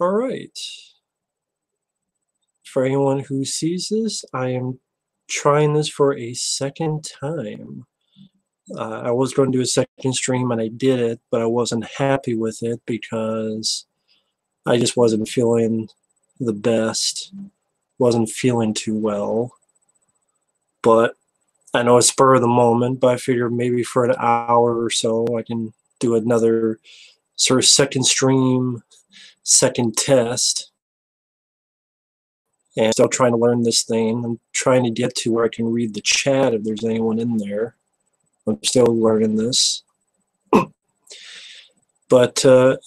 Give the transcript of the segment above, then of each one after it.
All right. For anyone who sees this, I am trying this for a second time. I was going to do a second stream and I did it, but I wasn't happy with it because I just wasn't feeling the best. Wasn't feeling too well. But I know it's spur of the moment, but I figured maybe for an hour or so I can do another sort of second stream, second test. And still trying to learn this thing. I'm trying to get to where I can read the chat if there's anyone in there. I'm still learning this. But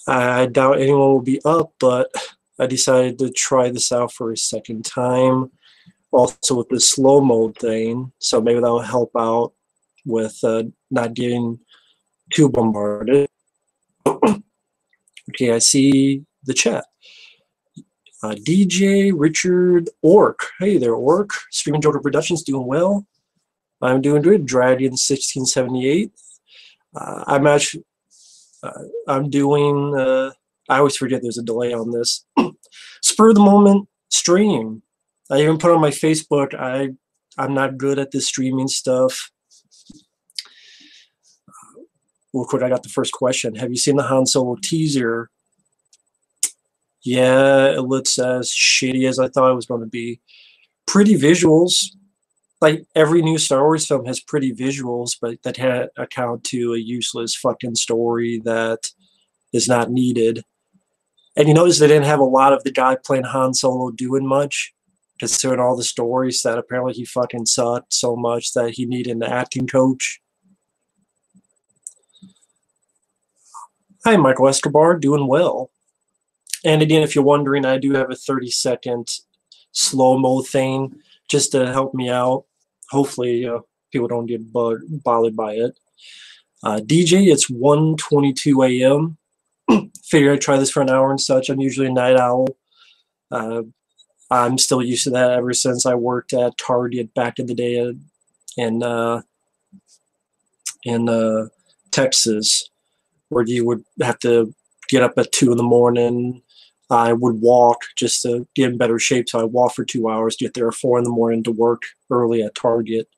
I doubt anyone will be up, but I decided to try this out for a second time. Also with the slow mode thing, so maybe that will help out with not getting too bombarded. Okay, I see the chat. DJ Richard Orc. Hey there, Orc. Streaming Joker Productions doing well. I'm doing good. Dragon 1678. I'm actually, I'm doing, I always forget there's a delay on this. Spur of the moment stream. I even put on my Facebook, I'm not good at this streaming stuff. Real quick, I got the first question. Have you seen the Han Solo teaser? Yeah, it looks as shitty as I thought it was going to be. Pretty visuals. Like every new Star Wars film has pretty visuals, but that had account to a useless fucking story that is not needed. And you notice they didn't have a lot of the guy playing Han Solo doing much, considering all the stories that apparently he fucking sucked so much that he needed an acting coach. Hi, Michael Escobar, doing well. And again, if you're wondering, I do have a 30-second slow-mo thing just to help me out. Hopefully, people don't get bothered by it. DJ, it's 1:22 a.m. Figure I'd try this for an hour and such. I'm usually a night owl. I'm still used to that ever since I worked at Target back in the day in Texas, where you would have to get up at 2 in the morning. I would walk just to get in better shape. So I walk for 2 hours, get there at 4 in the morning to work early at Target.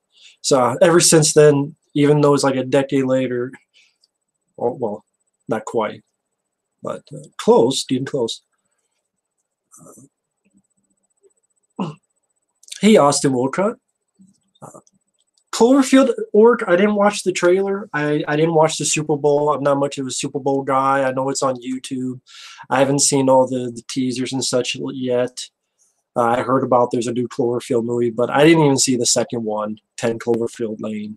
So ever since then, even though it's like a decade later, well, not quite, but close, getting close. Hey, Austin Wolcott. Cloverfield Orc, I didn't watch the trailer. I didn't watch the Super Bowl. I'm not much of a Super Bowl guy. I know it's on YouTube. I haven't seen all the teasers and such yet. I heard about there's a new Cloverfield movie, but I didn't even see the second one, 10 Cloverfield Lane.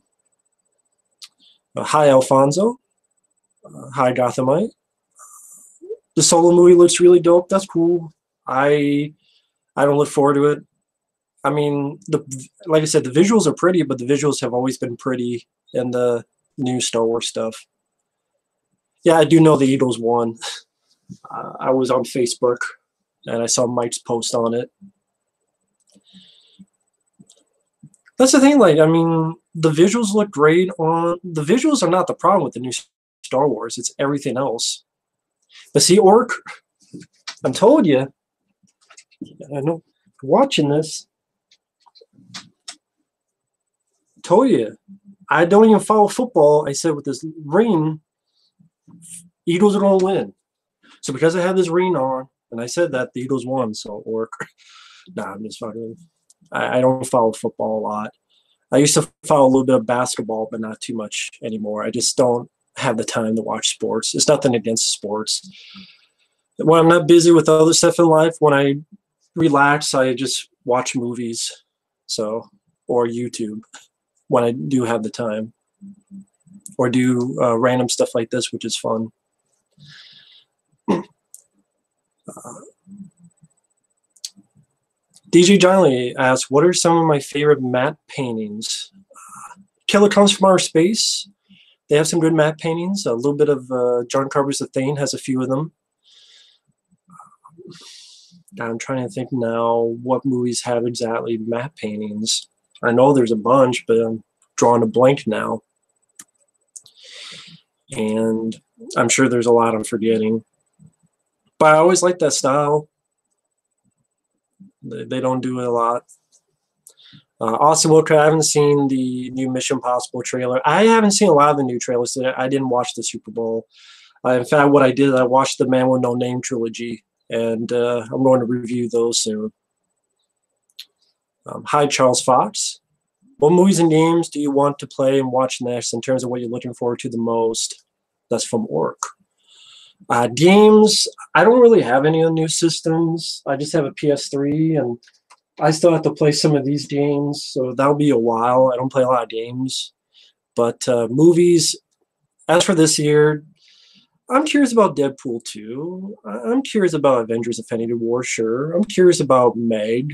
Hi, Alfonso. Hi, Gothamite. The Solo movie looks really dope. That's cool. I don't look forward to it. I mean, like I said, the visuals are pretty, but the visuals have always been pretty in the new Star Wars stuff. Yeah, I do know the Eagles won. I was on Facebook, and I saw Mike's post on it. That's the thing, like, I mean, the visuals look great on... The visuals are not the problem with the new Star Wars. It's everything else. But see, Orc, I'm told you, I know, watching this, told you, I don't even follow football. I said with this ring, Eagles are going to win. So because I have this ring on, and I said that, the Eagles won. So, Orc, nah, I'm just fucking... I don't follow football a lot. I used to follow a little bit of basketball, but not too much anymore. I just don't have the time to watch sports. It's nothing against sports. When I'm not busy with other stuff in life, when I relax, I just watch movies, so, or YouTube when I do have the time, or do random stuff like this, which is fun. DJ Jolly asks, what are some of my favorite matte paintings? Killer Comes From Outer Space. They have some good matte paintings. A little bit of John Carpenter's The Thing has a few of them. I'm trying to think now what movies have exactly matte paintings. I know there's a bunch, but I'm drawing a blank now. And I'm sure there's a lot I'm forgetting. But I always like that style. They don't do it a lot. Austin Wilker, I haven't seen the new Mission Impossible trailer. I haven't seen a lot of the new trailers. I didn't watch the Super Bowl. In fact, what I did, I watched the Man with No Name trilogy, and I'm going to review those soon. Hi, Charles Fox. What movies and games do you want to play and watch next in terms of what you're looking forward to the most? That's from Orc. Games, I don't really have any of the new systems. I just have a PS3, and I still have to play some of these games, so that'll be a while. I don't play a lot of games. But movies, as for this year, I'm curious about Deadpool 2. I'm curious about Avengers Infinity War, sure. I'm curious about Meg.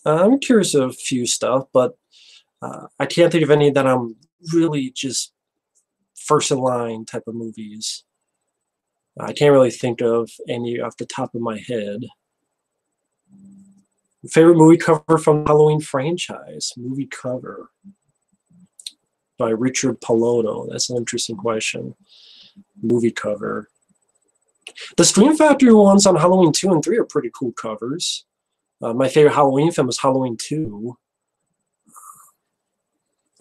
I'm curious of a few stuff, but I can't think of any that I'm really just first in line type of movies. I can't really think of any off the top of my head. Favorite movie cover from the Halloween franchise? Movie cover by Richard Palotto. That's an interesting question. Movie cover. The Scream Factory ones on Halloween 2 and 3 are pretty cool covers. My favorite Halloween film is Halloween 2.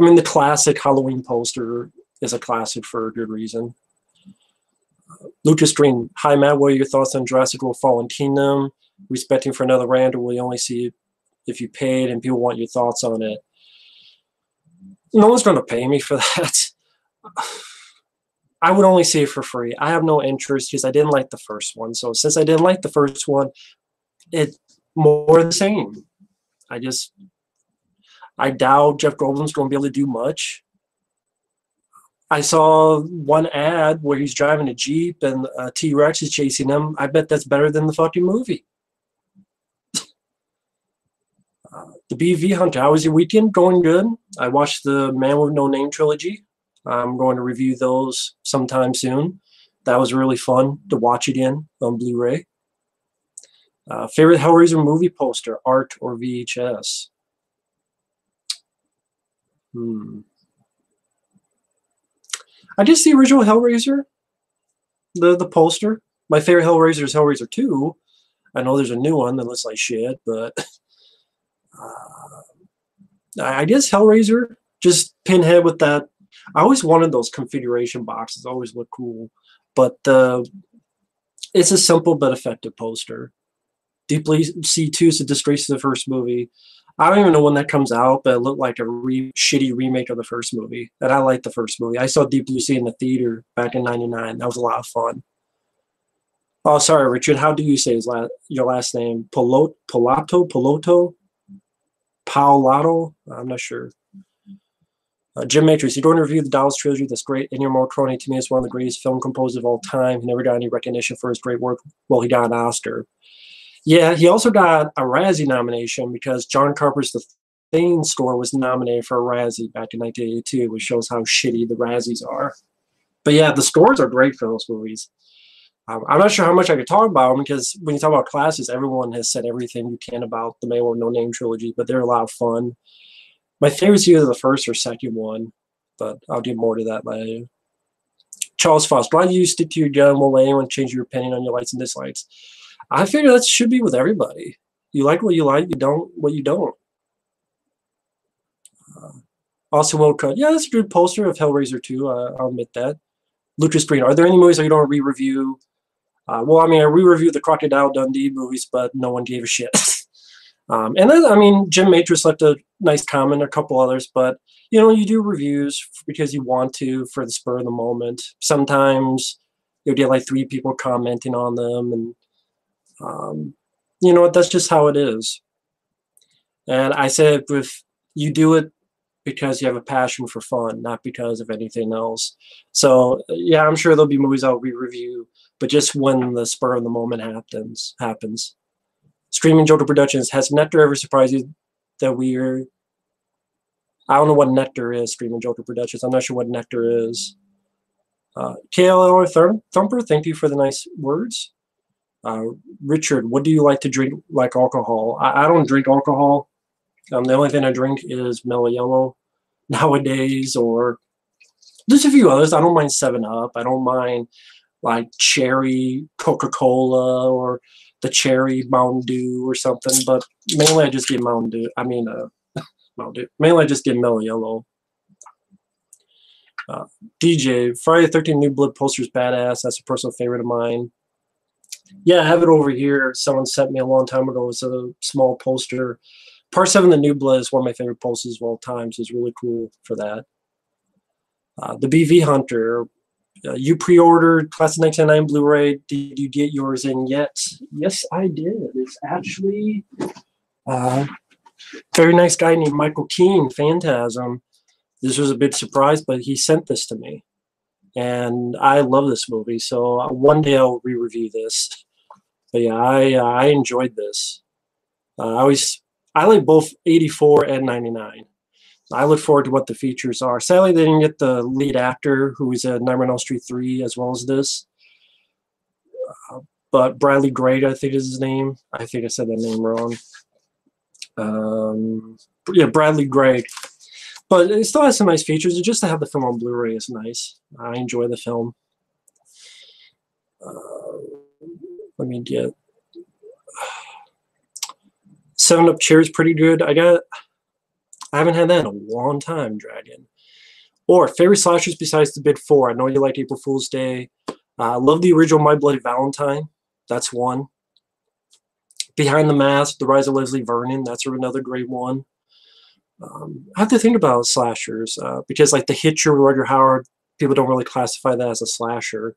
I mean, the classic Halloween poster is a classic for a good reason. Lucas Green, hi Matt, what are your thoughts on Jurassic World Fallen Kingdom? Respecting for another round, or will you only see it if you paid and people want your thoughts on it? No one's going to pay me for that. I would only see it for free. I have no interest because I didn't like the first one. So since I didn't like the first one, it's more the same. I doubt Jeff Goldblum's going to be able to do much. I saw one ad where he's driving a Jeep and a T-Rex is chasing him. I bet that's better than the fucking movie. The BV Hunter, how was your weekend? Going good. I watched the Man with No Name trilogy. I'm going to review those sometime soon. That was really fun to watch again on Blu-ray. Favorite Hellraiser movie poster, art or VHS? I guess the original Hellraiser, the poster. My favorite Hellraiser is Hellraiser 2. I know there's a new one that looks like shit, but I guess Hellraiser, just Pinhead with that. I always wanted those configuration boxes. Always look cool, but it's a simple but effective poster. Deeply C2 is a disgrace to the first movie. I don't even know when that comes out, but it looked like a shitty remake of the first movie. And I liked the first movie. I saw Deep Blue Sea in the theater back in '99. That was a lot of fun. Oh, sorry, Richard. How do you say your last name? Piloto? Paolato? I'm not sure. Jim Matrix, you're going to review the Dallas trilogy. That's great. Ennio Morricone, to me, is one of the greatest film composers of all time. He never got any recognition for his great work. Well, he got an Oscar. Yeah, he also got a Razzie nomination because John Carpenter's The Thing score was nominated for a Razzie back in 1982, which shows how shitty the Razzies are. But yeah, the scores are great for those movies. I'm not sure how much I could talk about them because when you talk about classes, everyone has said everything you can about the Man with No Name trilogy, but they're a lot of fun. My favorite's either the first or second one, but I'll get more to that later. Charles Foss, why do you stick to your gun? Will anyone change your opinion on your likes and dislikes? I figure that should be with everybody. You like what you like, you don't what you don't. Also, World Cut. Yeah, that's a good poster of Hellraiser 2. I'll admit that. Lucas Green, are there any movies that you don't re-review? Well, I mean, I re-reviewed the Crocodile Dundee movies, but no one gave a shit. And then, I mean, Jim Matrix left a nice comment, a couple others, but, you know, you do reviews because you want to for the spur of the moment. Sometimes you'll get like 3 people commenting on them, and, you know what, that's just how it is. And I said, if you do it because you have a passion for fun, not because of anything else. So, yeah, I'm sure there'll be movies I'll re-review, but just when the spur of the moment happens. Streaming Joker Productions, has Nectar ever surprised you that we're... I don't know what Nectar is, Streaming Joker Productions. I'm not sure what Nectar is. KLR Thumper, thank you for the nice words. Richard, what do you like to drink like alcohol? I don't drink alcohol. The only thing I drink is Mellow Yellow nowadays, or there's a few others. I don't mind 7-Up. I don't mind like cherry Coca-Cola or the cherry Mountain Dew or something. But mainly I just get Mountain Dew. I mean, Mountain Dew. Mainly I just get Mellow Yellow. DJ, Friday the 13th New Blood poster's badass. That's a personal favorite of mine. Yeah, I have it over here. Someone sent me a long time ago. It's a small poster. Part 7 The New Blood is one of my favorite posters of all time, so it's really cool for that. The BV Hunter. You pre-ordered Class of 1999 Blu-ray. Did you get yours in yet? Yes, I did. It's actually very nice guy named Michael Keane, Phantasm. This was a big surprise, but he sent this to me. And I love this movie, so one day I'll re-review this. But yeah, I enjoyed this. I like both 84 and 99. I look forward to what the features are. Sadly, they didn't get the lead actor who was in Nightmare on Elm Street 3 as well as this. But Bradley Gray, I think is his name. I think I said that name wrong. Yeah, Bradley Gray. But it still has some nice features. Just to have the film on Blu-ray is nice. I enjoy the film. Let me get 7-Up Cheer is pretty good. I haven't had that in a long time, Dragon. Or favorite slashers besides the big 4. I know you liked April Fool's Day. I love the original My Bloody Valentine. That's one. Behind the Mask, The Rise of Leslie Vernon. That's another great one. I have to think about slashers because like The Hitcher with Roger Howard, people don't really classify that as a slasher.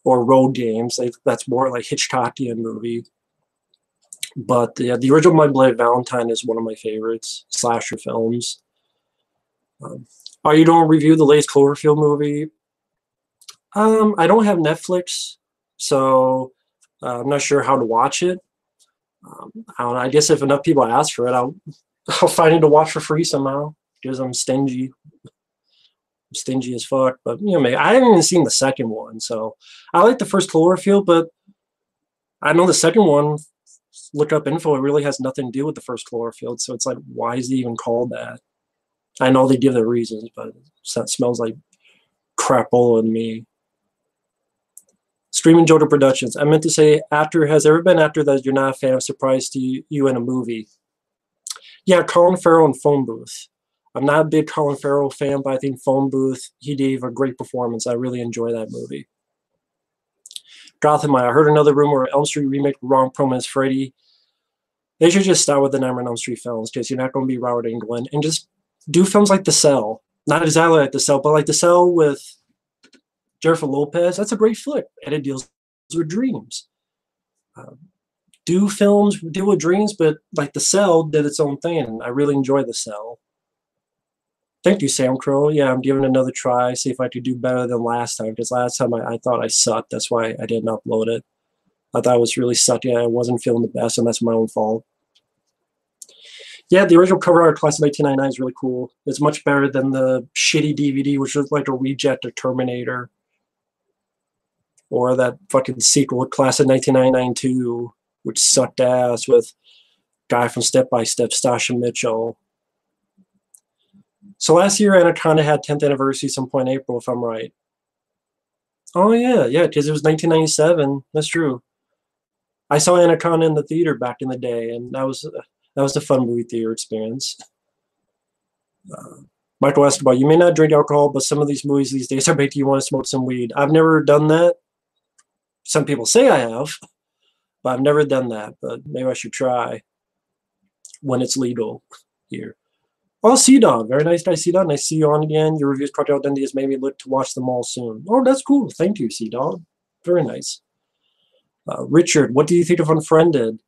Or Road Games, that's more like Hitchcockian movie. But the original My Bloody Valentine is one of my favorites slasher films. Are you going to review the latest Cloverfield movie? I don't have Netflix, so I'm not sure how to watch it. I don't know, I guess if enough people ask for it, I'll find it to watch for free somehow because I'm stingy. I'm stingy as fuck. But you know, I haven't even seen the second one, so I like the first Cloverfield, but I know the second one. Look up info. It really has nothing to do with the first Cloverfield, so it's like, why is it even called that? I know they give their reasons, but that smells like crapola to me. Streaming Joder Productions. I meant to say, actor has ever been actor that you're not a fan of surprised you in a movie? Yeah, Colin Farrell in Phone Booth. I'm not a big Colin Farrell fan, but I think Phone Booth, he gave a great performance. I really enjoy that movie. Gotham, I heard another rumor Elm Street remake Ron Perlman as Freddy. They should just start with the Nightmare on Elm Street films because you're not going to be Robert Englund, and just do films like The Cell. Not exactly like The Cell, but like The Cell with Jennifer Lopez. That's a great flick, and it deals with dreams. Do films deal with dreams, but like The Cell did its own thing, and I really enjoy The Cell. Thank you, Sam Crow. Yeah, I'm giving it another try, see if I could do better than last time, because last time I thought I sucked. That's why I didn't upload it. I thought I was really sucky. I wasn't feeling the best, and that's my own fault. Yeah, the original cover art Class of 1999 is really cool. It's much better than the shitty DVD, which was like a reject of Terminator. Or that fucking sequel, Class of 1999 2, which sucked ass with guy from Step by Step, Stasha Mitchell. So last year, Anaconda had 10th anniversary some point in April, if I'm right. Oh, yeah, because it was 1997. That's true. I saw Anaconda in the theater back in the day, and that was a fun movie theater experience. Michael asked about, you may not drink alcohol, but some of these movies these days are making you want to smoke some weed. I've never done that. Some people say I have, but I've never done that. But maybe I should try when it's legal here. Oh, Sea-Dog. Very nice guy, Sea-Dog. Nice to see you on again. Your reviews, Crocodile Dundee, has made me look to watch them all soon. Oh, that's cool. Thank you, Sea-Dog. Very nice. Richard, what do you think of Unfriended?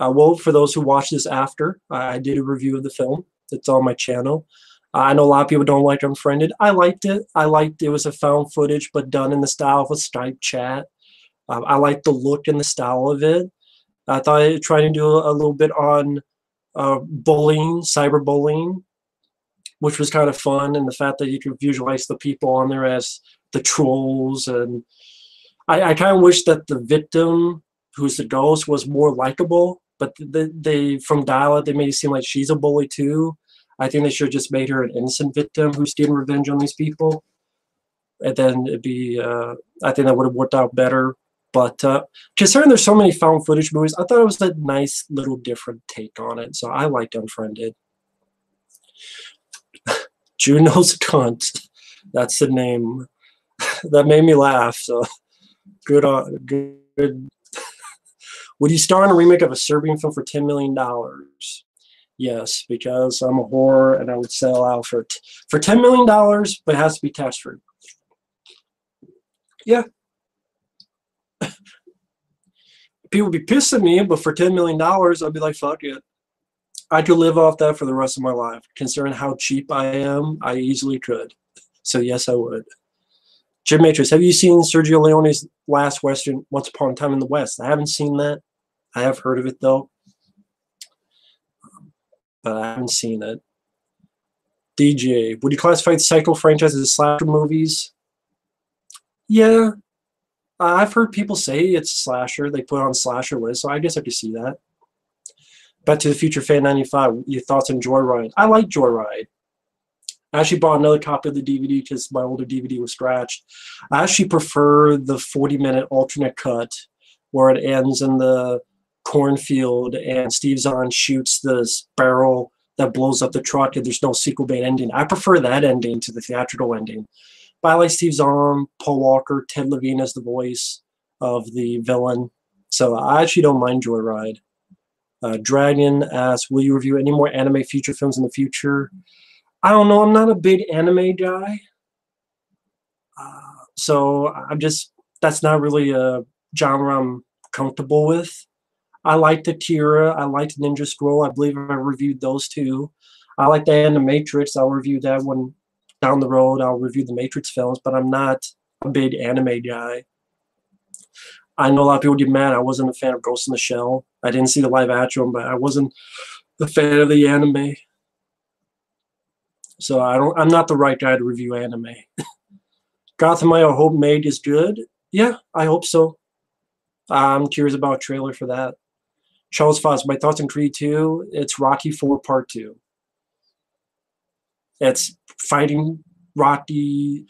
Well, for those who watch this after, I did a review of the film. It's on my channel. I know a lot of people don't like Unfriended. I liked it. It was a found footage, but done in the style of a Skype chat. I liked the look and the style of it. I thought it tried to do a little bit on bullying, cyberbullying, which was kind of fun, and the fact that you could visualize the people on there as the trolls. And I kind of wish that the victim, who's the ghost, was more likable, but they from dialogue, they made it seem like she's a bully too. I think they should have just made her an innocent victim who's getting revenge on these people. and then it'd be I think that would have worked out better. But considering there's so many found footage movies, I thought it was a nice little different take on it. So I liked Unfriended. Juno's Cunt. That's the name. That made me laugh. So good on good. Would you star in a remake of a Serbian film for $10 million? Yes, because I'm a whore and I would sell out for $10 million, but it has to be tax free. Yeah. People would be pissed at me, but for $10 million, I'd be like, fuck it. I could live off that for the rest of my life. Considering how cheap I am, I easily could. So yes, I would. Jim Matrix, have you seen Sergio Leone's last Western, Once Upon a Time in the West? I haven't seen that. I have heard of it, though. But I haven't seen it. DJ, would you classify the Psycho franchise as slasher movies? Yeah. I've heard people say it's slasher. They put it on slasher list, so I guess I could see that. Back to the Future Fan 95, your thoughts on Joyride? I like Joyride. I actually bought another copy of the DVD because my older DVD was scratched. I actually prefer the 40-minute alternate cut where it ends in the cornfield and Steve Zahn shoots the barrel that blows up the truck and there's no sequel bait ending. I prefer that ending to the theatrical ending. But I like Steve Zahn, Paul Walker, Ted Levine as the voice of the villain. So I actually don't mind Joyride. Dragon asks, will you review any more anime feature films in the future? I don't know. I'm not a big anime guy. So that's not really a genre I'm comfortable with. I liked Akira. I liked Ninja Scroll. I believe I reviewed those two. I like the Animatrix. I'll review that one down the road. I'll review the Matrix films, but I'm not a big anime guy. I know a lot of people get mad. I wasn't a fan of Ghost in the Shell. I didn't see the live action, but I wasn't a fan of the anime. So I'm not the right guy to review anime. Gotham I Hope Made is good. Yeah, I hope so. I'm curious about a trailer for that. Charles Foss, my thoughts on Creed 2, it's Rocky 4 Part 2. It's fighting Rocky.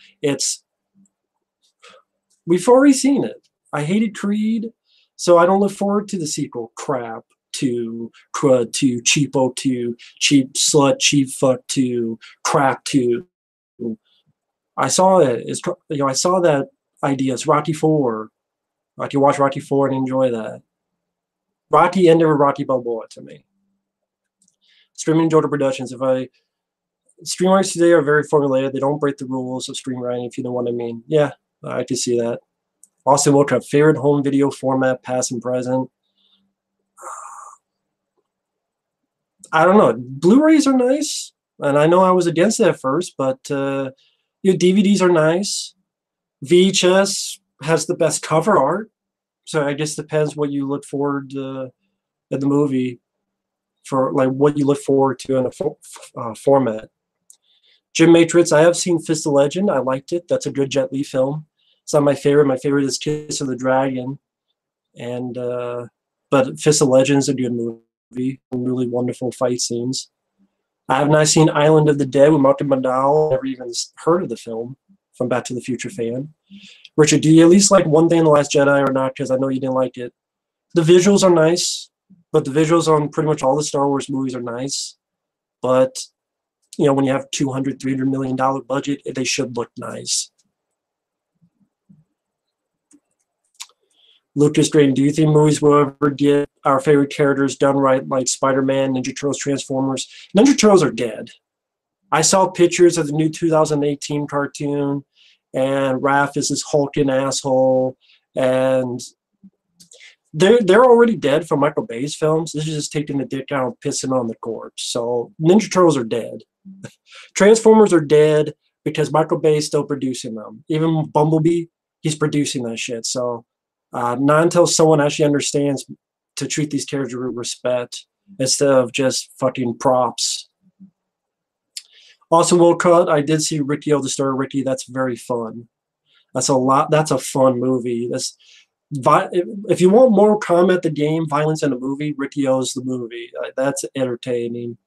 We've already seen it. I hated Creed, so I don't look forward to the sequel. Crap 2, Crud 2, Cheapo 2, Cheap Slut, Cheap Fuck 2, Crap 2. I saw it. I saw that idea. It's Rocky 4. I can watch Rocky 4 and enjoy that. Rocky ended with Rocky Balboa to me. Streaming Jordan Productions. Streamers today are very formulaic. They don't break the rules of screenwriting, if you know what I mean. Yeah, I can see that. Austin Wilcott, favorite home video format, past and present. I don't know. Blu-rays are nice, and I know I was against it at first, but DVDs are nice. VHS has the best cover art, so I guess it depends what you look forward to in the movie, for like what you look forward to in a format. Jim Matrix, I have seen Fist of Legend. I liked it. That's a good Jet Li film. It's not my favorite. My favorite is Kiss of the Dragon, and but Fist of Legend is a good movie. Really wonderful fight scenes. I have not seen Island of the Dead with Malcolm McDowell. Never even heard of the film from Back to the Future fan. Richard, do you at least like one thing in The Last Jedi or not? Because I know you didn't like it. The visuals are nice, but the visuals on pretty much all the Star Wars movies are nice. But, when you have $200, $300 million budget, they should look nice. Lucas Drayton, do you think movies will ever get our favorite characters done right, like Spider-Man, Ninja Turtles, Transformers? Ninja Turtles are dead. I saw pictures of the new 2018 cartoon, and Raph is this hulking asshole, and they're already dead from Michael Bay's films. This is just taking the dick out and pissing on the corpse. So Ninja Turtles are dead. Transformers are dead because Michael Bay is still producing them. Even Bumblebee, he's producing that shit. So not until someone actually understands to treat these characters with respect instead of just fucking props. Also, Wilcott, I did see Ricky O, the Star of Ricky. That's very fun. That's a fun movie. If you want Mortal Kombat the game, violence in a movie, Ricky O's the movie. That's entertaining.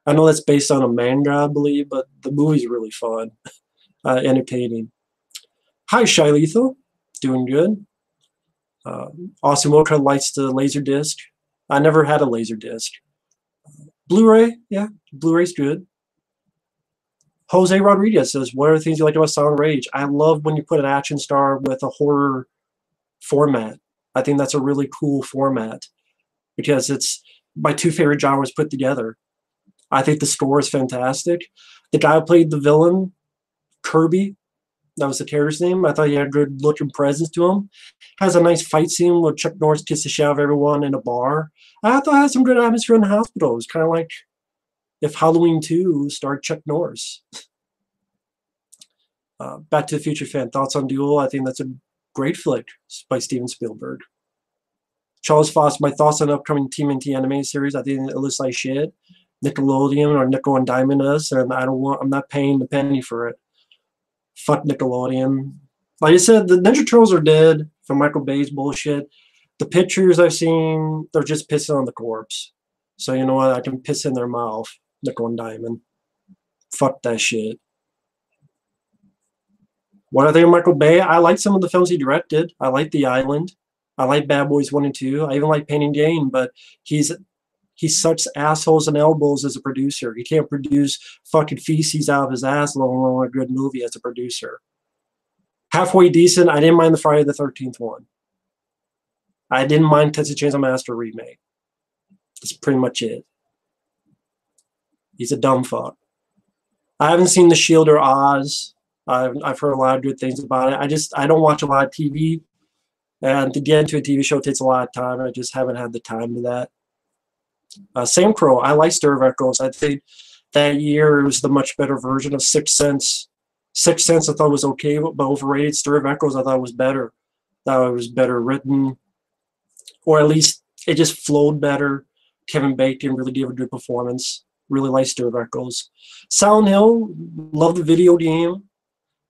I know that's based on a manga, I believe, but the movie's really fun, entertaining. Hi, Shy Lethal. Doing good. Austin Wilcott likes the laser disc. I never had a laser disc. Blu-ray, yeah, Blu-ray's good. Jose Rodriguez says, "What are the things you like about Silent Rage?" I love when you put an action star with a horror format. I think that's a really cool format because it's my two favorite genres put together. I think the score is fantastic. The guy who played the villain, Kirby, that was the character's name. I thought he had a good looking presence to him. Has a nice fight scene where Chuck Norris kisses the shit out of everyone in a bar. I thought it had some good atmosphere in the hospital. It was kind of like if Halloween 2 starred Chuck Norris. Back to the Future fan. Thoughts on Duel? I think that's a great flick by Steven Spielberg. Charles Foss, my thoughts on the upcoming TMNT anime series. I think it looks like shit. Nickelodeon or Nickel and Diamond us, and I'm not paying a penny for it. Fuck Nickelodeon. Like I said, the Ninja Turtles are dead from Michael Bay's bullshit. The pictures I've seen, they're just pissing on the corpse. So you know what? I can piss in their mouth. Nickel and Diamond. Fuck that shit. What I think of Michael Bay? I like some of the films he directed. I like The Island. I like Bad Boys 1 and 2. I even like Pain and Gain, but he's such assholes and elbows as a producer. He can't produce fucking feces out of his ass, let alone a good movie as a producer. Halfway decent. I didn't mind the Friday the 13th one. I didn't mind Texas Chainsaw Massacre remake. That's pretty much it. He's a dumb fuck. I haven't seen The Shield or Oz. I've heard a lot of good things about it. I don't watch a lot of TV, and to get into a TV show takes a lot of time. I just haven't had the time to that. Sam Crow, I like Stir of Echoes. I think that year it was the much better version of Sixth Sense. Sixth Sense I thought was okay, but overrated. Stir of Echoes I thought was better. Thought it was better written, or at least it just flowed better. Kevin Bacon really gave a good performance. Really like Stir of Echoes. Silent Hill, love the video game.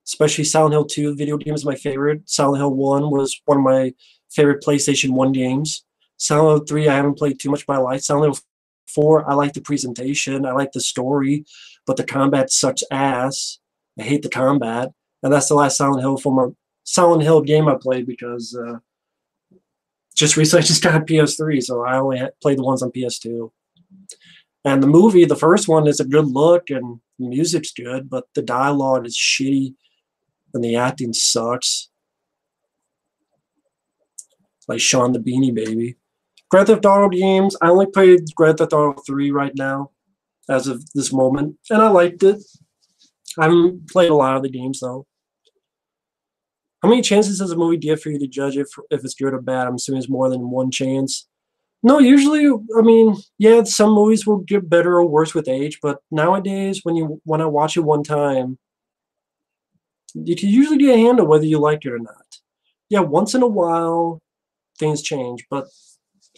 Especially Silent Hill 2, the video game is my favorite. Silent Hill 1 was one of my favorite PlayStation 1 games. Silent Hill 3, I haven't played too much, but I like. Silent Hill 4, I like the presentation. I like the story, but the combat sucks ass. I hate the combat. And that's the last Silent Hill game I played because just recently I just got a PS3, so I only played the ones on PS2. And the movie, the first one, is a good look and the music's good, but the dialogue is shitty and the acting sucks. Like Sean the Beanie Baby. Grand Theft Auto games, I only played Grand Theft Auto 3 right now, as of this moment, and I liked it. I haven't played a lot of the games, though. How many chances does a movie give for you to judge if it's good or bad? I'm assuming it's more than one chance. No, usually, I mean, yeah, some movies will get better or worse with age, but nowadays, when I watch it one time, you can usually get a handle whether you like it or not. Yeah, once in a while, things change, but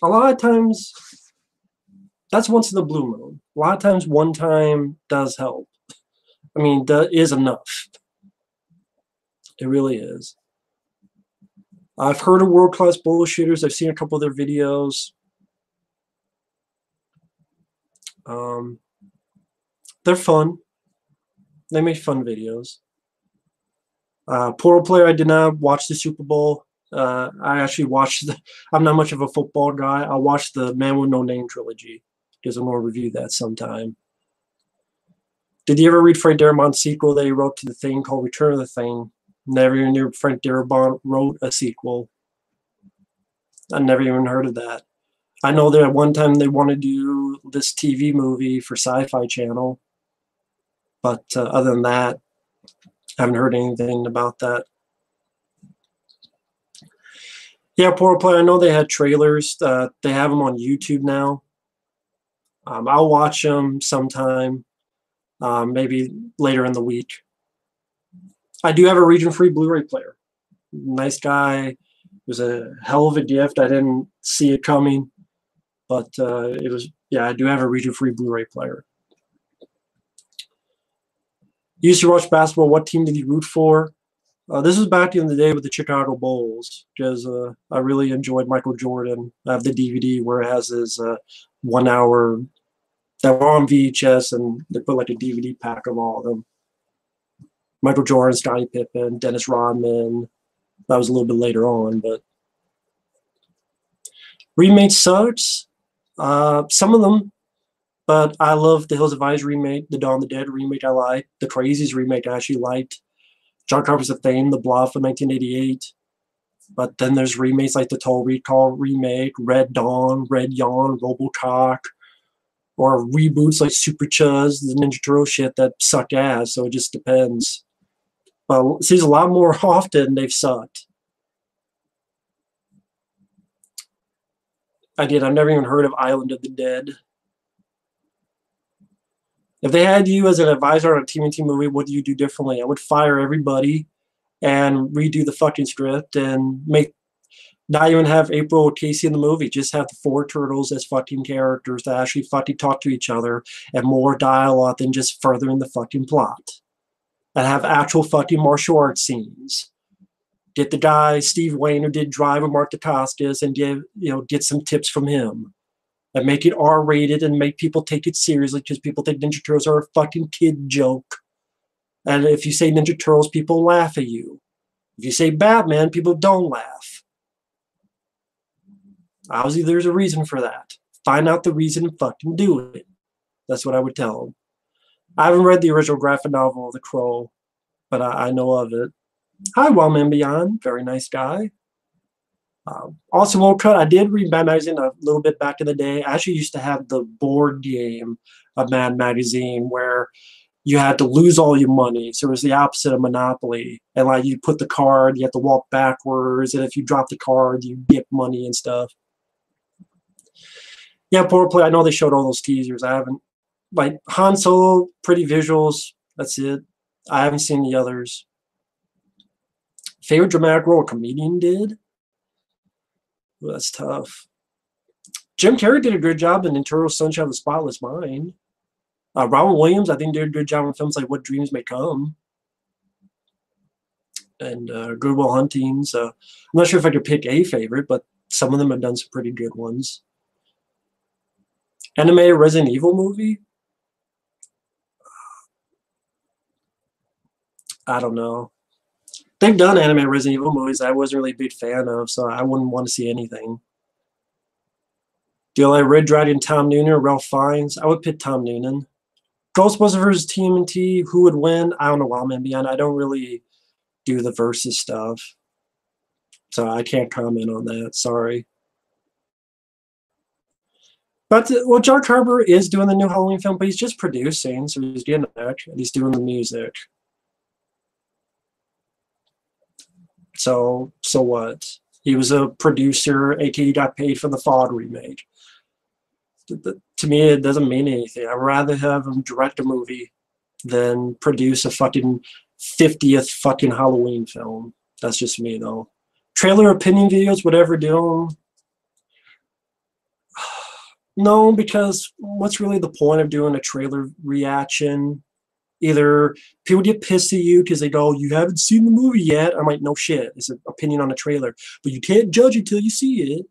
a lot of times, that's once in the blue moon. A lot of times, one time does help. I mean, that is enough. It really is. I've heard of world-class bullshitters. I've seen a couple of their videos. They're fun. They make fun videos. Portal Player, I did not watch the Super Bowl. I actually watched I'm not much of a football guy. I watched the Man with No Name trilogy because I'm going to review that sometime. Did you ever read Frank Darabont's sequel that he wrote to The Thing called Return of the Thing? Never even knew Frank Darabont wrote a sequel. I never even heard of that. I know that at one time they wanted to do this TV movie for Sci-Fi Channel, but other than that, I haven't heard anything about that. Yeah, Portal Player, I know they had trailers. They have them on YouTube now. I'll watch them sometime, maybe later in the week. I do have a region-free Blu-ray player. Nice guy. It was a hell of a gift. I didn't see it coming, but it was, yeah, I do have a region-free Blu-ray player. You used to watch basketball. What team did you root for? This was back in the day with the Chicago Bulls, because I really enjoyed Michael Jordan. I have the DVD where it has his 1 hour that were on VHS, and they put like a DVD pack of all of them. Michael Jordan, Scottie Pippen, Dennis Rodman. That was a little bit later on, but remake sucks. Some of them, but I love the Hills of Ice remake, the Dawn of the Dead remake I like, the Crazies remake I actually liked, John Carpenter's The Thing, The Bluff in 1988. But then there's remakes like the Total Recall remake, Red Dawn, Red Yawn, Robocock, or reboots like Super Chuz, the Ninja Turtle shit that suck ass, so it just depends. But it seems a lot more often they've sucked. I've never even heard of Island of the Dead. If they had you as an advisor on a TMNT movie, what do you do differently? I would fire everybody and redo the fucking script and not even have April or Casey in the movie. Just have the 4 turtles as fucking characters that actually fucking talk to each other and more dialogue than just furthering the fucking plot. And have actual fucking martial arts scenes. Get the guy, Steve Wayne, who did Drive with Mark Dacascos, and get some tips from him. And make it R-rated and make people take it seriously because people think Ninja Turtles are a fucking kid joke. And if you say Ninja Turtles, people laugh at you. If you say Batman, people don't laugh. Obviously, there's a reason for that. Find out the reason and fucking do it. That's what I would tell them. I haven't read the original graphic novel of The Crow, but I know of it. Hi, Wildman Beyond. Very nice guy. Also, World Cut, I did read Mad Magazine a little bit back in the day. I actually used to have the board game of Mad Magazine where you had to lose all your money. So it was the opposite of Monopoly. And like you put the card, you have to walk backwards, and if you drop the card, you get money and stuff. Yeah, Power Play, I know they showed all those teasers. I haven't. Like Han Solo, pretty visuals. That's it. I haven't seen the others. Favorite dramatic role a comedian did? Well, that's tough. Jim Carrey did a good job in Eternal Sunshine of the Spotless Mind. Robin Williams, I think, did a good job in films like What Dreams May Come and Good Will Hunting. So I'm not sure if I could pick a favorite, but some of them have done some pretty good ones. Animated Resident Evil movie? I don't know. They've done animated Resident Evil movies I wasn't really a big fan of, so I wouldn't want to see anything. Do you like Red Dragon, Tom Noonan, or Ralph Fiennes? I would pick Tom Noonan. Ghostbusters vs. TMNT, who would win? I don't know, Wildman Beyond. I don't really do the versus stuff, so I can't comment on that. Sorry. But, well, John Carpenter is doing the new Halloween film, but he's just producing, so he's getting it, and he's doing the music. So what? He was a producer, aka he got paid for the Fog remake. To me, it doesn't mean anything. I'd rather have him direct a movie than produce a fucking 50th fucking Halloween film. That's just me, though. Trailer opinion videos, whatever, do them. No, because what's really the point of doing a trailer reaction? Either people get pissed at you because they go, you haven't seen the movie yet. I'm like, no shit. It's an opinion on a trailer. But you can't judge it till you see it.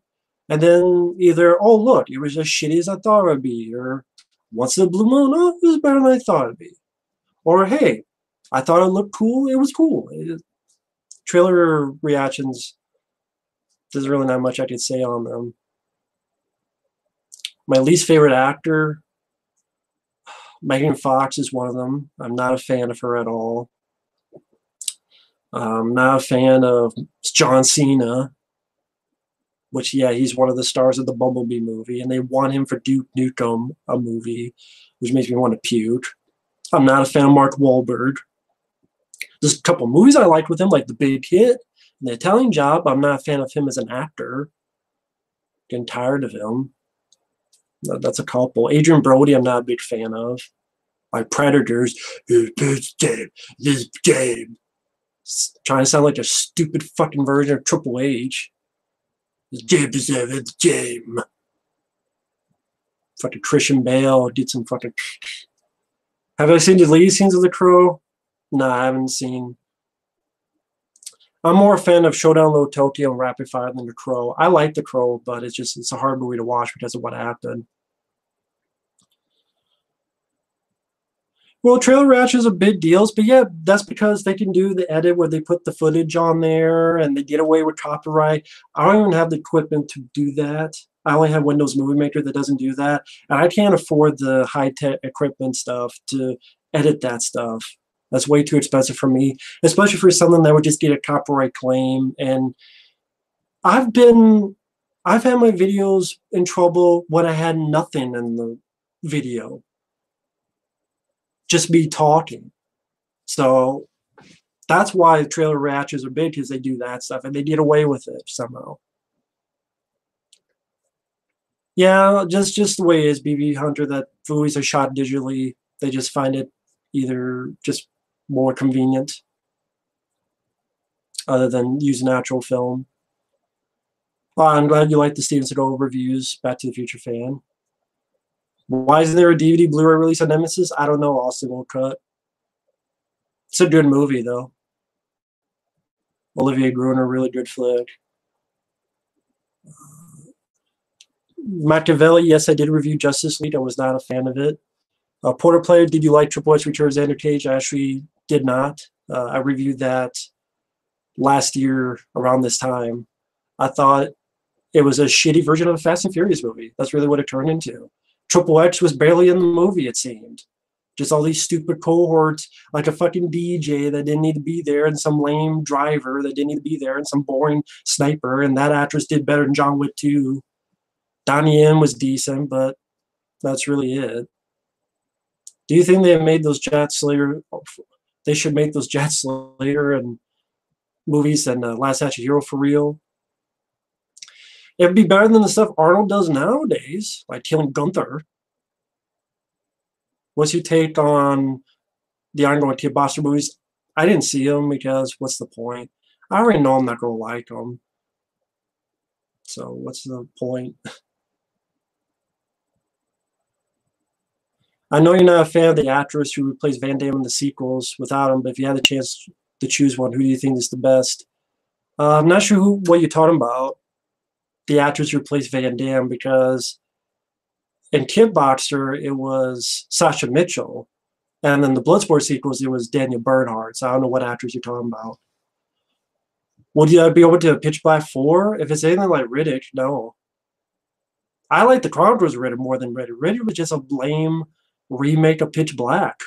And then either, oh, look, it was as shitty as I thought it would be. Or once in a blue moon, oh, it was better than I thought it would be. Or, hey, I thought it looked cool. It was cool. Trailer reactions, there's really not much I could say on them. My least favorite actor, Megan Fox is one of them. I'm not a fan of her at all. I'm not a fan of John Cena, which, yeah, he's one of the stars of the Bumblebee movie, and they want him for Duke Nukem, a movie, which makes me want to puke. I'm not a fan of Mark Wahlberg. There's a couple movies I liked with him, like The Big Hit and The Italian Job. I'm not a fan of him as an actor. Getting tired of him. That's a couple. Adrian Brody, I'm not a big fan of. Like Predators, this game. Trying to sound like a stupid fucking version of Triple H. This game. Fucking Christian Bale did some fucking. Have I seen the lead scenes of The Crow? No, I haven't seen. I'm more a fan of Showdown Low Tokyo and Rapid Fire than The Crow. I like The Crow, but it's a hard movie to watch because of what happened. Well, trailer ratchets are big deals, but yeah, that's because they can do the edit where they put the footage on there and they get away with copyright. I don't even have the equipment to do that. I only have Windows Movie Maker that doesn't do that, and I can't afford the high-tech equipment stuff to edit that stuff. That's way too expensive for me, especially for something that would just get a copyright claim. And I've been, I've had my videos in trouble when I had nothing in the video, just me talking. So that's why trailer reactions are big, because they do that stuff and they get away with it somehow. Yeah, just the way it is, BB Hunter, that movies are shot digitally. They just find it either just more convenient other than use natural film. Well, I'm glad you like the Steven Seagal reviews. Back to the Future fan. Why isn't there a DVD Blu-ray release on Nemesis? I don't know. Austin will cut. It's a good movie though. Olivier Gruner, really good flick. Machiavelli, yes, I did review Justice League. I was not a fan of it. Porter Player, did you like Triple H Returns Xander Cage? I actually did not. I reviewed that last year around this time. I thought it was a shitty version of a Fast and Furious movie. That's really what it turned into. Triple H was barely in the movie, it seemed. Just all these stupid cohorts, like a fucking DJ that didn't need to be there, and some lame driver that didn't need to be there, and some boring sniper, and that actress did better than John Wick 2. Donnie Yen was decent, but that's really it. Do you think they have made those Jack Slater? They should make those Jack Slater and movies and Last Action Hero for real. It'd be better than the stuff Arnold does nowadays, like killing Gunther. What's your take on the ongoing Kickboxer movies? I didn't see them because what's the point? I already know I'm not going to like them. So what's the point? I know you're not a fan of the actress who replaced Van Damme in the sequels without him, but if you had the chance to choose one, who do you think is the best? I'm not sure what you're talking about. The actress who replaced Van Damme, because in Kickboxer it was Sasha Mitchell, and in the Bloodsport sequels it was Daniel Bernhardt. So I don't know what actress you're talking about. Would you be able to Pitch Black 4? If it's anything like Riddick, no. I like the Chronicles of Riddick more than Riddick. Riddick was just a lame remake of Pitch Black.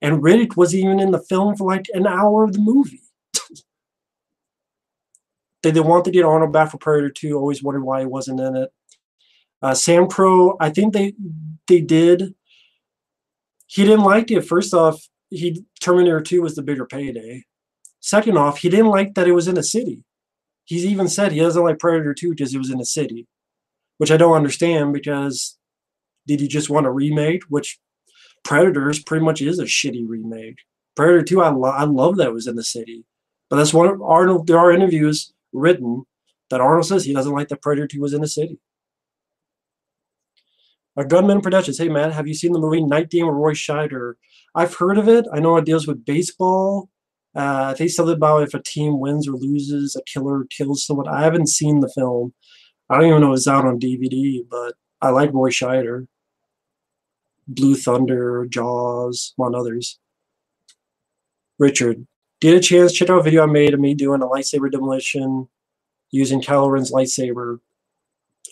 And Riddick was even in the film for like an hour of the movie. They wanted to get Arnold back for Predator 2. Always wondered why he wasn't in it. Sam Crow, I think they did. He didn't like it. First off, Terminator 2 was the bigger payday. Second off, he didn't like that it was in a city. He's even said he doesn't like Predator 2 because it was in a city, which I don't understand, because did he just want a remake? Which Predators pretty much is a shitty remake. Predator 2, I love that it was in the city. But that's one of Arnold, there are interviews written that Arnold says he doesn't like that Predator 2 was in the city. Gunman Productions. Hey, man, have you seen the movie Night Game with Roy Scheider? I've heard of it. I know it deals with baseball. I think something about if a team wins or loses, a killer kills someone. I haven't seen the film. I don't even know if it's out on DVD, but I like Roy Scheider. Blue Thunder, Jaws, among others. Richard, get a chance, check out a video I made of me doing a lightsaber demolition using Kylo Ren's lightsaber.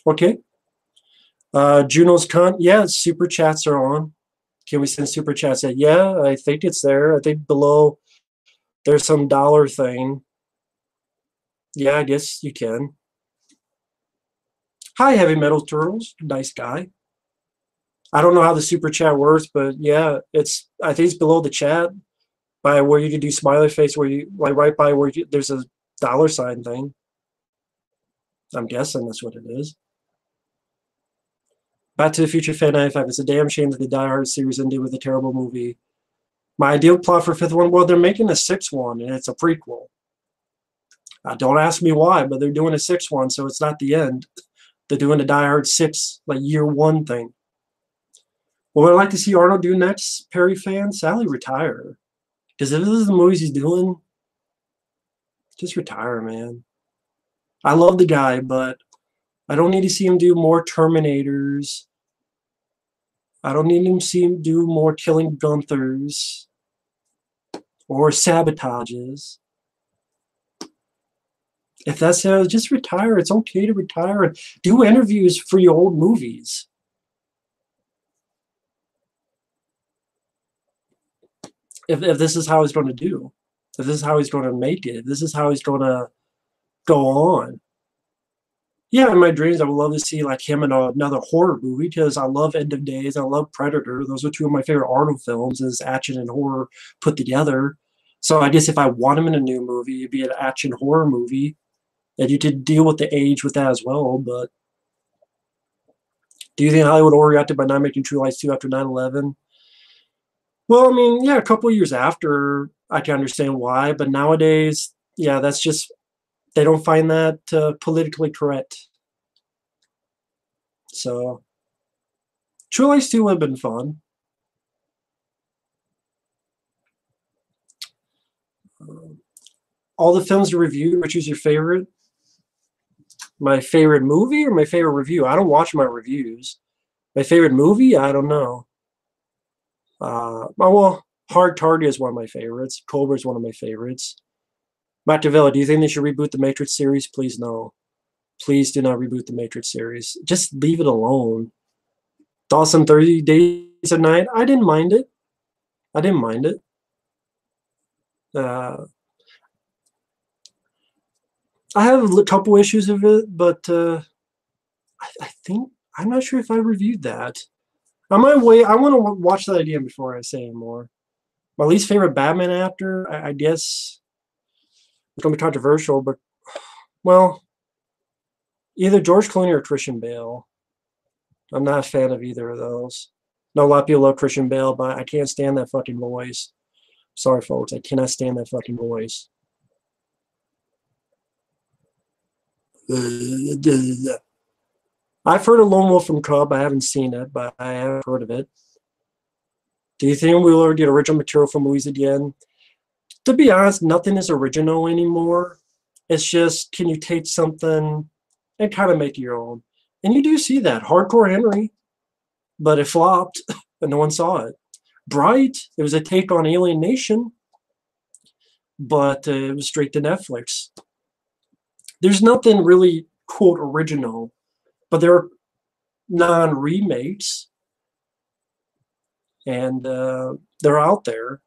Okay. Juno's Cunt, yeah, super chats are on. Can we send super chats? Yeah, I think it's there. I think below there's some dollar thing. Yeah, I guess you can. Hi, Heavy Metal Turtles. Nice guy. I don't know how the super chat works, but yeah, I think it's below the chat by where you can do smiley face, where you like right by where there's a dollar sign thing. I'm guessing that's what it is. Back to the Future Fan 95. It's a damn shame that the Die Hard series ended with a terrible movie. My ideal plot for fifth one, well, they're making a sixth one, and it's a prequel. Don't ask me why, but they're doing a sixth one, so it's not the end. They're doing the Die Hard 6, like year one thing. What would I like to see Arnold do next, Perry fan? Sadly, retire. Because if this is the movies he's doing, just retire, man. I love the guy, but I don't need to see him do more Terminators. I don't need him to see him do more killing Gunthers or sabotages. If that's just retire. It's okay to retire and do interviews for your old movies. If this is how he's going to do, if this is how he's going to make it, if this is how he's going to go on. Yeah, in my dreams, I would love to see like him in another horror movie because I love End of Days. I love Predator. Those are two of my favorite Arnold films, is action and horror put together. So I guess if I want him in a new movie, it'd be an action horror movie, and you could deal with the age with that as well. But do you think Hollywood overreacted by not making True Lies 2 after 9/11? Well, I mean, yeah, a couple years after, I can understand why, but nowadays, yeah, that's just they don't find that politically correct. So, True Lies 2 would have been fun. All the films you reviewed, which is your favorite? My favorite movie or my favorite review? I don't watch my reviews. My favorite movie? I don't know. Well, Hard Target is one of my favorites. Cobra is one of my favorites. Matt DeVilla, do you think they should reboot the Matrix series? Please no. Please do not reboot the Matrix series. Just leave it alone. Dawson 30 Days a Night, I didn't mind it. I didn't mind it. I have a couple issues of it, but I think I'm not sure if I reviewed that. I might wait. I want to watch that again before I say more. My least favorite Batman actor, I guess, it's gonna be controversial, but well, either George Clooney or Christian Bale. I'm not a fan of either of those. No, a lot of people love Christian Bale, but I can't stand that fucking voice. Sorry, folks, I cannot stand that fucking voice. I've heard of Lone Wolf from Cub. I haven't seen it, but I have heard of it. Do you think we'll ever get original material for movies again? To be honest, nothing is original anymore. It's just, can you take something and kind of make it your own? And you do see that. Hardcore Henry, but it flopped and no one saw it. Bright, it was a take on Alien Nation, but it was straight to Netflix. There's nothing really, quote, original, but there are non-remakes, and they're out there.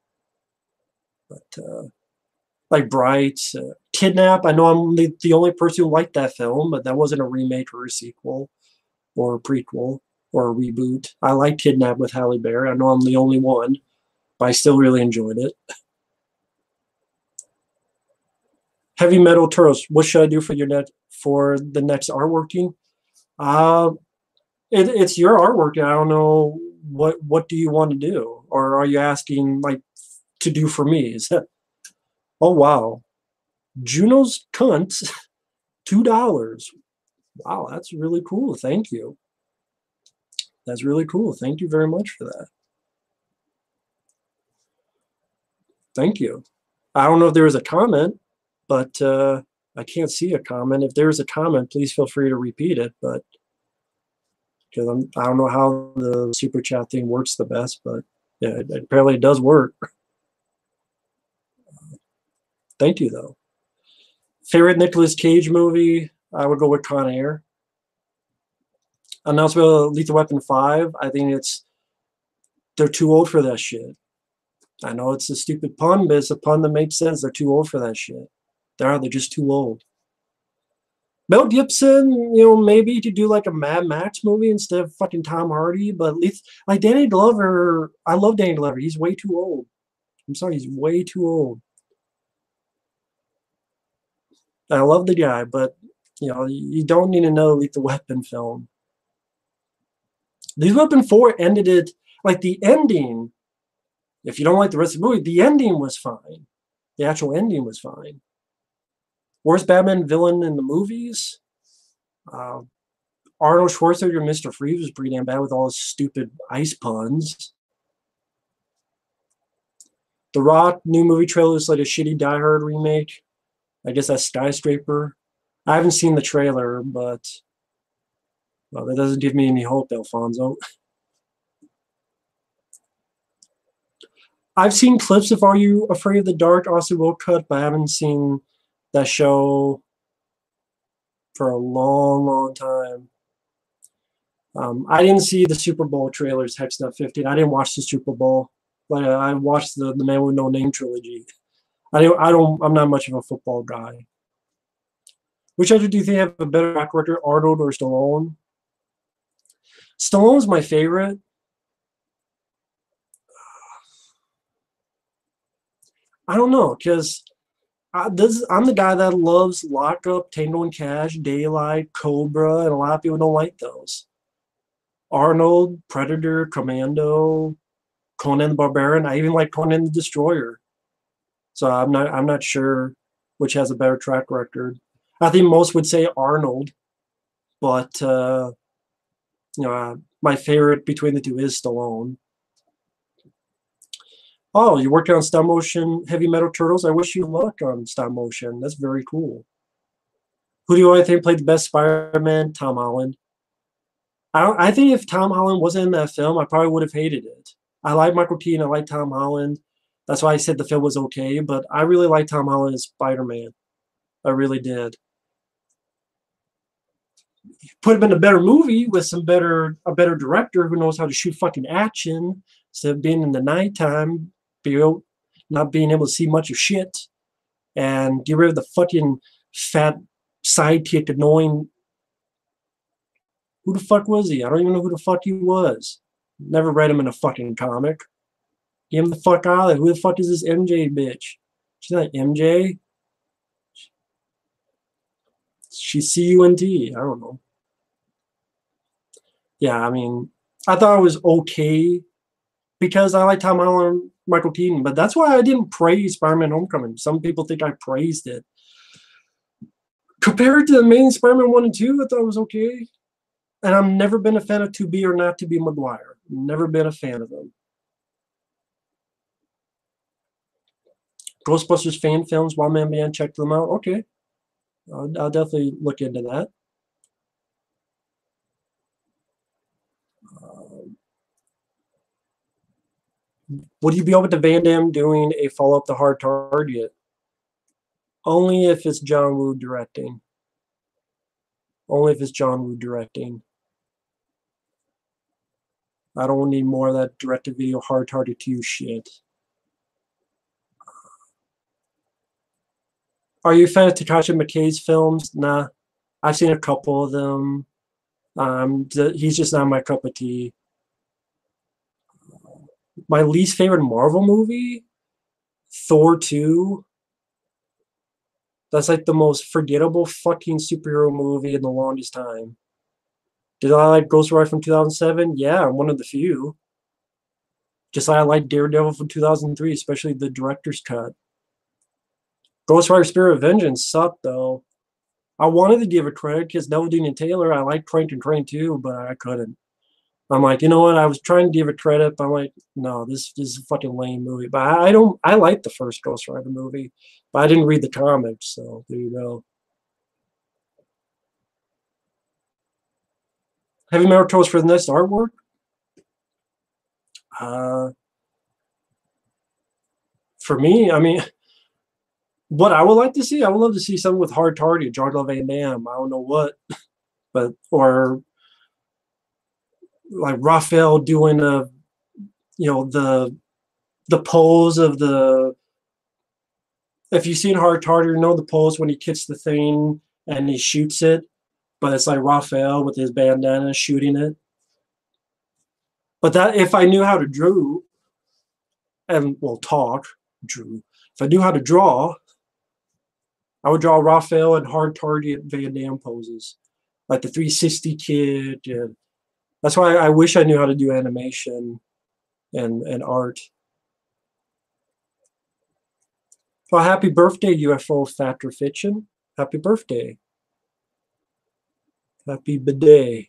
But like Bright, Kidnap, I know I'm the only person who liked that film, but that wasn't a remake or a sequel or a prequel or a reboot. I like Kidnap with Halle Berry. I know I'm the only one, but I still really enjoyed it. Heavy Metal Turtles, what should I do for the next artwork team? It's your artwork. I don't know what do you want to do, or are you asking like to do for me? Is that? Oh wow, Juno's cunt, $2. Wow, that's really cool. Thank you. That's really cool. Thank you very much for that. Thank you. I don't know if there was a comment, but I can't see a comment. If there is a comment, please feel free to repeat it. But because I don't know how the super chat thing works the best, but yeah, apparently it does work. Thank you, though. Favorite Nicolas Cage movie? I would go with Con Air. Announcement of Lethal Weapon 5. I think they're too old for that shit. I know it's a stupid pun, but it's a pun that makes sense. They're too old for that shit. They're just too old. Mel Gibson, maybe to do like a Mad Max movie instead of fucking Tom Hardy, but at least like Danny Glover, I love Danny Glover. He's way too old. I'm sorry, he's way too old. I love the guy, but you don't need to know Lethal Weapon film. Lethal Weapon 4 ended it like the ending. If you don't like the rest of the movie, the ending was fine. The actual ending was fine. Worst Batman villain in the movies? Arnold Schwarzenegger, Mr. Freeze was pretty damn bad with all his stupid ice puns. The Rock new movie trailer is like a shitty Die Hard remake. I guess that's Skyscraper. I haven't seen the trailer, but well, that doesn't give me any hope, Alfonso. I've seen clips of Are You Afraid of the Dark, Austin Will cut, but I haven't seen that show for a long, long time. I didn't see the Super Bowl trailers, Hex Nut 15. I didn't watch the Super Bowl, but I watched the Man with No Name trilogy. I'm not much of a football guy. Which actor do you think have a better track record, Arnold or Stallone? Stallone's my favorite. I don't know, because I'm the guy that loves Lockup, Tango and Cash, Daylight, Cobra, and a lot of people don't like those. Arnold, Predator, Commando, Conan the Barbarian. I even like Conan the Destroyer. So I'm not sure which has a better track record. I think most would say Arnold, but my favorite between the two is Stallone. Oh, you're working on stop motion Heavy Metal Turtles. I wish you luck on stop motion. That's very cool. Who do I think played the best Spider-Man? Tom Holland. I think if Tom Holland wasn't in that film, I probably would have hated it. I like Michael Keaton. I like Tom Holland. That's why I said the film was okay. But I really like Tom Holland as Spider-Man. I really did. Put him in a better movie with a better director who knows how to shoot fucking action instead of being in the nighttime, not being able to see much of shit, and get rid of the fucking fat sidekick annoying. Who the fuck was he? I don't even know who the fuck he was. Never read him in a fucking comic. Get him the fuck out of there. Who the fuck is this MJ bitch? She's not MJ. She's CUNT. I don't know. Yeah, I mean, I thought it was okay because I like Tom Holland, Michael Keaton, but that's why I didn't praise Spider-Man Homecoming. Some people think I praised it. Compared to the main Spider-Man 1 and 2, I thought it was okay. And I've never been a fan of To Be or Not to Be Maguire. Never been a fan of them. Ghostbusters fan films, Wild Man Band, check them out. Okay. I'll definitely look into that. Would you be open to Van Damme doing a follow-up to Hard Target? Only if it's John Woo directing. Only if it's John Woo directing. I don't need more of that direct-to-video Hard Target 2 shit. Are you a fan of Takashi Miike's films? Nah. I've seen a couple of them. He's just not my cup of tea. My least favorite Marvel movie? Thor 2. That's like the most forgettable fucking superhero movie in the longest time. Did I like Ghost Rider from 2007? Yeah, I'm one of the few. Just like I like Daredevil from 2003, especially the director's cut. Ghost Rider Spirit of Vengeance sucked, though. I wanted to give it credit because Neville Dean and Taylor, I like Crank and Crane too, but I couldn't. I'm like, you know what? I was trying to give it credit, but I'm like, no, this is a fucking lame movie. But I like the first Ghost Rider movie, but I didn't read the comics, so there you go. Heavy Metal Toast for the next artwork? For me, I mean, what I would like to see, I would love to see something with Hard Target, Jean-Claude Van Damme. I don't know what, but or like Raphael doing the pose of the. If you've seen Hard Target, you know the pose when he kicks the thing and he shoots it, but it's like Raphael with his bandana shooting it. But that if I knew how to draw and drew. If I knew how to draw, I would draw Raphael and Hard Target Van Damme poses, like the 360 kid. And that's why I wish I knew how to do animation and art. Well, happy birthday, UFO Fact or Fiction. Happy birthday. Happy bidet.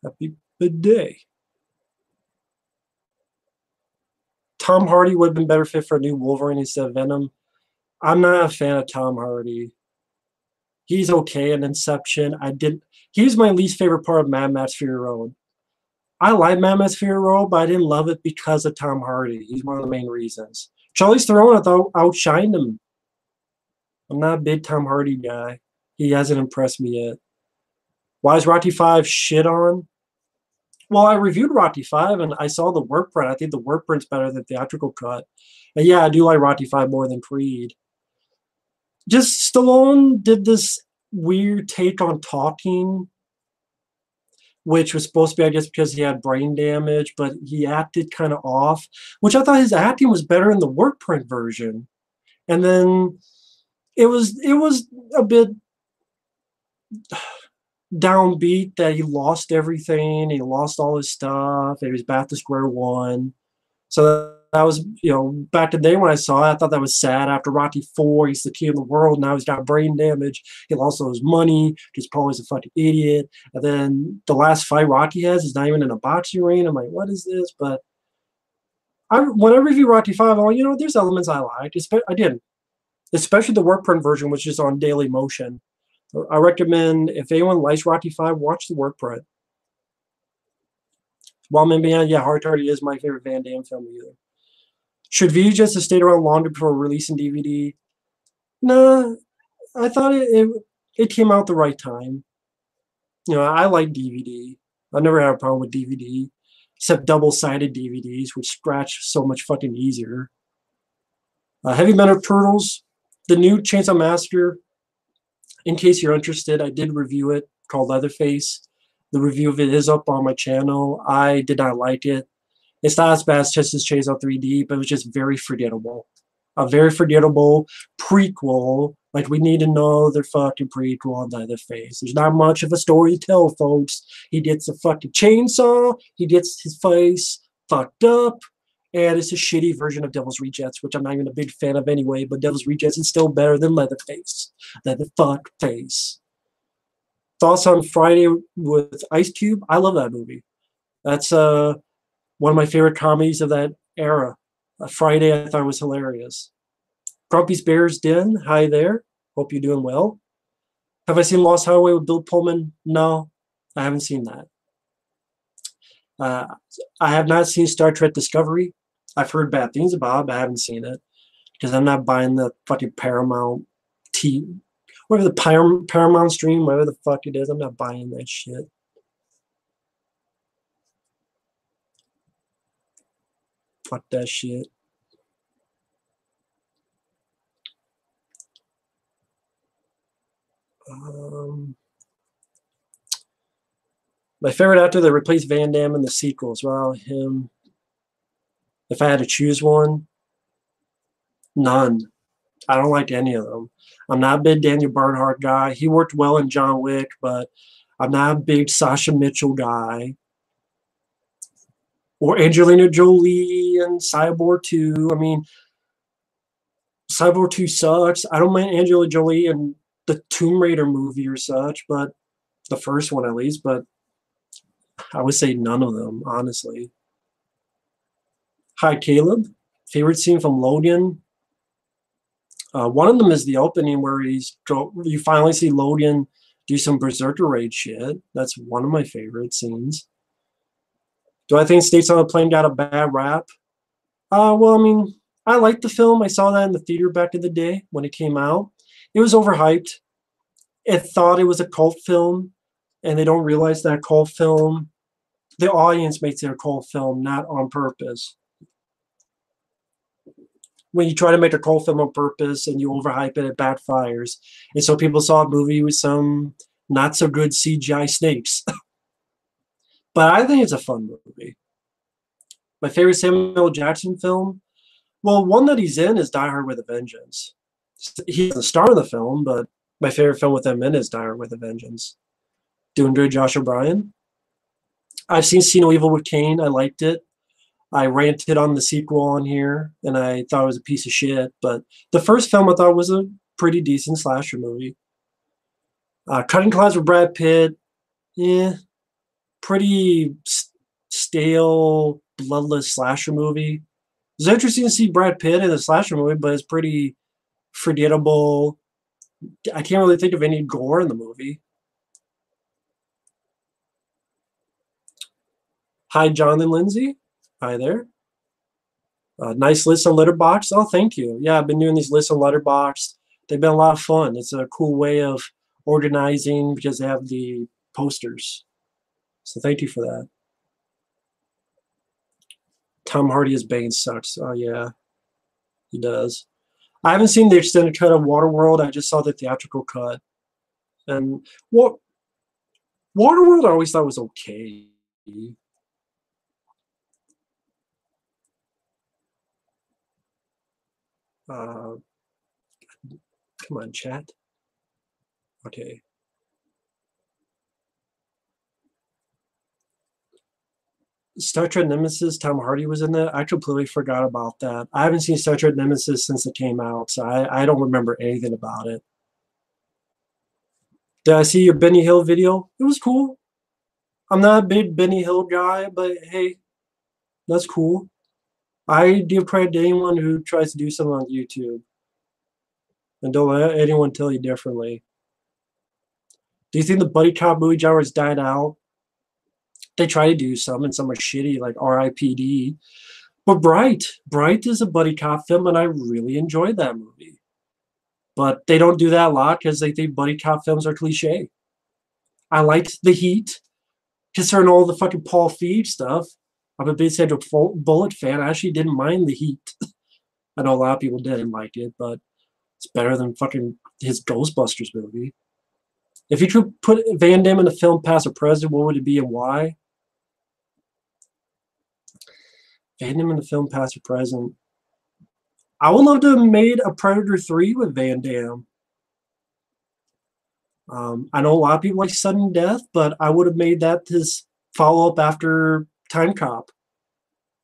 Happy bidet. Tom Hardy would have been better fit for a new Wolverine instead of Venom. I'm not a fan of Tom Hardy. He's okay in Inception. He's my least favorite part of Mad Max Fury Road. I like Mammoth Hero, but I didn't love it because of Tom Hardy. He's one of the main reasons. Charlize Theron, I thought, outshined him. I'm not a big Tom Hardy guy. He hasn't impressed me yet. Why is Rocky 5 shit on? Well, I reviewed Rocky 5 and I saw the work print. I think the work print's better than the theatrical cut. And yeah, I do like Rocky 5 more than Creed. Just Stallone did this weird take on talking, which was supposed to be, I guess, because he had brain damage, but he acted kind of off, which I thought his acting was better in the work print version. And then it was a bit downbeat that he lost everything, he lost all his stuff, and he was back to square one. So that was, back in the day when I saw it, I thought that was sad. After Rocky 4, he's the king of the world. Now he's got brain damage. He lost all his money. He's probably a fucking idiot. And then the last fight Rocky has is not even in a boxing ring. I'm like, what is this? But when I review Rocky 5, I'm like, there's elements I liked. I did. Especially the work print version, which is on Daily Motion. I recommend, if anyone likes Rocky 5, watch the work print. While maybe, yeah, Hard Tardy is my favorite Van Damme film either. Should VHS have stayed around longer before releasing DVD? Nah, I thought it came out the right time. I like DVD. I never had a problem with DVD, except double-sided DVDs, which scratch so much fucking easier. Heavy Metal Turtles, the new Chainsaw Massacre. In case you're interested, I did review it, called Leatherface. The review of it is up on my channel. I did not like it. It's not as bad as Texas Chainsaw 3D, but it was just very forgettable. A very forgettable prequel. Like, we need to know their fucking prequel on Leatherface. There's not much of a story to tell, folks. He gets a fucking chainsaw. He gets his face fucked up. And it's a shitty version of Devil's Rejects, which I'm not even a big fan of anyway, but Devil's Rejects is still better than Leatherface. Leatherface. Thoughts on Friday with Ice Cube? I love that movie. That's one of my favorite comedies of that era. Friday I thought was hilarious. Grumpy's Bear's Den, hi there. Hope you're doing well. Have I seen Lost Highway with Bill Pullman? No, I haven't seen that. I have not seen Star Trek Discovery. I've heard bad things about it, but I haven't seen it. Because I'm not buying the fucking Paramount whatever the Paramount stream, whatever the fuck it is, I'm not buying that shit. Fuck that shit. My favorite actor that replaced Van Damme in the sequels, well, him. If I had to choose one, none. I don't like any of them. I'm not a big Daniel Bernhardt guy. He worked well in John Wick, but I'm not a big Sasha Mitchell guy. Or Angelina Jolie and Cyborg 2. I mean, Cyborg 2 sucks. I don't mind Angelina Jolie in the Tomb Raider movie or such, but the first one at least, but I would say none of them, honestly. Hi, Caleb. Favorite scene from Logan? One of them is the opening where you finally see Logan do some Berserker Raid shit. That's one of my favorite scenes. Do I think States on the Plane got a bad rap? Well, I mean, I liked the film. I saw that in the theater back in the day when it came out. It was overhyped. It thought it was a cult film, and they don't realize that cult film, the audience makes it a cult film, not on purpose. When you try to make a cult film on purpose and you overhype it, it backfires. And so people saw a movie with some not so good CGI snakes. But I think it's a fun movie. My favorite Samuel Jackson film? Well, one that he's in is Die Hard with a Vengeance. He's the star of the film, but my favorite film with him in is Die Hard with a Vengeance. Doing good, Josh O'Brien. I've seen See No Evil with Kane. I liked it. I ranted on the sequel on here, and I thought it was a piece of shit. But the first film I thought was a pretty decent slasher movie. Cutting Class with Brad Pitt, pretty stale, bloodless slasher movie. It's interesting to see Brad Pitt in a slasher movie, but it's pretty forgettable. I can't really think of any gore in the movie. Hi, John and Lindsay. Hi there. Nice list on Letterboxd. Oh, thank you. Yeah, I've been doing these lists on Letterboxd. They've been a lot of fun. It's a cool way of organizing because they have the posters. So thank you for that. Tom Hardy as Bane sucks. Oh, yeah, he does. I haven't seen the extended cut of Waterworld. I just saw the theatrical cut. And what Waterworld I always thought was okay. Uh, come on, chat. Okay. Star Trek Nemesis, Tom Hardy was in that. I completely forgot about that. I haven't seen Star Trek Nemesis since it came out, so I don't remember anything about it. Did I see your Benny Hill video? It was cool. I'm not a big Benny Hill guy, but hey, that's cool. I give credit to anyone who tries to do something on YouTube. And don't let anyone tell you differently. Do you think the buddy cop movie genre has died out? They try to do some, and some are shitty, like R.I.P.D. But Bright is a buddy cop film, and I really enjoyed that movie. But they don't do that a lot because they think buddy cop films are cliche. I liked The Heat, concerning all the fucking Paul Feig stuff. I'm a big Sandra Bullock fan. I actually didn't mind The Heat. I know a lot of people didn't like it, but it's better than fucking his Ghostbusters movie. If you could put Van Damme in a film past or present, what would it be and why? Van Damme in a film past or present. I would love to have made a Predator 3 with Van Damme. I know a lot of people like Sudden Death, but I would have made that his follow-up after Time Cop.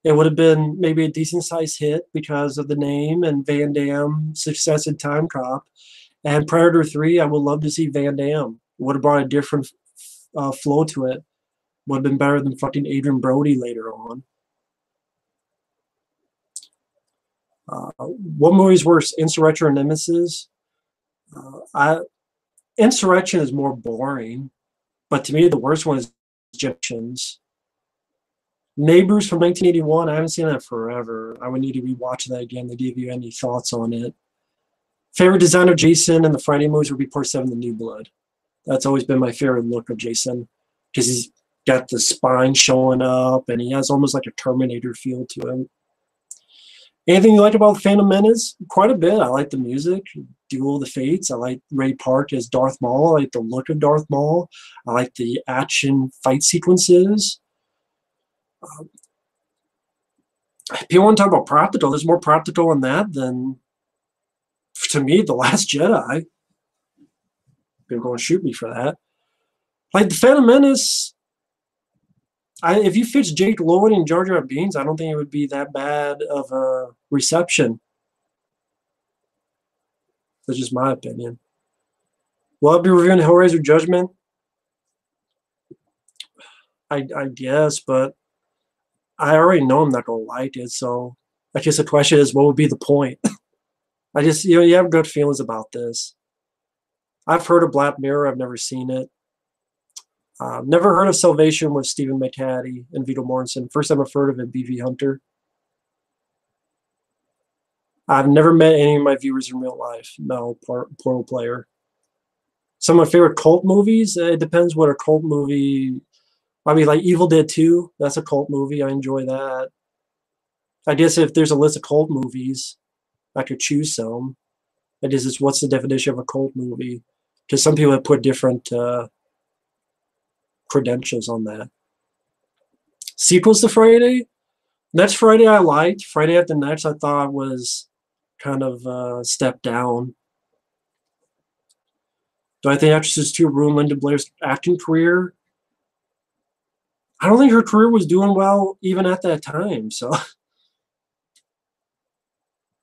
It would have been maybe a decent-sized hit because of the name and Van Damme's success in Time Cop. And Predator 3, I would love to see Van Damme. Would have brought a different flow to it. Would have been better than fucking Adrian Brody later on. What movie's worse, Insurrection or Nemesis? Insurrection is more boring, but to me the worst one is Egyptians. Neighbors from 1981, I haven't seen that forever. I would need to rewatch that again to give you any thoughts on it. Favorite design of Jason and the Friday movies would be Part 7, The New Blood. That's always been my favorite look of Jason because he's got the spine showing up and he has almost like a Terminator feel to him. Anything you like about Phantom Menace? Quite a bit. I like the music, Duel of the Fates. I like Ray Park as Darth Maul. I like the look of Darth Maul. I like the action fight sequences. People want to talk about practical. There's more practical in that than, to me, The Last Jedi. People are going to shoot me for that. Like the Phantom Menace, if you fix Jake Lloyd and Jar Jar Binks, I don't think it would be that bad of a reception. That's just my opinion. Will I be reviewing Hellraiser Judgment? I guess, but I already know I'm not going to like it, so I guess the question is, what would be the point? I just, you have good feelings about this. I've heard of Black Mirror. I've never seen it. Never heard of Salvation with Stephen McHattie and Viggo Mortensen. First time I've heard of it, B.V. Hunter. I've never met any of my viewers in real life. No, Portal Player. Some of my favorite cult movies, it depends what a cult movie. I mean, like Evil Dead 2, that's a cult movie. I enjoy that. I guess if there's a list of cult movies, I could choose some. I guess it's what's the definition of a cult movie? Because some people have put different credentials on that. Sequels to Friday? Next Friday I liked. Friday After Next I thought was kind of a step down. Do I think Actresses 2 ruined Linda Blair's acting career? I don't think her career was doing well even at that time. So,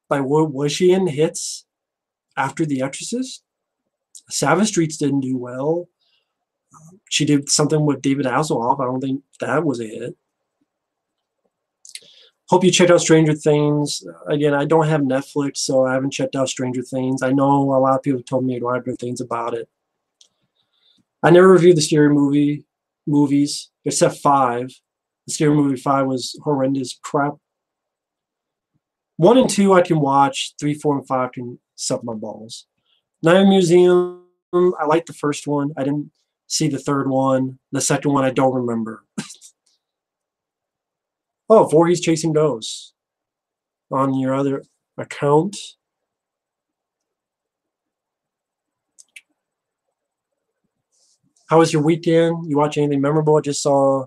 like, was she in hits after The Exorcist? Savage Streets didn't do well. She did something with David Hasselhoff. I don't think that was a hit. Hope you checked out Stranger Things. Again, I don't have Netflix, so I haven't checked out Stranger Things. I know a lot of people have told me a lot of good things about it. I never reviewed the scary movies, except 5. Scary Movie 5 was horrendous crap. 1 and 2 I can watch. 3, 4, and 5 can suck my balls. Night Museum, I liked the first one. I didn't see the third one. The second one I don't remember. Oh, Voorhees Chasing Ghosts on your other account. How was your weekend? You watch anything memorable? I just saw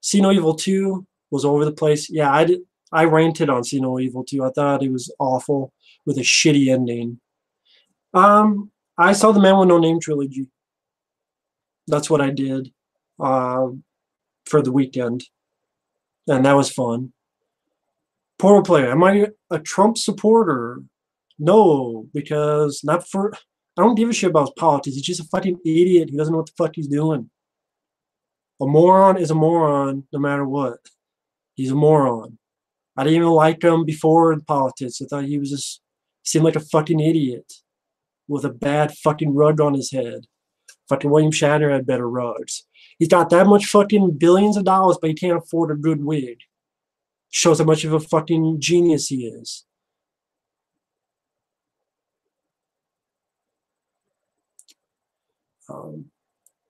See No Evil 2 was over the place. Yeah, I ranted on See No Evil 2. I thought it was awful with a shitty ending. I saw the Man with No Name trilogy. That's what I did for the weekend, and that was fun. Portal player, am I a Trump supporter? No, because not for. I don't give a shit about his politics. He's just a fucking idiot. He doesn't know what the fuck he's doing. A moron is a moron, no matter what. He's a moron. I didn't even like him before in politics. I thought he was just seemed like a fucking idiot with a bad fucking rug on his head. Fucking William Shatner had better rugs. He's got that much fucking billions of dollars, but he can't afford a good wig. Shows how much of a fucking genius he is.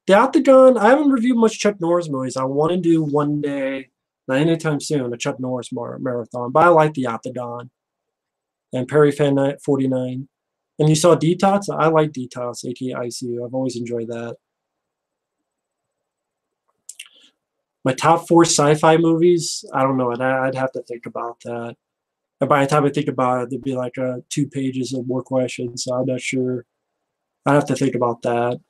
The Octagon, I haven't reviewed much Chuck Norris movies. I want to do one day, not anytime soon, a Chuck Norris marathon. But I like The Octagon and Perry Fan 49. And you saw Detox? I like Detox, aka ICU. I've always enjoyed that. My top 4 sci-fi movies, I don't know. I'd have to think about that. And by the time I think about it, there'd be like 2 pages of more questions. So I'm not sure. I'd have to think about that.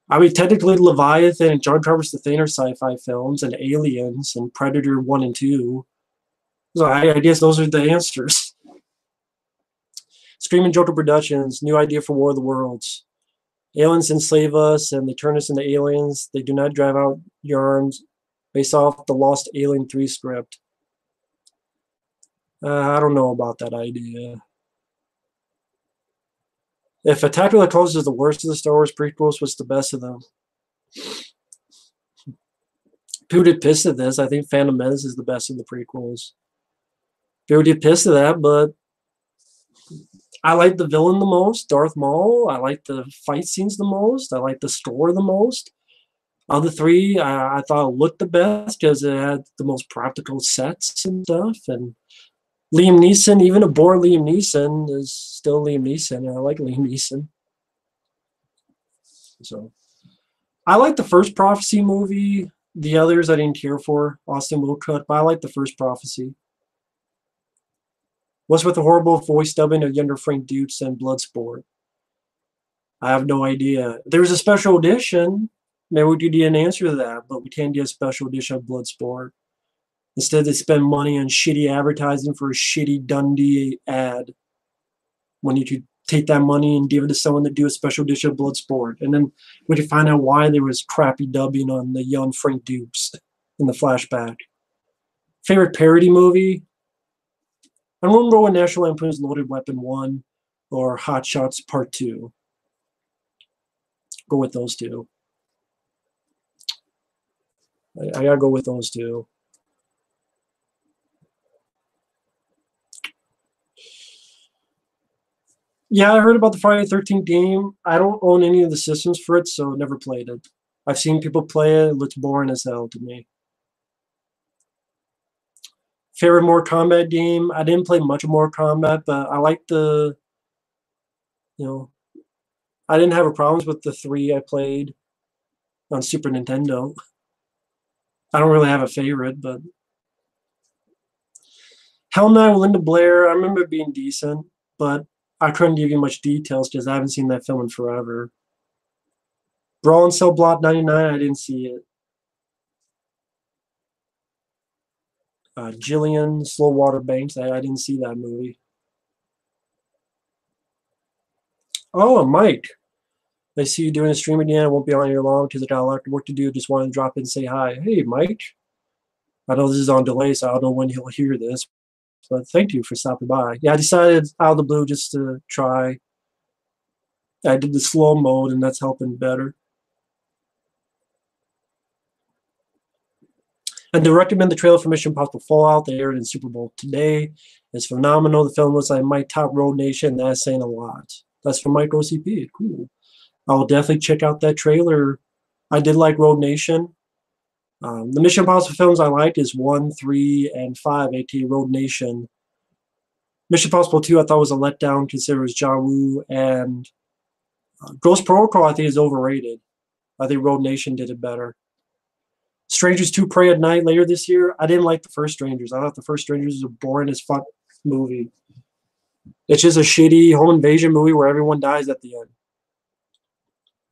I mean, technically, Leviathan and John Carpenter's The Thing are sci-fi films, and Aliens and Predator 1 and 2. So I guess those are the answers. Screaming Joker Productions, new idea for War of the Worlds. Aliens enslave us, and they turn us into aliens. They do not drive out your arms, based off the Lost Alien 3 script. I don't know about that idea. If Attack of the Clones is the worst of the Star Wars prequels, what's the best of them? People get pissed at this. I think Phantom Menace is the best of the prequels. People get pissed at that, but I like the villain the most, Darth Maul. I like the fight scenes the most. I like the score the most. Of the 3, I thought it looked the best because it had the most practical sets and stuff. And Liam Neeson, even a bored Liam Neeson, is still Liam Neeson. I like Liam Neeson. So, I like the first Prophecy movie. The others I didn't care for. Austin Wilcott, but I like the first Prophecy. What's with the horrible voice dubbing of younger Frank Dukes and Bloodsport? I have no idea. There's a special edition. Maybe we could get an answer to that, but we can't get a special edition of Bloodsport. Instead, they spend money on shitty advertising for a shitty Dundee ad when you could take that money and give it to someone to do a special edition of Bloodsport. And then we could find out why there was crappy dubbing on the young Frank Dukes in the flashback. Favorite parody movie? I'm going to go with National Lampoon's Loaded Weapon 1 or Hot Shots Part 2. Go with those two. I gotta go with those two. Yeah, I heard about the Friday the 13th game. I don't own any of the systems for it, so never played it. I've seen people play it. It looks boring as hell to me. Favorite Mortal Kombat game? I didn't play much of Mortal Kombat, but I like the, I didn't have problems with the 3 I played on Super Nintendo. I don't really have a favorite, but Hell Night with Linda Blair, I remember it being decent, but I couldn't give you much details because I haven't seen that film in forever. Brawl in Cell Block 99, I didn't see it. Jillian, Slowater Banks, I didn't see that movie. Oh, Mike. I see you doing a stream again. I won't be on here long because I got a lot of work to do. Just wanted to drop in and say hi. Hey, Mike. I know this is on delay, so I don't know when he'll hear this. But thank you for stopping by. Yeah, I decided out of the blue just to try. I did the slow mode, and that's helping better. And to recommend the trailer for Mission Impossible Fallout, they aired in Super Bowl today. It's phenomenal. The film was like my top Road Nation. That's saying a lot. That's from Mike OCP. Cool. I'll definitely check out that trailer. I did like Road Nation. The Mission Impossible films I liked is 1, 3, and 5, aka Road Nation. Mission Impossible 2 I thought was a letdown considering it was John Woo, and Ghost Protocol I think is overrated. I think Road Nation did it better. Strangers 2 Prey at Night later this year. I didn't like the first Strangers. I thought the first Strangers was a boring as fuck movie. It's just a shitty home invasion movie where everyone dies at the end.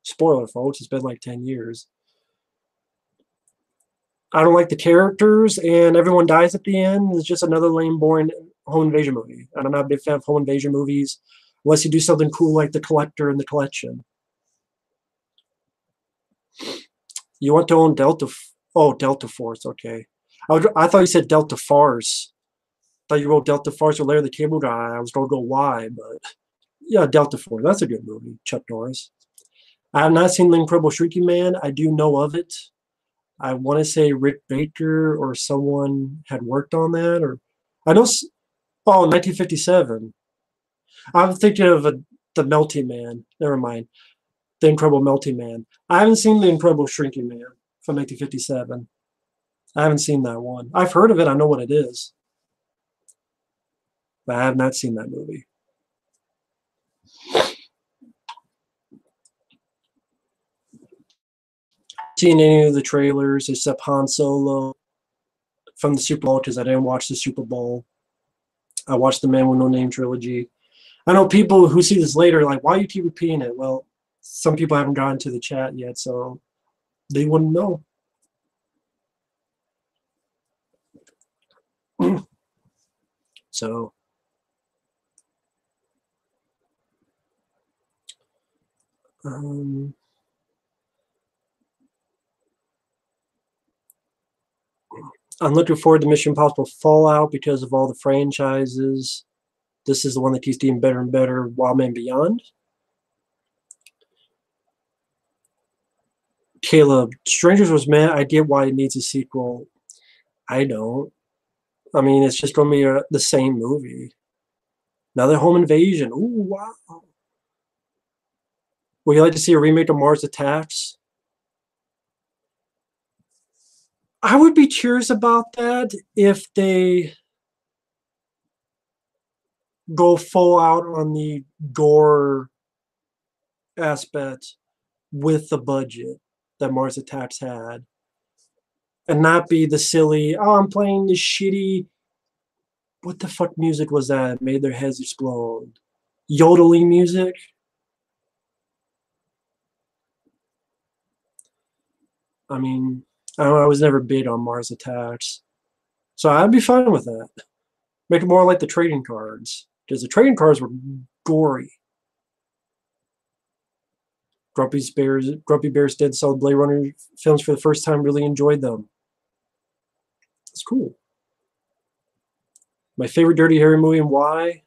Spoiler, folks. It's been like 10 years. I don't like the characters, and everyone dies at the end. It's just another lame, boring home invasion movie. And I'm not a big fan of home invasion movies unless you do something cool like The Collector and The Collection. You want to own Delta... Oh, Delta Force, okay. I thought you said Delta Farce. I thought you wrote Delta Farce or Larry the Cable Guy. I was going to go why, but... Yeah, Delta Force. That's a good movie. Chuck Norris. I have not seen The Incredible Shrinking Man. I do know of it. I want to say Rick Baker or someone had worked on that. Or I know... Oh, 1957. I'm thinking of the Melting Man. Never mind. The Incredible Melting Man. I haven't seen The Incredible Shrinking Man from 1957. I haven't seen that one. I've heard of it. I know what it is. But I have not seen that movie. Seen any of the trailers except Han Solo from the Super Bowl because I didn't watch the Super Bowl. I watched the Man with No Name trilogy. I know people who see this later are like, why do you keep repeating it? Well, some people haven't gotten to the chat yet, so they wouldn't know. So, I'm looking forward to Mission Impossible Fallout because of all the franchises. This is the one that keeps getting better and better. Wildman Beyond. Caleb, Strangers was meant. I get why it needs a sequel. I don't. I mean, it's just going to be the same movie. Another home invasion. Ooh, wow. Would you like to see a remake of Mars Attacks? I would be curious about that if they go full out on the gore aspect with the budget that Mars Attacks had. And not be the silly, oh, I'm playing this shitty, what the fuck music was that? Made their heads explode. Yodeling music? I mean, I was never big on Mars Attacks. So I'd be fine with that. Make it more like the trading cards. Because the trading cards were gory. Grumpy Bears did saw Blade Runner films for the first time, really enjoyed them. It's cool. My favorite Dirty Harry movie and why?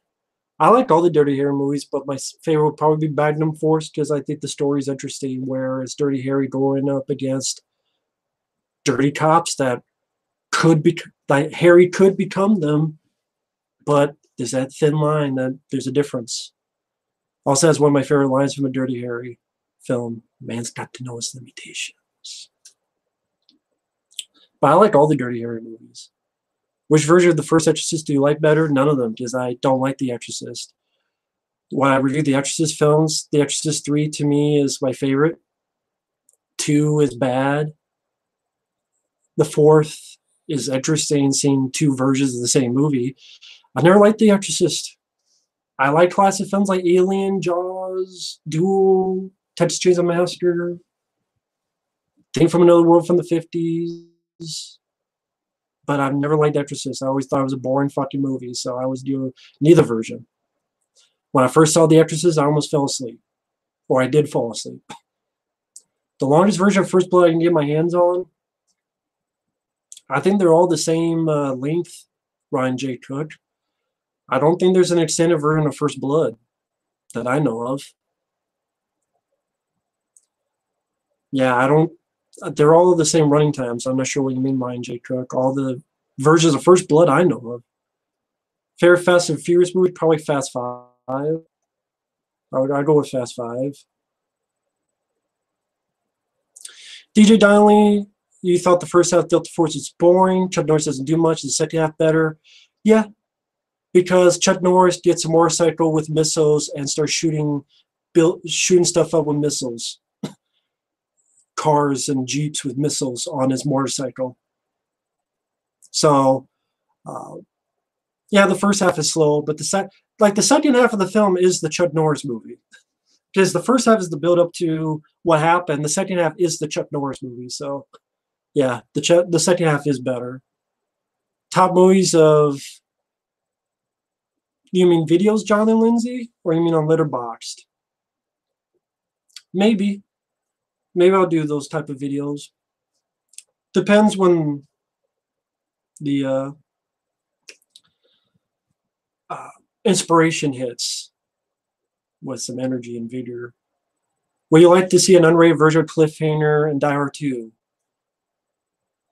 I like all the Dirty Harry movies, but my favorite would probably be Magnum Force because I think the story is interesting, where it's Dirty Harry going up against dirty cops that could be, like Harry could become them, but there's that thin line that there's a difference. Also has one of my favorite lines from a Dirty Harry film. Man's got to know his limitations. But I like all the Dirty Harry movies. Which version of The First Exorcist do you like better? None of them, because I don't like The Exorcist. When I review The Exorcist films, The Exorcist 3 to me is my favorite. 2 is bad. The 4th is interesting, seeing 2 versions of the same movie. I never liked The Exorcist. I like classic films like Alien, Jaws, Duel, Texas Chainsaw Massacre, Thing from Another World from the 50s. But I've never liked Exorcist. I always thought it was a boring fucking movie, so I always do neither version. When I first saw The Exorcist, I almost fell asleep. Or I did fall asleep. The longest version of First Blood I can get my hands on, I think they're all the same length, Ryan J. Cook. I don't think there's an extended version of First Blood that I know of. Yeah, I don't They're all the same running time, so I'm not sure what you mean, Ryan J. Cook. All the versions of First Blood I know of. Favorite Fast and Furious movie, probably Fast 5. I'd go with Fast 5. DJ Donnelly, you thought the first half Delta Force was boring. Chuck Norris doesn't do much. The second half better. Yeah, because Chuck Norris gets a motorcycle with missiles and starts shooting stuff up with missiles. Cars and Jeeps with missiles on his motorcycle. So, yeah, the first half is slow, but the second half of the film is the Chuck Norris movie. Because the first half is the build up to what happened. The second half is the Chuck Norris movie. So, yeah, the second half is better. Top movies of, you mean videos, John and Lindsay, or you mean on Letterboxd? Maybe I'll do those type of videos. Depends when the inspiration hits with some energy and vigor. Would you like to see an unrated version of Cliffhanger and Die Hard 2?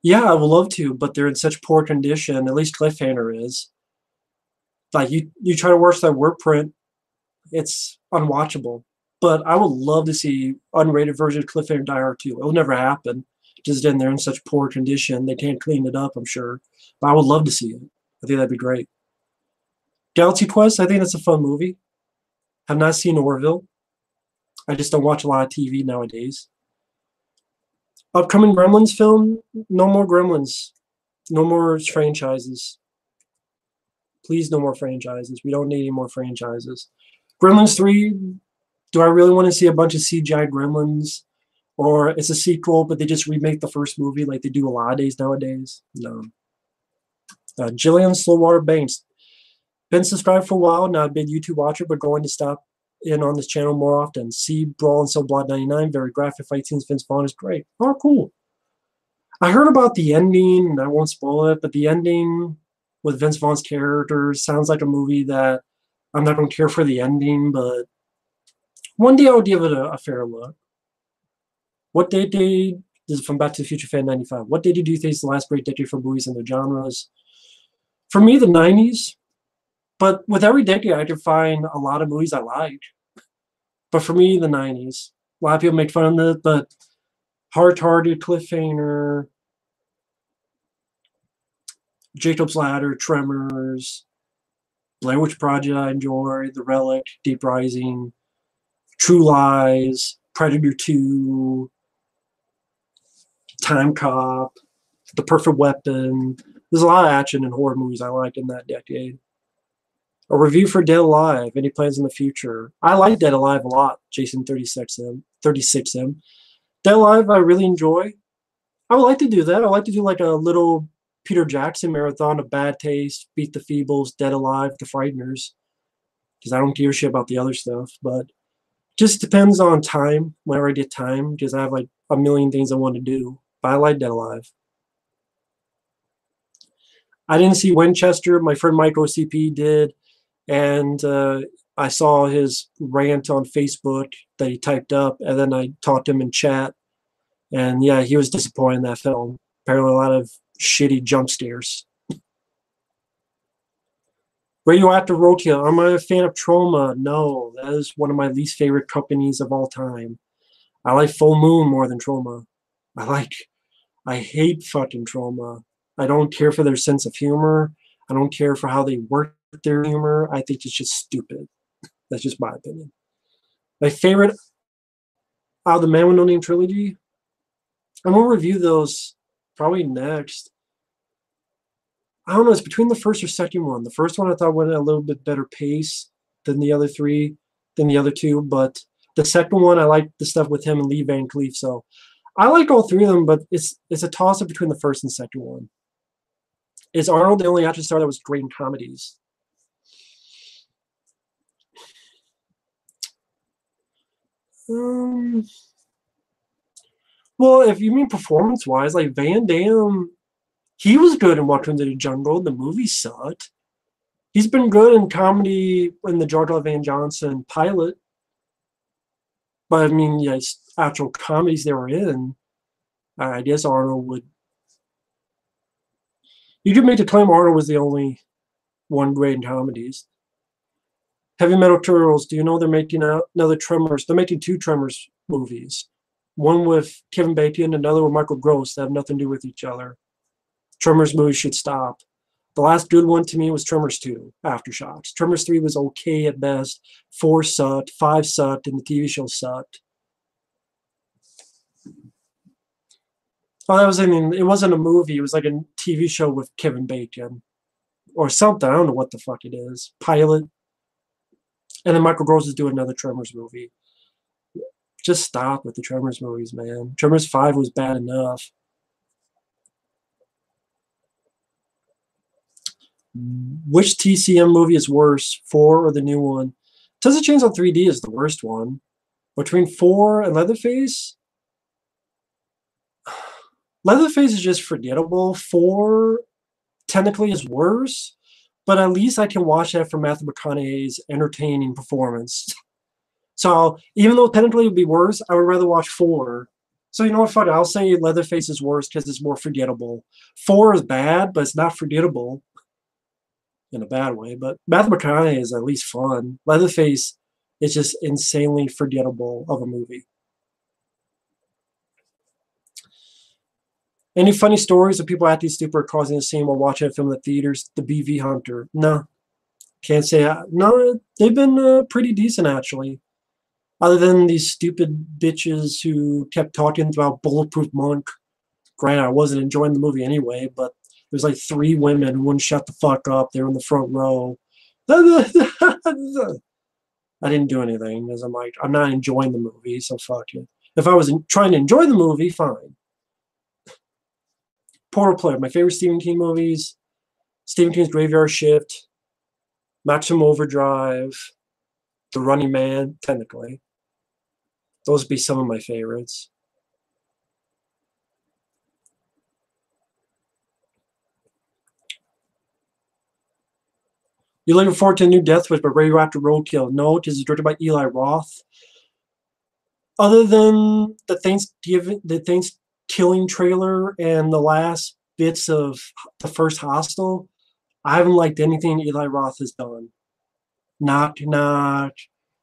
Yeah, I would love to, but they're in such poor condition. At least Cliffhanger is. Like you try to watch that word print, it's unwatchable. But I would love to see unrated version of Cliffhanger and Die Hard 2. It'll never happen. Just then they're in such poor condition, they can't clean it up, I'm sure. But I would love to see it. I think that'd be great. Galaxy Quest, I think that's a fun movie. Have not seen Orville. I just don't watch a lot of TV nowadays. Upcoming Gremlins film, no more Gremlins. No more franchises. Please, no more franchises. We don't need any more franchises. Gremlins 3, do I really want to see a bunch of CGI Gremlins? Or it's a sequel, but they just remake the first movie like they do a lot of days nowadays? No. Jillian Slowwater Banks. Been subscribed for a while, not a big YouTube watcher, but going to stop in on this channel more often. See Brawl and Cell Block 99, very graphic fight scenes. Vince Vaughn is great. Oh, cool. I heard about the ending, and I won't spoil it, but the ending with Vince Vaughn's character sounds like a movie that I'm not going to care for the ending, but one day I'll give it a fair look. What date this is from Back to the Future Fan 95. What decade do you think is the last great decade for movies and their genres? For me, the 90s. But with every decade, I can find a lot of movies I like. But for me, the 90s. A lot of people make fun of it, but Hard-Hearted, Cliffhanger, Jacob's Ladder, Tremors, Blair Witch Project I enjoy, The Relic, Deep Rising, True Lies, Predator 2, Time Cop, The Perfect Weapon. There's a lot of action and horror movies I like in that decade. A review for Dead Alive. Any plans in the future? I like Dead Alive a lot, Jason 36M. Dead Alive I really enjoy. I would like to do that. I'd like to do like a little Peter Jackson marathon of Bad Taste, Beat the Feebles, Dead Alive, The Frighteners. Because I don't give a shit about the other stuff. But just depends on time, whenever I get time, because I have like a million things I want to do. But I like Dead Alive. I didn't see Winchester. My friend Mike OCP did. And I saw his rant on Facebook that he typed up, and then I talked to him in chat. And yeah, he was disappointed in that film. Apparently a lot of shitty jump scares. Radioactive Roadkill. Am I a fan of Troma? No, that is one of my least favorite companies of all time. I like Full Moon more than Troma. I hate fucking Troma. I don't care for their sense of humor. I don't care for how they work their humor. I think it's just stupid. That's just my opinion. My favorite out of the Man with No Name trilogy, I'm going to review those probably next. I don't know, it's between the first or second one. The first one I thought went at a little bit better pace than the other two, but the second one I like the stuff with him and Lee Van Cleef, so I like all three of them, but it's a toss-up between the first and second one. Is Arnold the only action star that was great in comedies? Well, if you mean performance-wise, like Van Damme, he was good in Welcome to the Jungle. The movie sucked. He's been good in comedy in the Jean-Claude Van Johnson pilot. But I mean, yes, actual comedies they were in. I guess Arnold would. You could make the claim Arnold was the only one great in comedies. Heavy Metal Turtles. Do you know they're making another Tremors? They're making two Tremors movies. One with Kevin Bacon, another with Michael Gross. That have nothing to do with each other. Tremors movies should stop. The last good one to me was Tremors 2, Aftershocks. Tremors 3 was okay at best. 4 sucked. 5 sucked. And the TV show sucked. Oh, that was, I mean, it wasn't a movie. It was like a TV show with Kevin Bacon. Or something. I don't know what the fuck it is. Pilot. And then Michael Gross is doing another Tremors movie. Just stop with the Tremors movies, man. Tremors 5 was bad enough. Which TCM movie is worse, 4 or the new one? Texas Chainsaw 3D is the worst one. Between 4 and Leatherface? Leatherface is just forgettable. 4 technically is worse, but at least I can watch that for Matthew McConaughey's entertaining performance. So even though technically it would be worse, I would rather watch 4. So you know what, fuck it, I'll say Leatherface is worse because it's more forgettable. 4 is bad, but it's not forgettable in a bad way. But Matthew McConaughey is at least fun. Leatherface is just insanely forgettable of a movie. Any funny stories of people acting stupid or causing a scene while watching a film in the theaters? The BV Hunter. No. Can't say. No, they've been pretty decent, actually. Other than these stupid bitches who kept talking about Bulletproof Monk. Granted, I wasn't enjoying the movie anyway, but there's like 3 women who wouldn't shut the fuck up. They were in the front row. I didn't do anything because I'm like, I'm not enjoying the movie, so fuck it. If I was trying to enjoy the movie, fine. Portal Player, my favorite Stephen King movies. Stephen King's Graveyard Shift, Maximum Overdrive, The Running Man, technically. Those would be some of my favorites. You looking forward to a new Death Wish, but Radioactive Roadkill? No, because it's directed by Eli Roth. Other than the Thanksgiving trailer and the last bits of the first Hostel, I haven't liked anything Eli Roth has done. Knock, knock.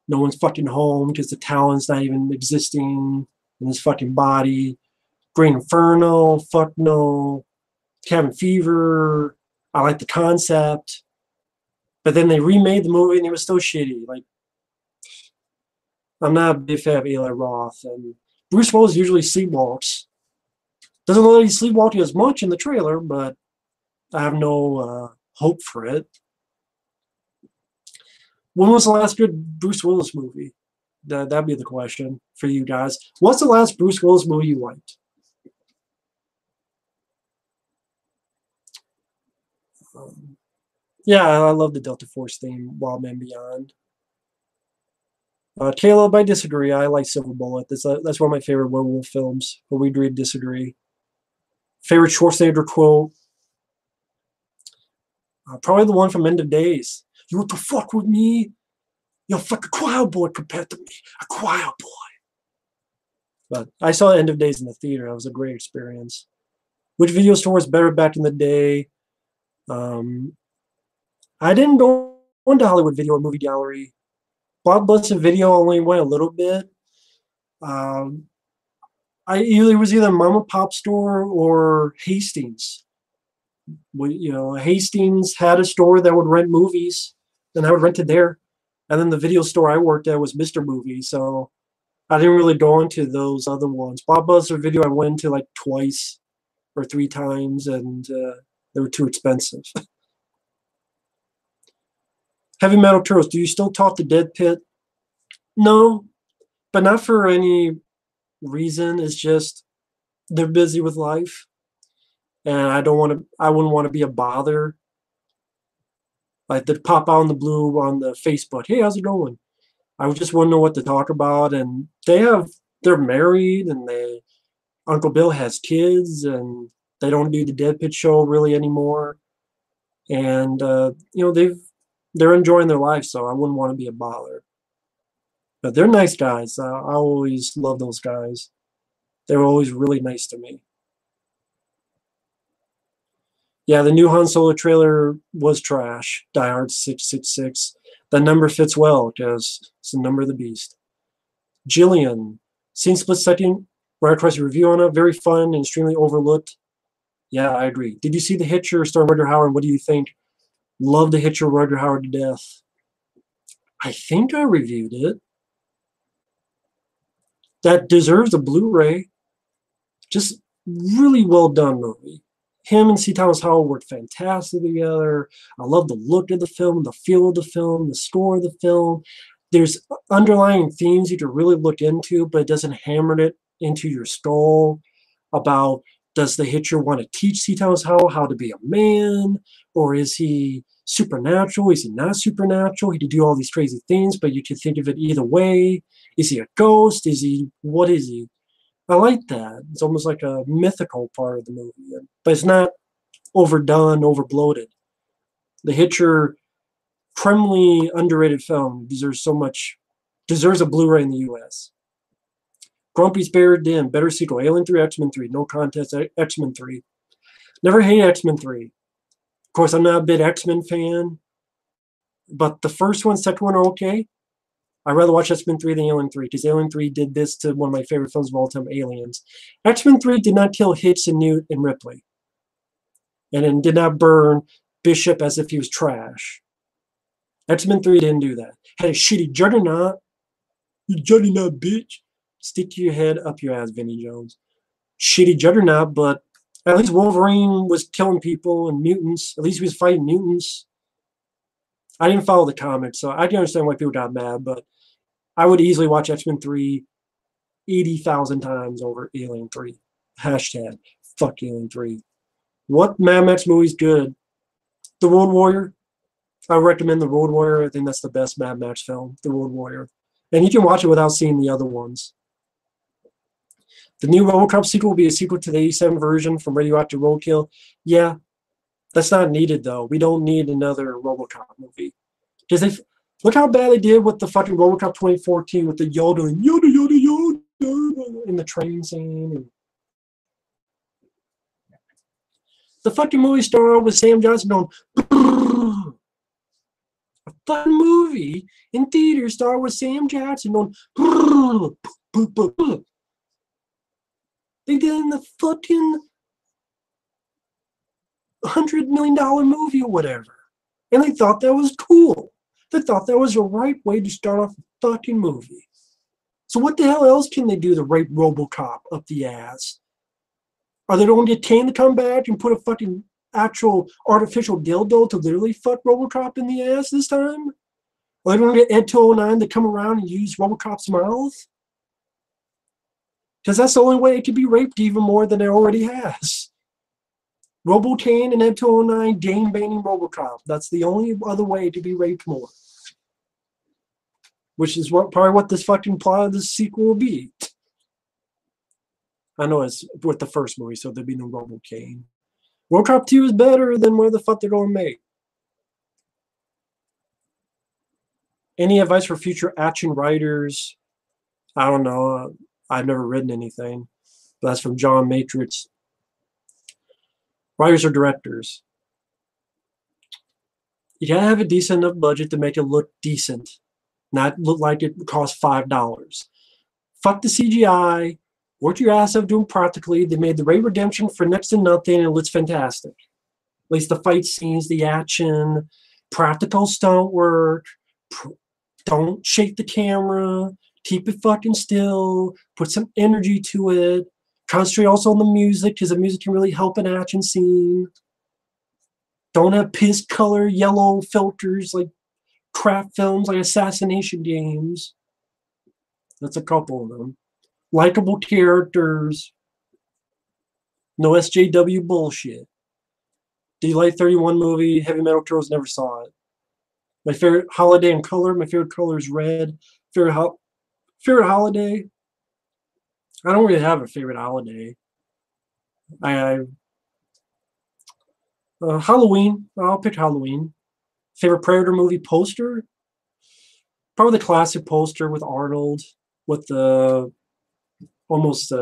No one's fucking home because the talent's not even existing in his fucking body. Green Inferno, fuck no. Cabin Fever, I like the concept. But then they remade the movie and it was still shitty. Like, I'm not a big fan of Eli Roth. And Bruce Willis usually sleepwalks. Doesn't look like he's sleepwalking as much in the trailer, but I have no hope for it. When was the last good Bruce Willis movie? That'd be the question for you guys. What's the last Bruce Willis movie you liked? Yeah, I love the Delta Force theme, Wild Man Beyond. Caleb, I disagree. I like Silver Bullet. That's one of my favorite werewolf films, but we agree to disagree. Favorite Schwarzenegger quote? Probably the one from End of Days. You want to fuck with me? You're a fucking quiet boy compared to me. A quiet boy. But I saw End of Days in the theater. It was a great experience. Which video store was better back in the day? I didn't go into Hollywood Video or Movie Gallery. Blockbuster Video only went a little bit. It was either Mom and Pop store or Hastings. Hastings had a store that would rent movies, and I would rent it there. And then the video store I worked at was Mr. Movie, so I didn't really go into those other ones. Blockbuster Video I went to like twice or 3 times, and they were too expensive. Heavy Metal Turtles, do you still talk to Dead Pit? No, but not for any reason. It's just they're busy with life, and I wouldn't want to be a bother. Like to pop out in the blue on the Facebook, hey, how's it going? I just want to know what to talk about, and they're married, and Uncle Bill has kids, and they don't do the Dead Pit show really anymore, and they're enjoying their life, so I wouldn't want to be a bother. But they're nice guys. I always love those guys. They were always really nice to me. Yeah, the new Han Solo trailer was trash. Die Hard 666. The number fits well because it's the number of the beast. Jillian, seen Split Second, write twice a review on it. Very fun and extremely overlooked. Yeah, I agree. Did you see The Hitcher starring Rutger Hauer? What do you think? Love The Hitcher, Rutger Hauer to death. I think I reviewed it. That deserves a Blu-ray. Just really well done movie. Him and C. Thomas Howell worked fantastic together. I love the look of the film, the feel of the film, the score of the film. There's underlying themes you can really look into, but it doesn't hammer it into your skull about, does the Hitcher want to teach C. Thomas Howell how to be a man? Or is he supernatural? Is he not supernatural? He could do all these crazy things, but you could think of it either way. Is he a ghost? What is he? I like that. It's almost like a mythical part of the movie, but it's not overdone, overbloated. The Hitcher, criminally underrated film, deserves a Blu-ray in the U.S. Grumpy's Buried In, better sequel. Alien 3, X-Men 3, no contest. X-Men 3. Never hated X-Men 3. Of course, I'm not a big X-Men fan, but the first one, second one are okay. I'd rather watch X-Men 3 than Alien 3, because Alien 3 did this to one of my favorite films of all time, Aliens. X-Men 3 did not kill Hicks and Newt and Ripley. And it did not burn Bishop as if he was trash. X-Men 3 didn't do that. Had a shitty Juggernaut. You Juggernaut, bitch. Stick your head up your ass, Vinnie Jones. Shitty Juggernaut, but at least Wolverine was killing people and mutants. At least he was fighting mutants. I didn't follow the comics, so I can understand why people got mad, but I would easily watch X-Men 3 80,000 times over Alien 3. Hashtag fuck Alien 3. What Mad Max movie's good? The Road Warrior. I recommend The Road Warrior. I think that's the best Mad Max film, The Road Warrior. And you can watch it without seeing the other ones. The new RoboCop sequel will be a sequel to the 87 version from Radioactive Roadkill. Yeah, that's not needed, though. We don't need another RoboCop movie. Because look how bad they did with the fucking RoboCop 2014 with the Yoda and Yoda, Yoda, Yoda in the train scene. And the fucking movie started with Sam Johnson going, brrr. A fucking movie in theaters started with Sam Johnson going, brrr, brrr, brrr, brrr. They did it in the fucking $100 million movie or whatever. And they thought that was cool. They thought that was the right way to start off a fucking movie. So what the hell else can they do to rape RoboCop up the ass? Are they going to get Kane to come back and put a fucking actual artificial dildo to literally fuck RoboCop in the ass this time? Are they going to get Ed 209 to come around and use RoboCop's mouth? Because that's the only way it could be raped even more than it already has. Robo-Kane and Ed 209 game-banning RoboCop. That's the only other way to be raped more. Which is probably what this fucking plot of this sequel will be. I know it's with the first movie, so there'll be no Robo-Kane. RoboCop 2 is better than where the fuck they're going to make. Any advice for future action writers? I don't know. I've never written anything. But that's from John Matrix. Writers or directors. You gotta have a decent enough budget to make it look decent. Not look like it cost $5. Fuck the CGI. Work your ass off doing practically. They made the Ray Redemption for next to nothing and it looks fantastic. At least the fight scenes, the action, practical stunt work. Don't shake the camera. Keep it fucking still. Put some energy to it. Concentrate also on the music, because the music can really help an action scene. Don't have piss color, yellow filters like crap films like Assassination Games. That's a couple of them. Likeable characters. No SJW bullshit. Do you like 31 movie? Heavy Metal Turtles, never saw it. My favorite holiday in color. My favorite color is red. Favorite holiday. I don't really have a favorite holiday. Halloween. I'll pick Halloween. Favorite Predator movie poster? Probably the classic poster with Arnold, with the almost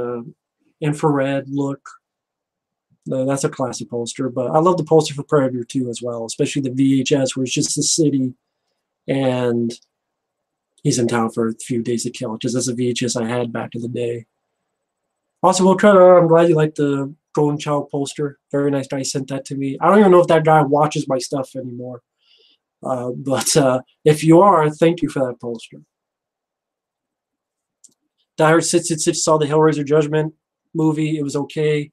infrared look. That's a classic poster. But I love the poster for Predator 2 as well, especially the VHS where it's just the city and he's in town for a few days to kill. Just as a VHS I had back in the day. Also, I'm glad you like the Golden Child poster. Very nice guy sent that to me. I don't even know if that guy watches my stuff anymore. But if you are, thank you for that poster. Die Hard 666 saw the Hellraiser Judgment movie. It was okay.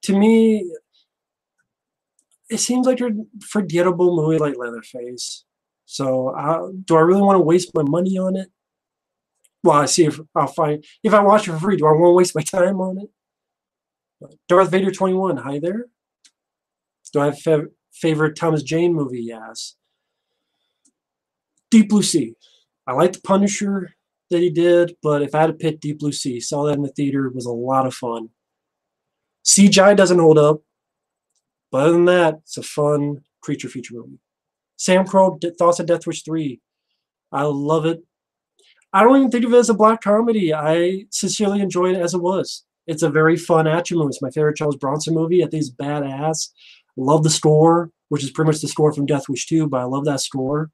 To me, it seems like a forgettable movie like Leatherface. So do I really want to waste my money on it? Well, I see if I'll find if I watch it for free. Do I want to waste my time on it? Darth Vader 21. Hi there. Do I have a favorite Thomas Jane movie? Yes. Deep Blue Sea. I like the Punisher that he did, but if I had to pick Deep Blue Sea, saw that in the theater, it was a lot of fun. CGI doesn't hold up, but other than that, it's a fun creature feature movie. Sam Crow, Thoughts of Death Wish 3. I love it. I don't even think of it as a black comedy. I sincerely enjoy it as it was. It's a very fun action movie. It's my favorite Charles Bronson movie. I think it's badass. Love the score, which is pretty much the score from Death Wish 2, but I love that score.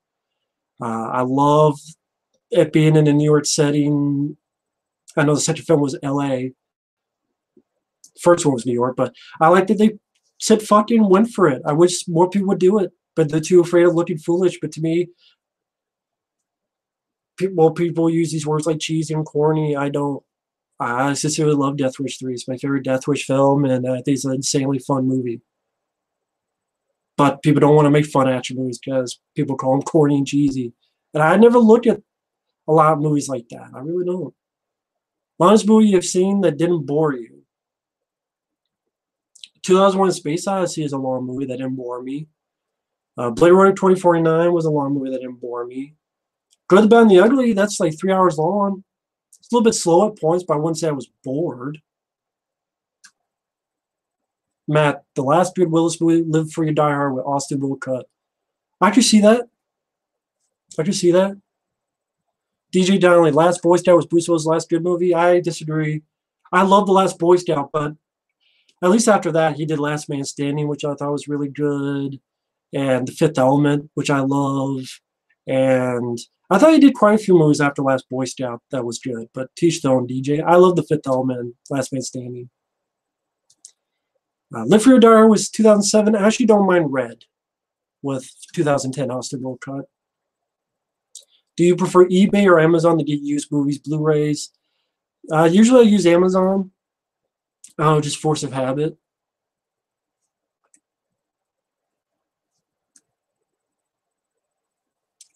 I love it being in a New York setting. I know the second film was L.A. First one was New York, but I like that they said fucking went for it. I wish more people would do it, but they're too afraid of looking foolish. But to me, people use these words like cheesy and corny. I don't. I sincerely love Death Wish 3. It's my favorite Death Wish film, and I think it's an insanely fun movie. But people don't want to make fun action movies because people call them corny and cheesy. And I never look at a lot of movies like that. I really don't. Longest movie you've seen that didn't bore you? 2001: Space Odyssey is a long movie that didn't bore me. Blade Runner 2049 was a long movie that didn't bore me. Good, the Bad, and the Ugly, that's like 3 hours long. It's a little bit slow at points, but I wouldn't say I was bored. Matt, the last good Willis movie, Live Free or Die Hard with Austin Woolcott. I could see that. I could see that. DJ Donnelly, Last Boy Scout was Bruce Willis' last good movie. I disagree. I love The Last Boy Scout, but at least after that, he did Last Man Standing, which I thought was really good, and The Fifth Element, which I love, and I thought he did quite a few movies after Last Boy Scout that was good, but teach their own, DJ. I love The Fifth Element and Last Man Standing. Live Free or Die Hard was 2007. I actually don't mind Red with 2010 Austin Woolcott. Do you prefer eBay or Amazon to get used movies, Blu-rays? Usually I use Amazon. Just force of habit.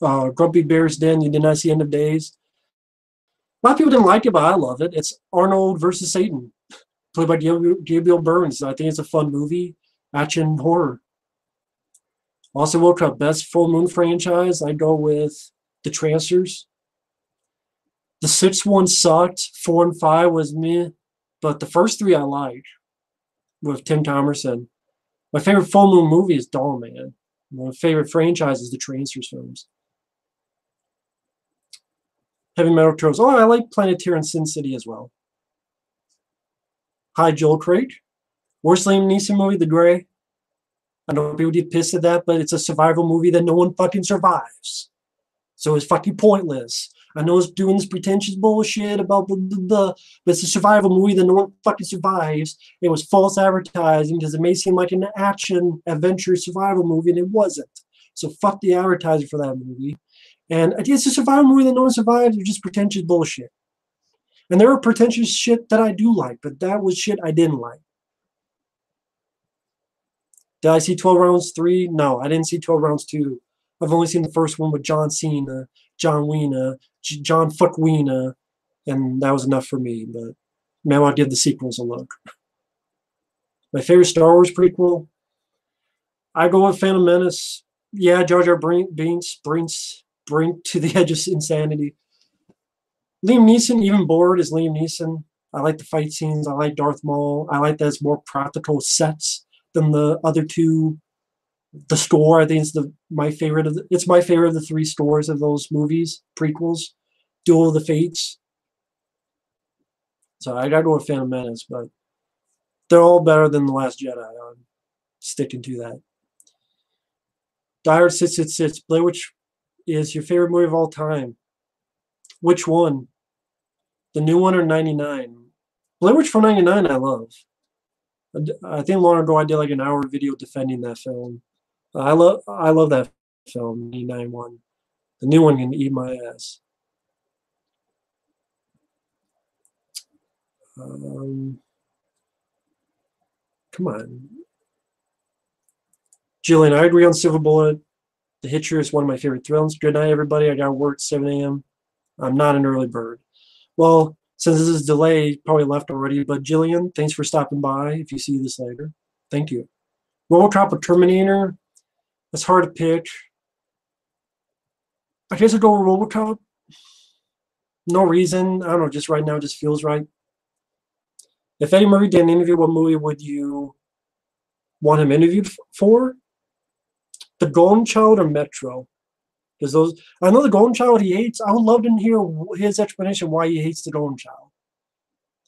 Grumpy Bear's Den, you did not see End of Days. A lot of people didn't like it, but I love it. It's Arnold versus Satan, played by Gabriel Burns. I think it's a fun movie, action horror. Also, World Cup best full moon franchise. I go with The Trancers. The sixth one sucked. 4 and 5 was meh, but the first 3 I liked with Tim Thomerson. My favorite full moon movie is Doll Man. My favorite franchise is the Trancers films. Heavy Metal Turtles. Oh, I like Planeteer and Sin City as well. Hi, Joel Craig. Worst Liam Neeson movie, The Grey. I know people get pissed at that, but it's a survival movie that no one fucking survives. So it's fucking pointless. I know it's doing this pretentious bullshit about blah, blah, blah, but it's a survival movie that no one fucking survives. It was false advertising because it may seem like an action, adventure, survival movie, and it wasn't. So fuck the advertising for that movie. And it's a survival movie that no one survives. It's just pretentious bullshit. And there are pretentious shit that I do like, but that was shit I didn't like. Did I see 12 Rounds 3? No, I didn't see 12 Rounds 2. I've only seen the first one with John Cena, John Wiener, John Fuck Wiener, and that was enough for me. But maybe I'll give the sequels a look. My favorite Star Wars prequel? I go with Phantom Menace. Yeah, Jar Jar Binks brink to the edge of insanity. Liam Neeson, even bored as Liam Neeson. I like the fight scenes. I like Darth Maul. I like that it's more practical sets than the other two. The store, I think, is my favorite of it's my favorite of the 3 stores of those movies, prequels. Duel of the Fates. So I gotta go with Phantom Menace, but they're all better than The Last Jedi. I'm sticking to that. Die Hard 666. Blair Witch is your favorite movie of all time. Which one? The new one or 99? Blair Witch from 99 I love. I think long ago I did like an hour video defending that film. I love that film, 99 one. The new one can eat my ass. Come on. Jillian, I agree on Silver Bullet. The Hitcher is one of my favorite thrills. Good night, everybody. I got work at 7 a.m. I'm not an early bird. Well, since this is delayed, probably left already. But Jillian, thanks for stopping by. If you see this later, thank you. RoboCop or Terminator? It's hard to pick. I guess I'd go with RoboCop. No reason. I don't know. Just right now, it just feels right. If Eddie Murphy did an interview, what movie would you want him interviewed for? The Golden Child or Metro? Because those, I know the Golden Child he hates. I would love to hear his explanation why he hates the Golden Child.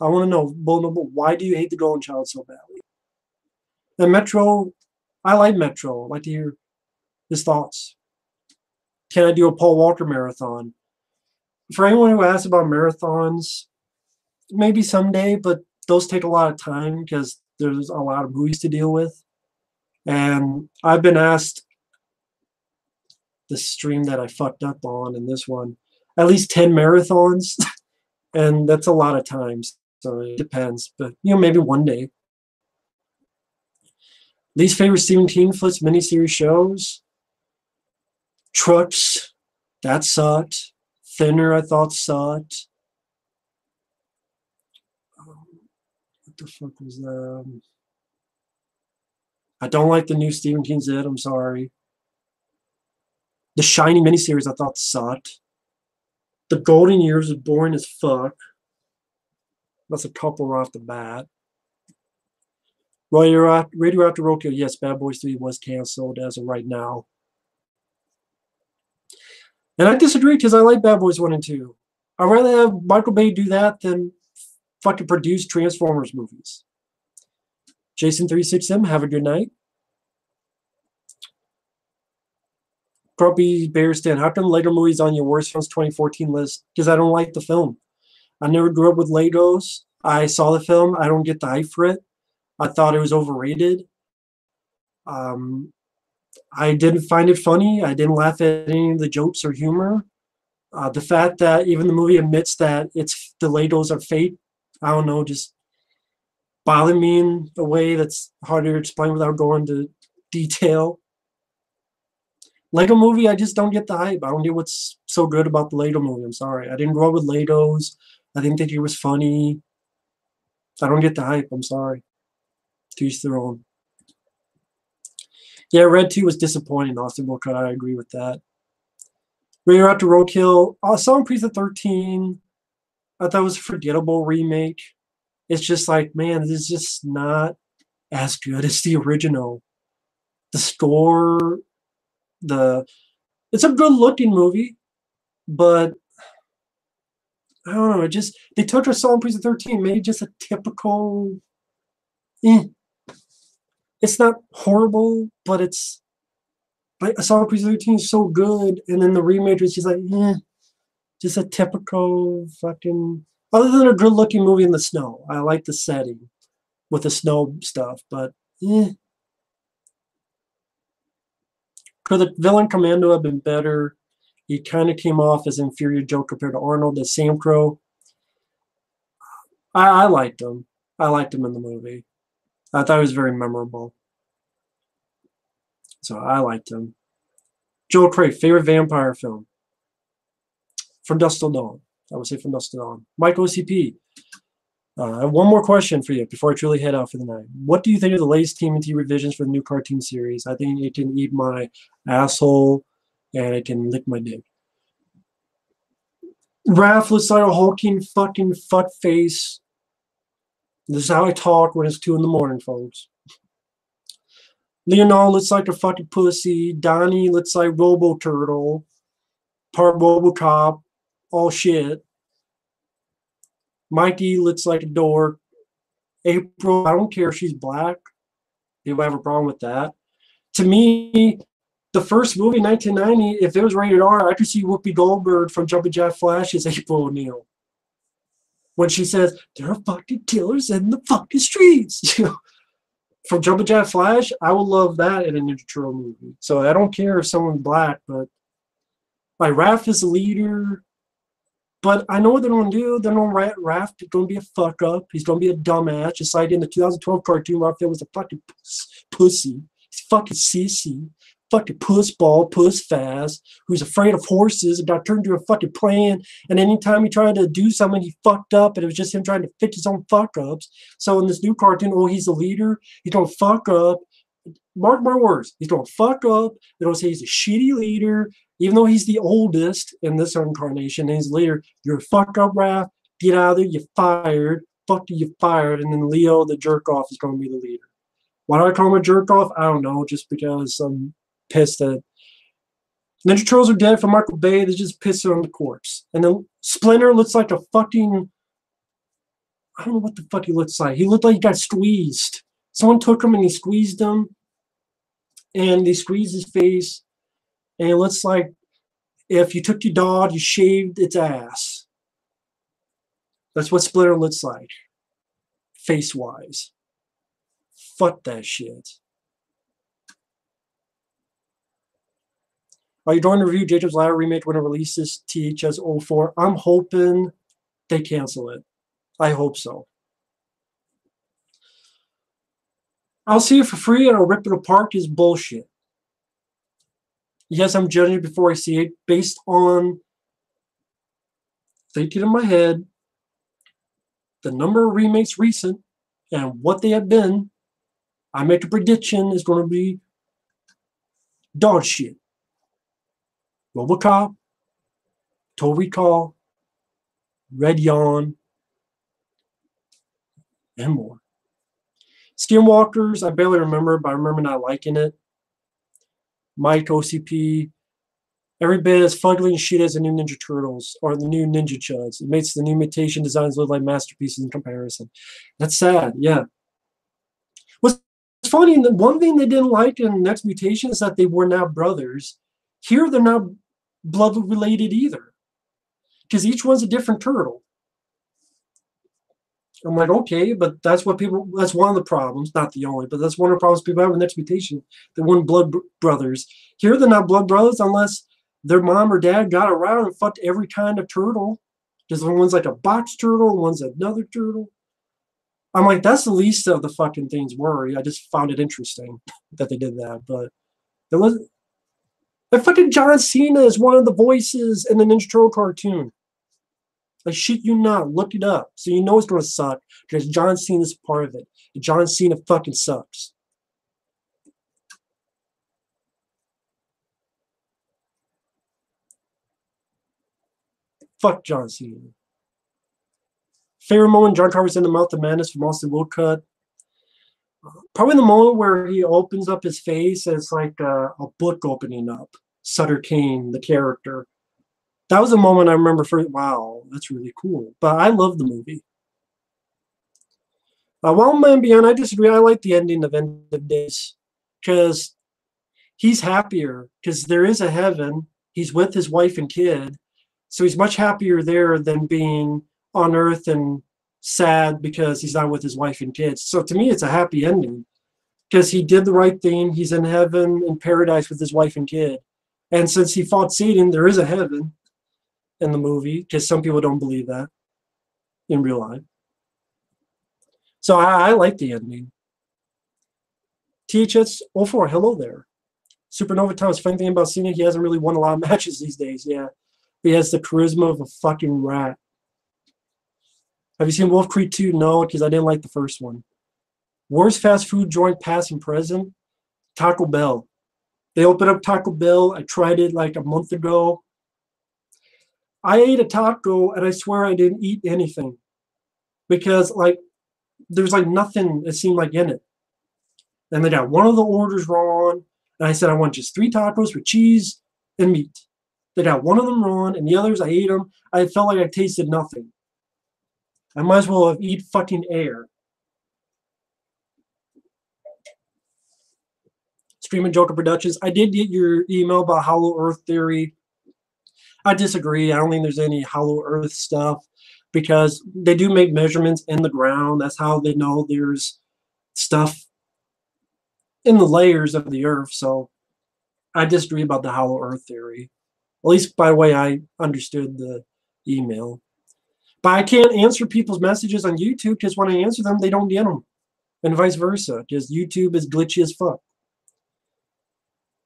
I want to know, why do you hate the Golden Child so badly? And Metro, I like Metro. I'd like to hear his thoughts. Can I do a Paul Walker marathon? For anyone who asks about marathons, maybe someday, but those take a lot of time because there's a lot of movies to deal with. And I've been asked the stream that I fucked up on and this one, at least 10 marathons. And that's a lot of times. So it depends. But, maybe one day. Least favorite Stephen King flicks miniseries shows? Trucks. That sucked. Thinner, I thought sucked. What the fuck was that? I don't like the new Stephen King Zed. I'm sorry. The Shining miniseries I thought sucked. The Golden Years is boring as fuck. That's a couple right off the bat. Radioactive Roadkill. Yes, Bad Boys 3 was canceled as of right now. And I disagree because I like Bad Boys 1 and 2. I'd rather have Michael Bay do that than fucking produce Transformers movies. Jason36M, have a good night. Grumpy Bearstan, how come Lego movies on your worst films 2014 list? Because I don't like the film. I never grew up with Legos. I saw the film. I don't get the hype for it. I thought it was overrated. I didn't find it funny. I didn't laugh at any of the jokes or humor. The fact that even the movie admits that the Legos are fake, I don't know, just bothered me in a way that's harder to explain without going into detail. Lego movie, I just don't get the hype. I don't get what's so good about the Lego movie. I'm sorry. I didn't grow up with Legos. I didn't think it was funny. I don't get the hype. I'm sorry. To each their own. Yeah, Red 2 was disappointing. Austin Wilcott, I agree with that. Radioactive Roadkill. I saw Precinct 13. I thought it was a forgettable remake. It's just like, man, this is just not as good as the original. The score, it's a good looking movie, but I don't know. They took a song Precinct 13, made just a typical. It's not horrible, but it's like a song Precinct 13 is so good, and then the remake is just like, just a typical fucking. Other than a good looking movie in the snow, I like the setting with the snow stuff, but Could the villain Commando have been better? He kind of came off as inferior Joe compared to Arnold. The Sam Crow, I liked him. I liked him in the movie. I thought he was very memorable. So I liked him. Joel Craig, favorite vampire film? From Dusk Till Dawn. I would say From Dusk Till Dawn. Mike OCP. I have one more question for you before I truly head out for the night. What do you think of the latest TMNT revisions for the new cartoon series? I think it can eat my asshole and it can lick my dick. Raph looks like a hulking fucking fuck face. This is how I talk when it's 2 in the morning, folks. Leonardo looks like a fucking pussy. Donnie looks like Robo Turtle. Part RoboCop. All shit. Mikey looks like a dork. April, I don't care if she's black. People have a problem with that. To me, the first movie, 1990, if it was rated R, I could see Whoopi Goldberg from Jumpin' Jack Flash as April O'Neil. When she says, there are fucking killers in the fucking streets. From Jumpin' Jack Flash, I would love that in a Ninja Turtle movie. So I don't care if someone's black, but like Raph is the leader. But I know what they're going to do. They're going to Raph is going to be a fuck up. He's going to be a dumbass, just like in the 2012 cartoon. Raphael was a fucking pussy. He's fucking sissy. Fucking puss ball, puss fast, who's afraid of horses and got turned into a fucking plane. And anytime he tried to do something, he fucked up, and it was just him trying to fix his own fuck ups. So in this new cartoon, oh, he's the leader. He's going to fuck up. Mark my words. He's going to fuck up. They're going to say he's a shitty leader. Even though he's the oldest in this incarnation, and he's the leader, you're a fuck up, Raph. Get out of there. You're fired. Fuck you, you're fired. And then Leo, the jerk off, is going to be the leader. Why do I call him a jerk off? I don't know. Just because I'm pissed that Ninja Turtles are dead for Michael Bay. They just pissed on the corpse. And then Splinter looks like a fucking, I don't know what the fuck he looks like. He looked like he got squeezed. Someone took him and he squeezed him. And they squeezed his face. And it looks like if you took your dog, you shaved its ass. That's what Splinter looks like. Face-wise. Fuck that shit. Are you joining the review? Jacob's Ladder remake when it releases THS 04. I'm hoping they cancel it. I hope so. I'll see it for free and I'll rip it apart is bullshit. Yes, I'm judging it before I see it based on thinking in my head the number of remakes recent and what they have been. I make a prediction is going to be dog shit. RoboCop, Total Recall, Red Yawn, and more. Skinwalkers, I barely remember, but I remember not liking it. Mike OCP, every bit as fugly and shit as the new Ninja Turtles or the new Ninja Chuds. It makes the new mutation designs look like masterpieces in comparison. That's sad, yeah. What's funny, the one thing they didn't like in Next Mutation is that they were now brothers. Here they're not blood related either. Because each one's a different turtle. I'm like, okay, but that's what people, that's one of the problems, not the only, but that's one of the problems people have with Next Mutation. They weren't blood brothers. Here they're not blood brothers unless their mom or dad got around and fucked every kind of turtle. Because one's like a box turtle, one's another turtle. I'm like, that's the least of the fucking things worry. I just found it interesting that they did that. But there wasn't. Like fucking John Cena is one of the voices in the Ninja Turtle cartoon. Like shit you not. Look it up. So you know it's gonna suck because John Cena's part of it. And John Cena fucking sucks. Fuck John Cena. Favorite moment, John Carver's in the Mouth of Madness from Austin Woodcut. Probably the moment where he opens up his face and it's like a book opening up. Sutter Kane, the character. That was a moment I remember for, wow, that's really cool. But I love the movie. Wild Man Beyond, I disagree. I like the ending of End of Days because he's happier because there is a heaven. He's with his wife and kid. So he's much happier there than being on Earth and sad because he's not with his wife and kids. So to me, it's a happy ending because he did the right thing. He's in heaven in paradise with his wife and kid. And since he fought Satan, there is a heaven in the movie because some people don't believe that in real life. So I like the ending. THS 04, hello there. Supernova Thomas, funny thing about Cena, he hasn't really won a lot of matches these days, yeah. But he has the charisma of a fucking rat. Have you seen Wolf Creek 2? No, because I didn't like the first one. Worst fast food joint past and present? Taco Bell. They opened up Taco Bell. I tried it like a month ago. I ate a taco and I swear I didn't eat anything. Because like there's like nothing it seemed like in it. And they got one of the orders wrong. And I said I want just 3 tacos with cheese and meat. They got one of them wrong and the others I ate them. I felt like I tasted nothing. I might as well eat fucking air. Streaming Joker Productions. I did get your email about Hollow Earth theory. I disagree. I don't think there's any Hollow Earth stuff because they do make measurements in the ground. That's how they know there's stuff in the layers of the Earth. So I disagree about the Hollow Earth theory, at least by the way I understood the email. But I can't answer people's messages on YouTube because when I answer them, they don't get them, and vice versa, because YouTube is glitchy as fuck.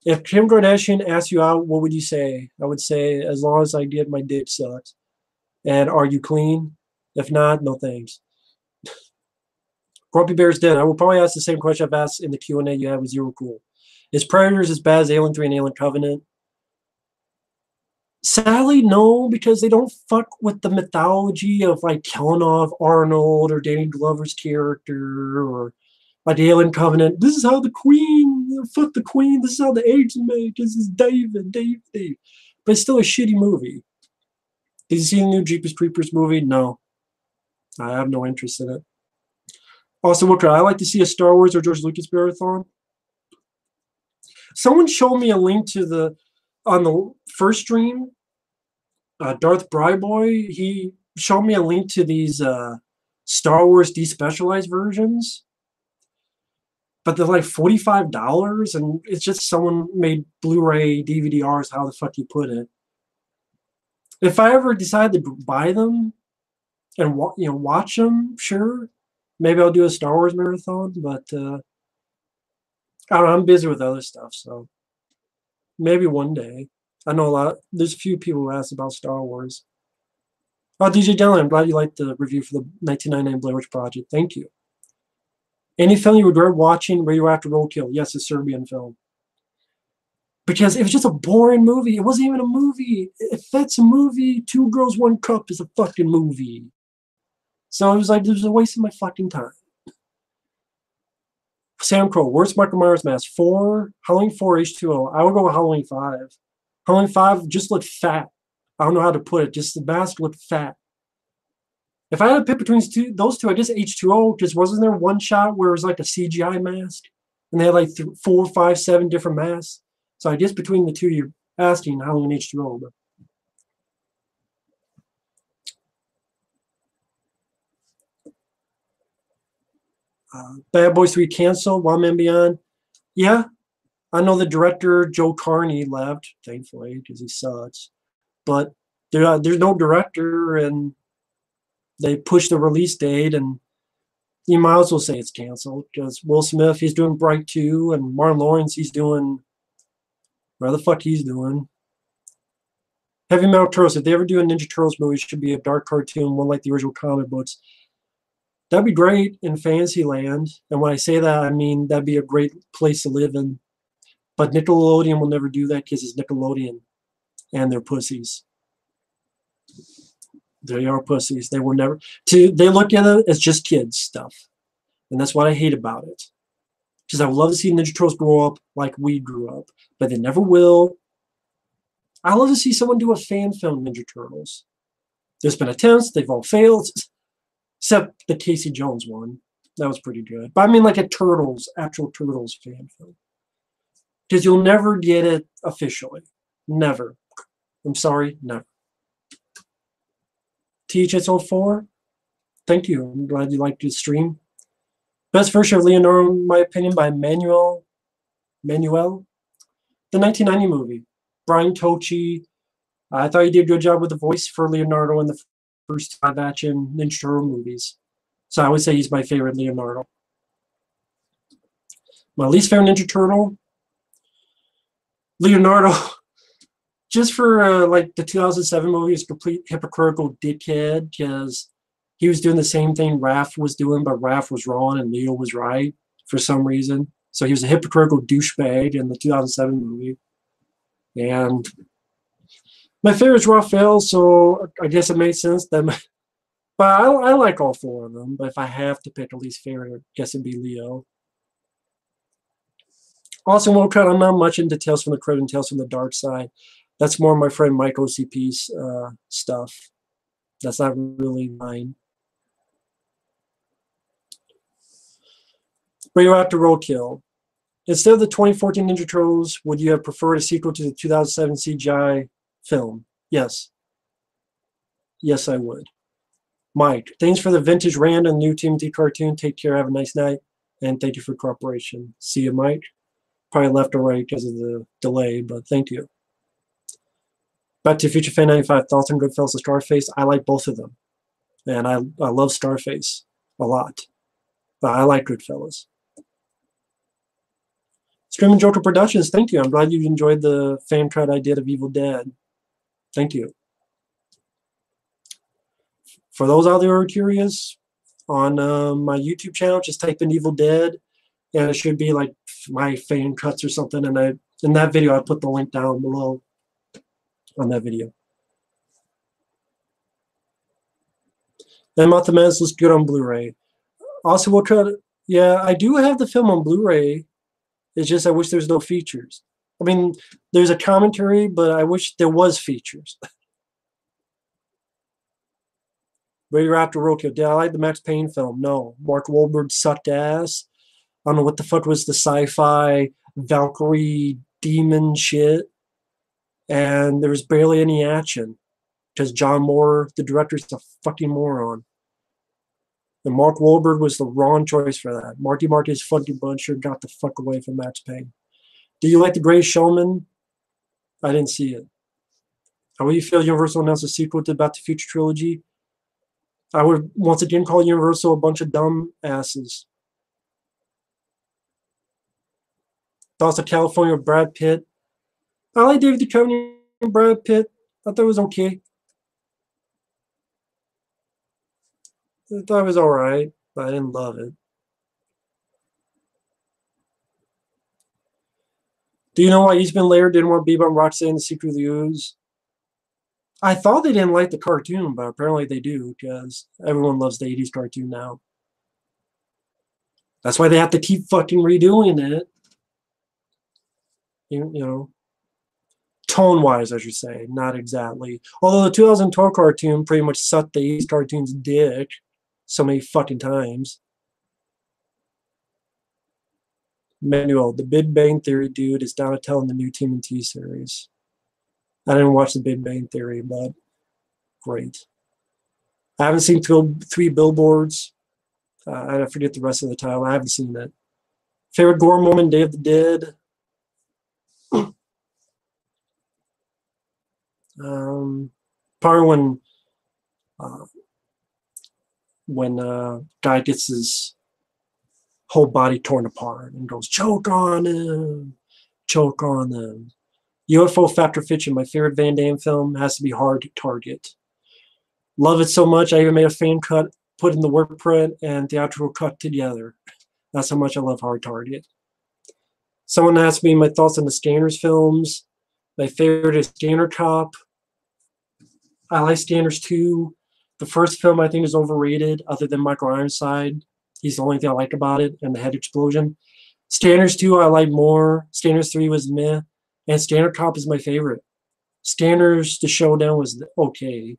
If Kim Kardashian asked you out, what would you say? I would say, as long as I get my dick sucked. And are you clean? If not, no thanks. Grumpy Bear's dead. I will probably ask the same question I've asked in the Q&A you had with Zero Cool. Is Predators as bad as Alien 3 and Alien Covenant? Sadly, no, because they don't fuck with the mythology of like killing off Arnold or Danny Glover's character or like the Alien Covenant. This is how the Queen, fuck the Queen. This is how the agents make. This is David. But it's still a shitty movie. Did you see the new Jeepers Creepers movie? No. I have no interest in it. Also, what could I like to see a Star Wars or George Lucas marathon? Someone showed me a link to on the first stream, Darth Bryboy, he showed me a link to these Star Wars despecialized versions. But they're like $45, and it's just someone made Blu-ray, DVD-Rs, how the fuck you put it. If I ever decide to buy them and watch them, sure, maybe I'll do a Star Wars marathon. But I don't know, I'm busy with other stuff, so maybe one day. I know there's a few people who ask about Star Wars. Oh, DJ Dylan, I'm glad you liked the review for the 1999 Blair Witch Project. Thank you. Any film you regret watching, Radioactive Roadkill? Yes, a Serbian film. Because it was just a boring movie. It wasn't even a movie. If that's a movie, Two Girls, One Cup is a fucking movie. So it was like, it was a waste of my fucking time. Sam Crow, worst Michael Myers mask? 4, Halloween 4, H2O. I would go with Halloween 5. Halloween 5 just looked fat. I don't know how to put it. Just the mask looked fat. If I had to pick between those two, I guess H2O, because wasn't there one shot where it was like a CGI mask? And they had like 4, 5, 7 different masks. So I guess between the two, you're asking Halloween H2O. But Bad Boys 3 canceled, Wild Man Beyond. Yeah, I know the director, Joe Carney, left, thankfully, because he sucks. But there's no director, and they pushed the release date, and you might as well say it's canceled, because Will Smith, he's doing Bright 2, and Martin Lawrence, he's doing whatever the fuck he's doing. Heavy Metal Turtles, if they ever do a Ninja Turtles movie, it should be a dark cartoon, one like the original comic books. That'd be great in Fantasyland. And when I say that, I mean that'd be a great place to live in. But Nickelodeon will never do that because it's Nickelodeon. And they're pussies. They are pussies. They will never... They look at it as just kids stuff. And that's what I hate about it. Because I would love to see Ninja Turtles grow up like we grew up. But they never will. I love to see someone do a fan film Ninja Turtles. There's been attempts. They've all failed. Except the Casey Jones one. That was pretty good. But I mean like a actual Turtles fan film. Because you'll never get it officially. Never. I'm sorry, never. THS04, thank you. I'm glad you liked the stream. Best version of Leonardo, in my opinion, by Manuel. The 1990 movie. Brian Tochi. I thought he did a good job with the voice for Leonardo in the first live-action Ninja Turtle movies. So I would say he's my favorite Leonardo. My least favorite Ninja Turtle, Leonardo. Just for like the 2007 movie, is a complete hypocritical dickhead because he was doing the same thing Raph was doing, but Raph was wrong and Leo was right for some reason. So he was a hypocritical douchebag in the 2007 movie. And my favorite is Raphael, so I guess it makes sense. But I like all 4 of them. But if I have to pick a least favorite, I guess it'd be Leo. Also, I'm not much into Tales from the Crypt and Tales from the Dark Side. That's more my friend Mike OCP's stuff. That's not really mine. Radioactive Roadkill. Instead of the 2014 Ninja Turtles, would you have preferred a sequel to the 2007 CGI film? Yes. Yes, I would. Mike, thanks for the vintage rand and new TMT cartoon. Take care. Have a nice night. And thank you for cooperation. See you, Mike. Probably left or right because of the delay, but thank you. Back to Future Fan 95. Thoughts on Goodfellas and Scarface? I like both of them. And I love Scarface a lot. But I like Goodfellas. Screaming Joker Productions, thank you. I'm glad you enjoyed the fan cut I did of Evil Dead. Thank you. For those out there who are curious, on my YouTube channel, just type in Evil Dead, and it should be like my fan cuts or something. And in that video, I put the link down below on that video. And Moth the Menace looks good on Blu-ray. Also, we'll try to, yeah, I do have the film on Blu-ray. It's just I wish there's no features. I mean, there's a commentary, but I wish there was features. Radioactive Roadkill. Did I like the Max Payne film? No. Mark Wahlberg sucked ass. I don't know what the fuck was the sci-fi Valkyrie demon shit. And there was barely any action. Because John Moore, the director, is a fucking moron. And Mark Wahlberg was the wrong choice for that. Marky Marky's fucking bunch got the fuck away from Max Payne. Do you like The Greatest Showman? I didn't see it. How will you feel Universal announced a sequel to Back to the Future trilogy? I would once again call Universal a bunch of dumb asses. Thoughts of California with Brad Pitt? I like David Duchovny and Brad Pitt. I thought it was okay. I thought it was alright, but I didn't love it. Do you know why Eastman Laird didn't want Bebop and Rocksteady in The Secret of the Ooze? I thought they didn't like the cartoon, but apparently they do, because everyone loves the 80s cartoon now. That's why they have to keep fucking redoing it. You know. Tone-wise, I should say, not exactly. Although the 2012 cartoon pretty much sucked the 80s cartoon's dick so many fucking times. Manuel, the Big Bang Theory dude is down to tell in the new TMNT series. I didn't watch the Big Bang Theory, but great. I haven't seen 3 Billboards. I forget the rest of the title. I haven't seen it. Favorite gore moment, Day of the Dead. Probably when guy gets his whole body torn apart and goes, choke on him, choke on him. UFO Factor Fiction, my favorite Van Damme film, has to be Hard Target. Love it so much, I even made a fan cut, put in the work print and theatrical cut together. That's how much I love Hard Target. Someone asked me my thoughts on the Scanners films. My favorite is Scanner Cop. I like Scanners 2. The first film I think is overrated, other than Michael Ironside. He's the only thing I like about it, and the head explosion. Scanners 2 I like more. Scanners 3 was meh. And Scanner Cop is my favorite. Scanners, the showdown was okay.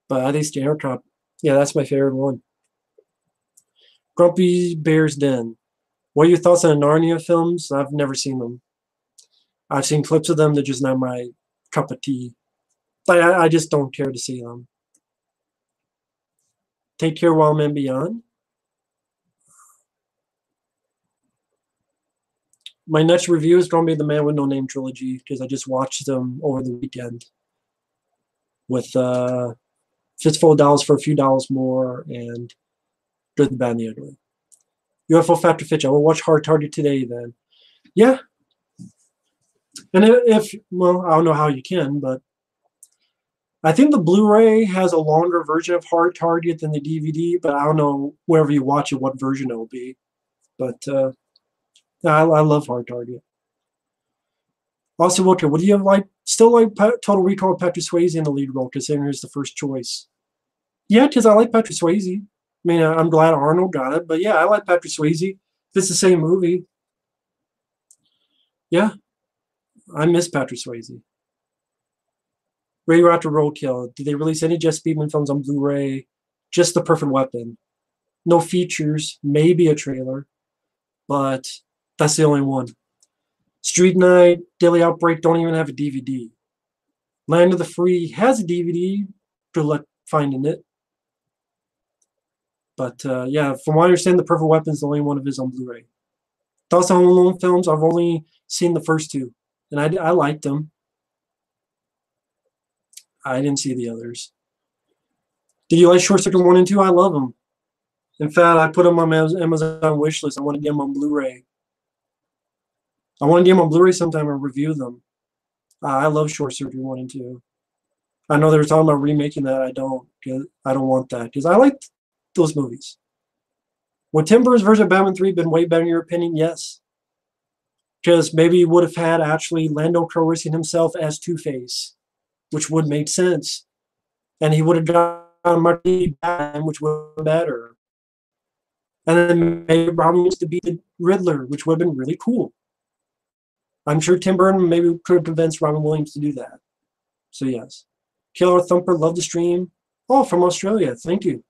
But I think Scanner Cop, yeah, that's my favorite one. Grumpy Bear's Den. What are your thoughts on the Narnia films? I've never seen them. I've seen clips of them. They're just not my cup of tea. But I just don't care to see them. Take Care, Wild Man Beyond. My next review is going to be the Man with No Name trilogy because I just watched them over the weekend with Fistful of Dollars for a Few Dollars More and Good, the Bad, and the Ugly. UFO Factor Fiction. I will watch Hard Target today then. Yeah. And well, I don't know how you can, but I think the Blu-ray has a longer version of Hard Target than the DVD, but I don't know wherever you watch it what version it will be. But I love Hard Target. Also, Walker, would you have still like Total Recall with Patrick Swayze in the lead role, considering he's the first choice? Yeah, because I like Patrick Swayze. I mean, I'm glad Arnold got it, but yeah, I like Patrick Swayze. If it's the same movie, yeah, I miss Patrick Swayze. Radioactive Roadkill. Did they release any Jess Speedman films on Blu-ray? Just The Perfect Weapon. No features, maybe a trailer. but that's the only one. Street Night, Daily Outbreak don't even have a DVD. Land of the Free has a DVD. Good luck finding it. But yeah, from what I understand, The Perfect Weapon is the only one of his on Blu-ray. Thoughts on Home Alone films? I've only seen the first two, and I liked them. I didn't see the others. Did you like Short Circuit 1 and 2? I love them. In fact, I put them on my Amazon wishlist. I want to get them on Blu-ray. I want to get them on Blu-ray sometime and review them. I love Short Circuit 1 and 2. I know they were talking about remaking that. I don't want that because I like those movies. Would Tim Burton's version of Batman 3 been way better in your opinion? Yes. Because maybe he would have had actually Lando Calrissian himself as Two-Face, which would make sense. And he would have gotten Marty Batman, which would have been better. And then maybe Robin used to be the Riddler, which would have been really cool. I'm sure Tim Burton maybe could have convinced Robin Williams to do that. So yes. Killer Thumper, love the stream. Oh, from Australia. Thank you.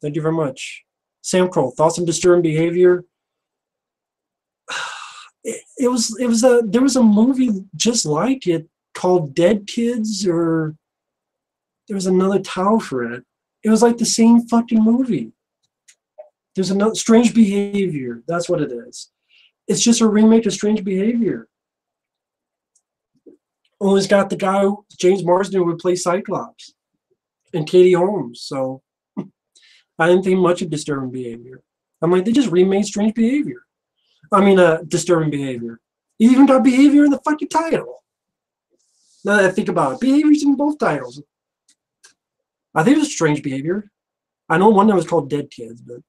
Thank you very much. Sam Kroll, thoughts on disturbing behavior? There was a movie just like it called Dead Kids, or there was another title for it. It was like the same fucking movie. There's another Strange Behavior. That's what it is. It's just a remake of Strange Behavior. Only it's got the guy, James Marsden, who would play Cyclops, and Katie Holmes. So I didn't think much of Disturbing Behavior. I'm like, they just remade Strange Behavior. I mean, Disturbing Behavior. You even got Behavior in the fucking title. Now that I think about it, Behavior's in both titles. I think it was Strange Behavior. I know one that was called Dead Kids, but.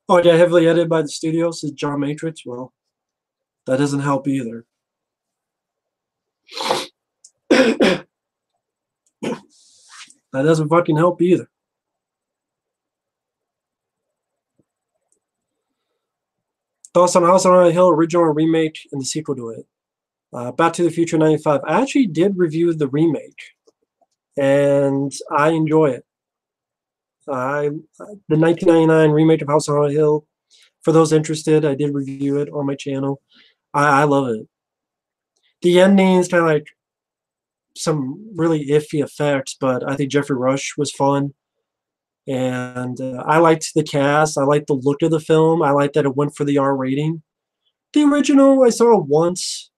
Oh, yeah, heavily edited by the studio, says John Matrix. Well, that doesn't help either. That doesn't fucking help either. Thoughts on House on a Hill, original remake, and the sequel to it. Back to the Future 95. I actually did review the remake, and I enjoy it. The 1999 remake of House on a Hill, for those interested, I did review it on my channel. I love it. The ending is kind of like some really iffy effects, but I think Jeffrey Rush was fun. And I liked the cast. I liked the look of the film. I liked that it went for the R rating. The original, I saw it once.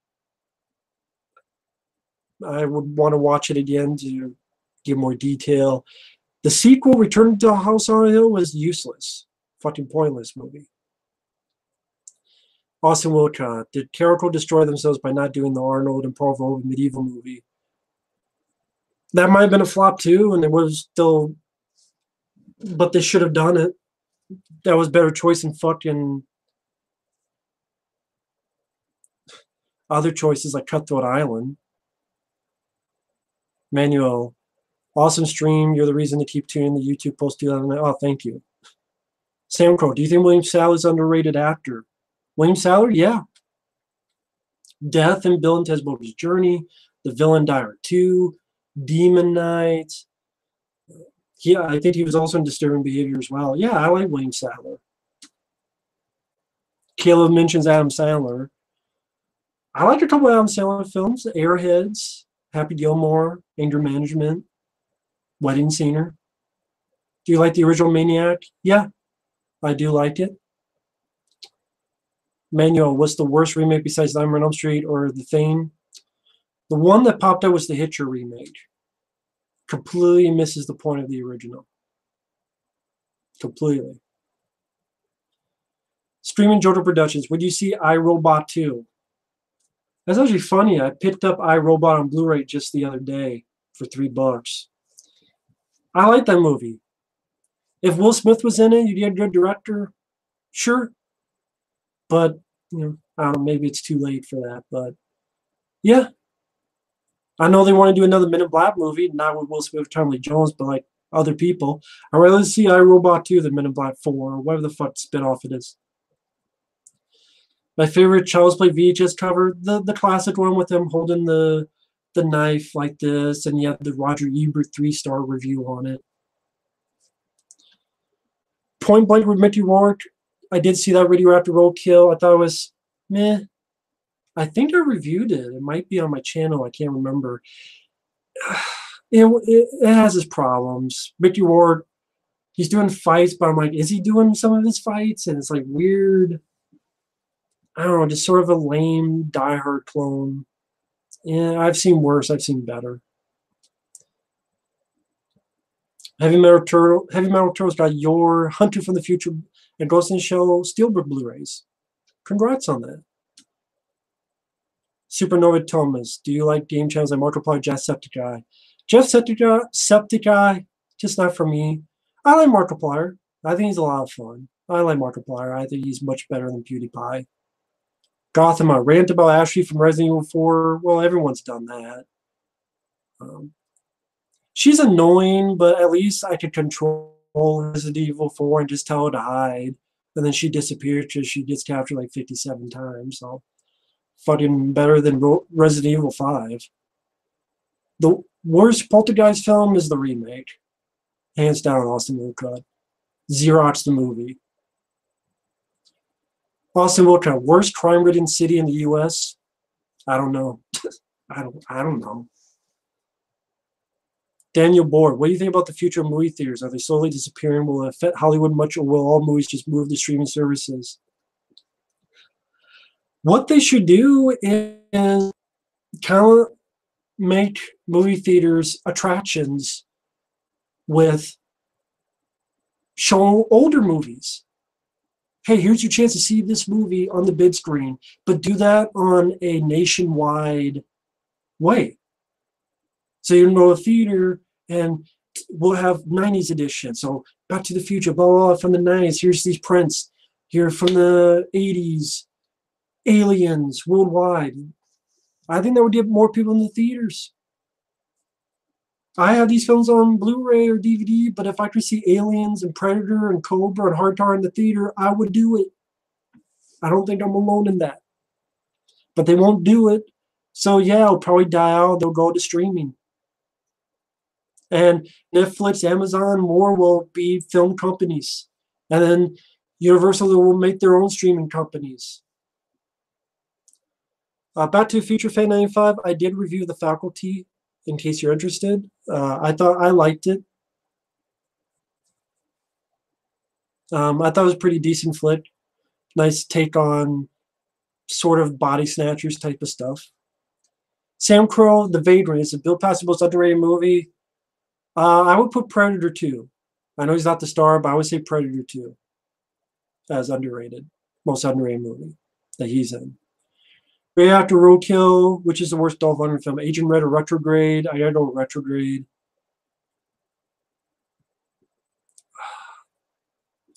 I would want to watch it again to give more detail. The sequel, Return to House on a Hill, was useless. Fucking pointless movie. Austin Wilcott. Did Carrico destroy themselves by not doing the Arnold and Paul Verhoeven medieval movie? That might have been a flop too, and it was still... But they should have done it. That was better choice than fucking other choices like Cutthroat Island. Manuel, awesome stream. You're the reason to keep tuning the YouTube post 2009. Oh, thank you. Sam Crow, do you think William Sadler's an underrated actor? William Sadler, yeah. Death and Bill and Ted's Bogus Journey, The Villain Diary 2, Demon Knight. Yeah, I think he was also in Disturbing Behavior as well. Yeah, I like William Sadler. Caleb mentions Adam Sandler. I like a couple of Adam Sandler films. Airheads, Happy Gilmore, Anger Management, Wedding Singer. Do you like the original Maniac? Yeah, I do like it. Manuel, what's the worst remake besides Nightmare on Elm Street or The Thing? The one that popped up was the Hitcher remake. Completely misses the point of the original. Completely. Streaming Jojo Productions. Would you see iRobot 2? That's actually funny. I picked up iRobot on Blu-ray just the other day for $3. I like that movie. If Will Smith was in it, you'd get a good director. Sure. But, you know, I don't know, maybe it's too late for that. But, yeah. I know they want to do another Men in Black movie, not with Will Smith, Tommy Lee Jones, but like other people. I'd rather see iRobot 2 than Men in Black 4, or whatever the fuck spinoff it is. My favorite Child's Play VHS cover, the classic one with them holding the the knife like this, and you have the Roger Ebert 3-star review on it. Point Blank with Mickey Rourke, I did see that Radioactive Roadkill. I thought it was meh. I think I reviewed it. It might be on my channel. I can't remember. It has its problems. Mickey Rourke, he's doing fights, but I'm like, is he doing some of his fights? And it's like weird. I don't know, just sort of a lame Die Hard clone. Yeah, I've seen worse. I've seen better. Heavy Metal Turtles got your Hunter from the Future and Ghost in the Shell Steelbook Blu-rays. Congrats on that. Supernova Thomas, do you like game channels like Markiplier, Jacksepticeye? Jacksepticeye, just not for me. I like Markiplier. I think he's a lot of fun. I like Markiplier. I think he's much better than PewDiePie. Gotham, a rant about Ashley from Resident Evil 4. Well, everyone's done that. She's annoying, but at least I could control Resident Evil 4 and just tell her to hide. And then she disappears because she gets captured like 57 times. So, fucking better than Resident Evil 5. The worst Poltergeist film is the remake. Hands down, Austin Wilcott. Xerox the movie. Austin Wilcott, worst crime-ridden city in the U.S.? I don't know. I don't know. Daniel Board, what do you think about the future of movie theaters? Are they slowly disappearing? Will it affect Hollywood much, or will all movies just move to streaming services? What they should do is kind of make movie theaters attractions with showing older movies. Hey, here's your chance to see this movie on the big screen, but do that on a nationwide way. So you can go to a theater and we'll have 90s edition. So Back to the Future, blah, blah, blah, from the 90s. Here's these prints. Here from the 80s. Aliens worldwide. I think that would get more people in the theaters. I have these films on Blu-ray or DVD, but if I could see Aliens and Predator and Cobra and Hard Tar in the theater, I would do it. I don't think I'm alone in that. But they won't do it. So yeah, it'll probably die out. They'll go to streaming. And Netflix, Amazon, more will be film companies. And then Universal will make their own streaming companies. Back to the Future Fan 95, I did review The Faculty, in case you're interested. I liked it. I thought it was a pretty decent flick. Nice take on sort of body snatchers type of stuff. Sam Crow, The Vagrant, is a Bill Paxton's most underrated movie. I would put Predator 2. I know he's not the star, but I would say Predator 2 as underrated. Most underrated movie that he's in. Radioactive Roadkill, which is the worst Dolph Lundgren film. Agent Red or Retrograde. I gotta go with Retrograde.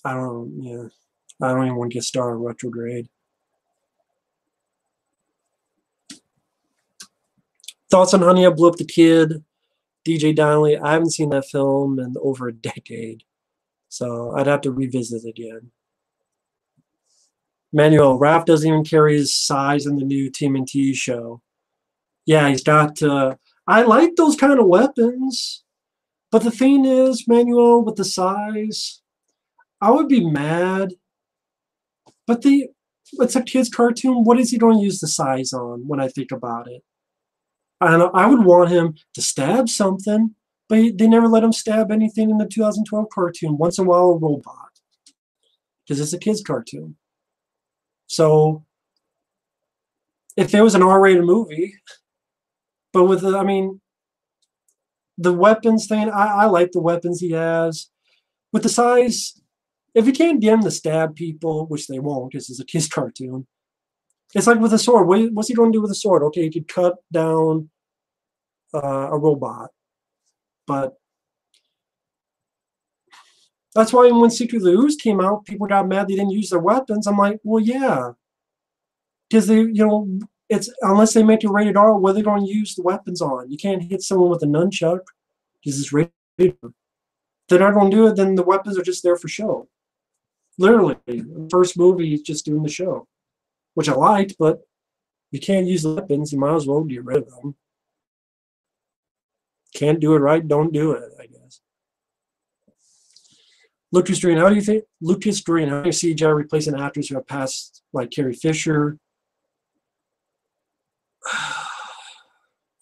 I don't even want to get started on Retrograde. Thoughts on Honey, I Blew Up the Kid? DJ Donnelly. I haven't seen that film in over a decade, so I'd have to revisit it again. Manuel, Raph doesn't even carry his size in the new TMNT show. Yeah, he's got... I like those kind of weapons, but the thing is, Manuel, with the size, I would be mad, but it's a kid's cartoon. What is he going to use the size on when I think about it? I would want him to stab something, but they never let him stab anything in the 2012 cartoon. Once in a while, a robot, because it's a kid's cartoon. So, if it was an R-rated movie, but with the, I mean, the weapons thing, I like the weapons he has. With the size, if you can't get him to stab people, which they won't, because it's a kid's cartoon, it's like with a sword. What's he going to do with a sword? Okay, he could cut down a robot, but that's why when Secret of the Ooze came out, people got mad they didn't use their weapons. I'm like, well, yeah, because they, it's unless they make it rated R, what are they going to use the weapons on? You can't hit someone with a nunchuck because it's rated R. If they're not going to do it, then the weapons are just there for show. Literally, the first movie is just doing the show, which I liked, but you can't use the weapons. You might as well get rid of them. Can't do it right, don't do it, I guess. Lucas Green, how do you think Lucas Green, how do you see CGI replacing actors who have passed like Carrie Fisher?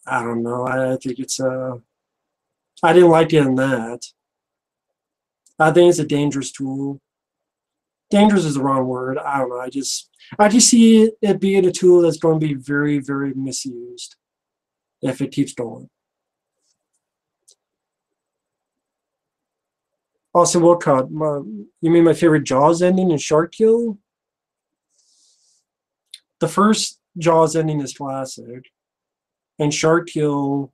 I don't know. I think it's I didn't like it in that. I think it's a dangerous tool. Dangerous is the wrong word. I don't know. I just see it being a tool that's going to be very, very misused if it keeps going. Also, Wilcott, you mean my favorite Jaws ending in Shark Kill? The first Jaws ending is classic, and Shark Kill.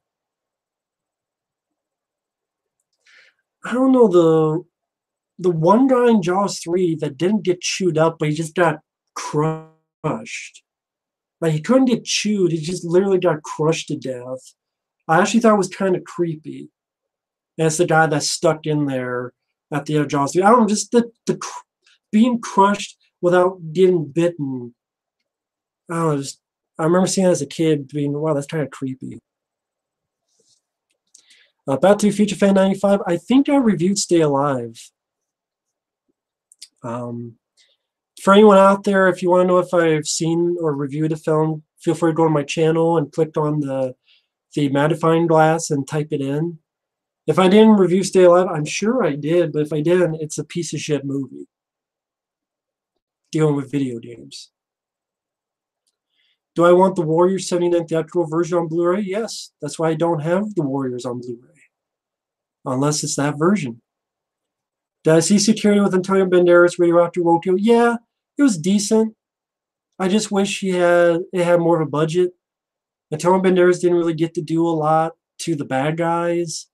I don't know the one guy in Jaws 3 that didn't get chewed up, but he just got crushed. Like he couldn't get chewed, he just literally got crushed to death. I actually thought it was kind of creepy. And it's the guy that's stuck in there at the end of Jaws 3. I don't know, just the being crushed without getting bitten. I don't know, I remember seeing it as a kid being, wow, that's kind of creepy. Back to Future Fan 95. I think I reviewed Stay Alive. For anyone out there, if you want to know if I've seen or reviewed a film, feel free to go to my channel and click on the magnifying glass and type it in. If I didn't review Stay Alive, I'm sure I did, but if I didn't, it's a piece of shit movie dealing with video games. Do I want the Warriors 79 theatrical version on Blu-ray? Yes. That's why I don't have the Warriors on Blu-ray. Unless it's that version. Did I see Security with Antonio Banderas Radioactive Roadkill? Yeah, it was decent. I just wish it had more of a budget. Antonio Banderas didn't really get to do a lot to the bad guys.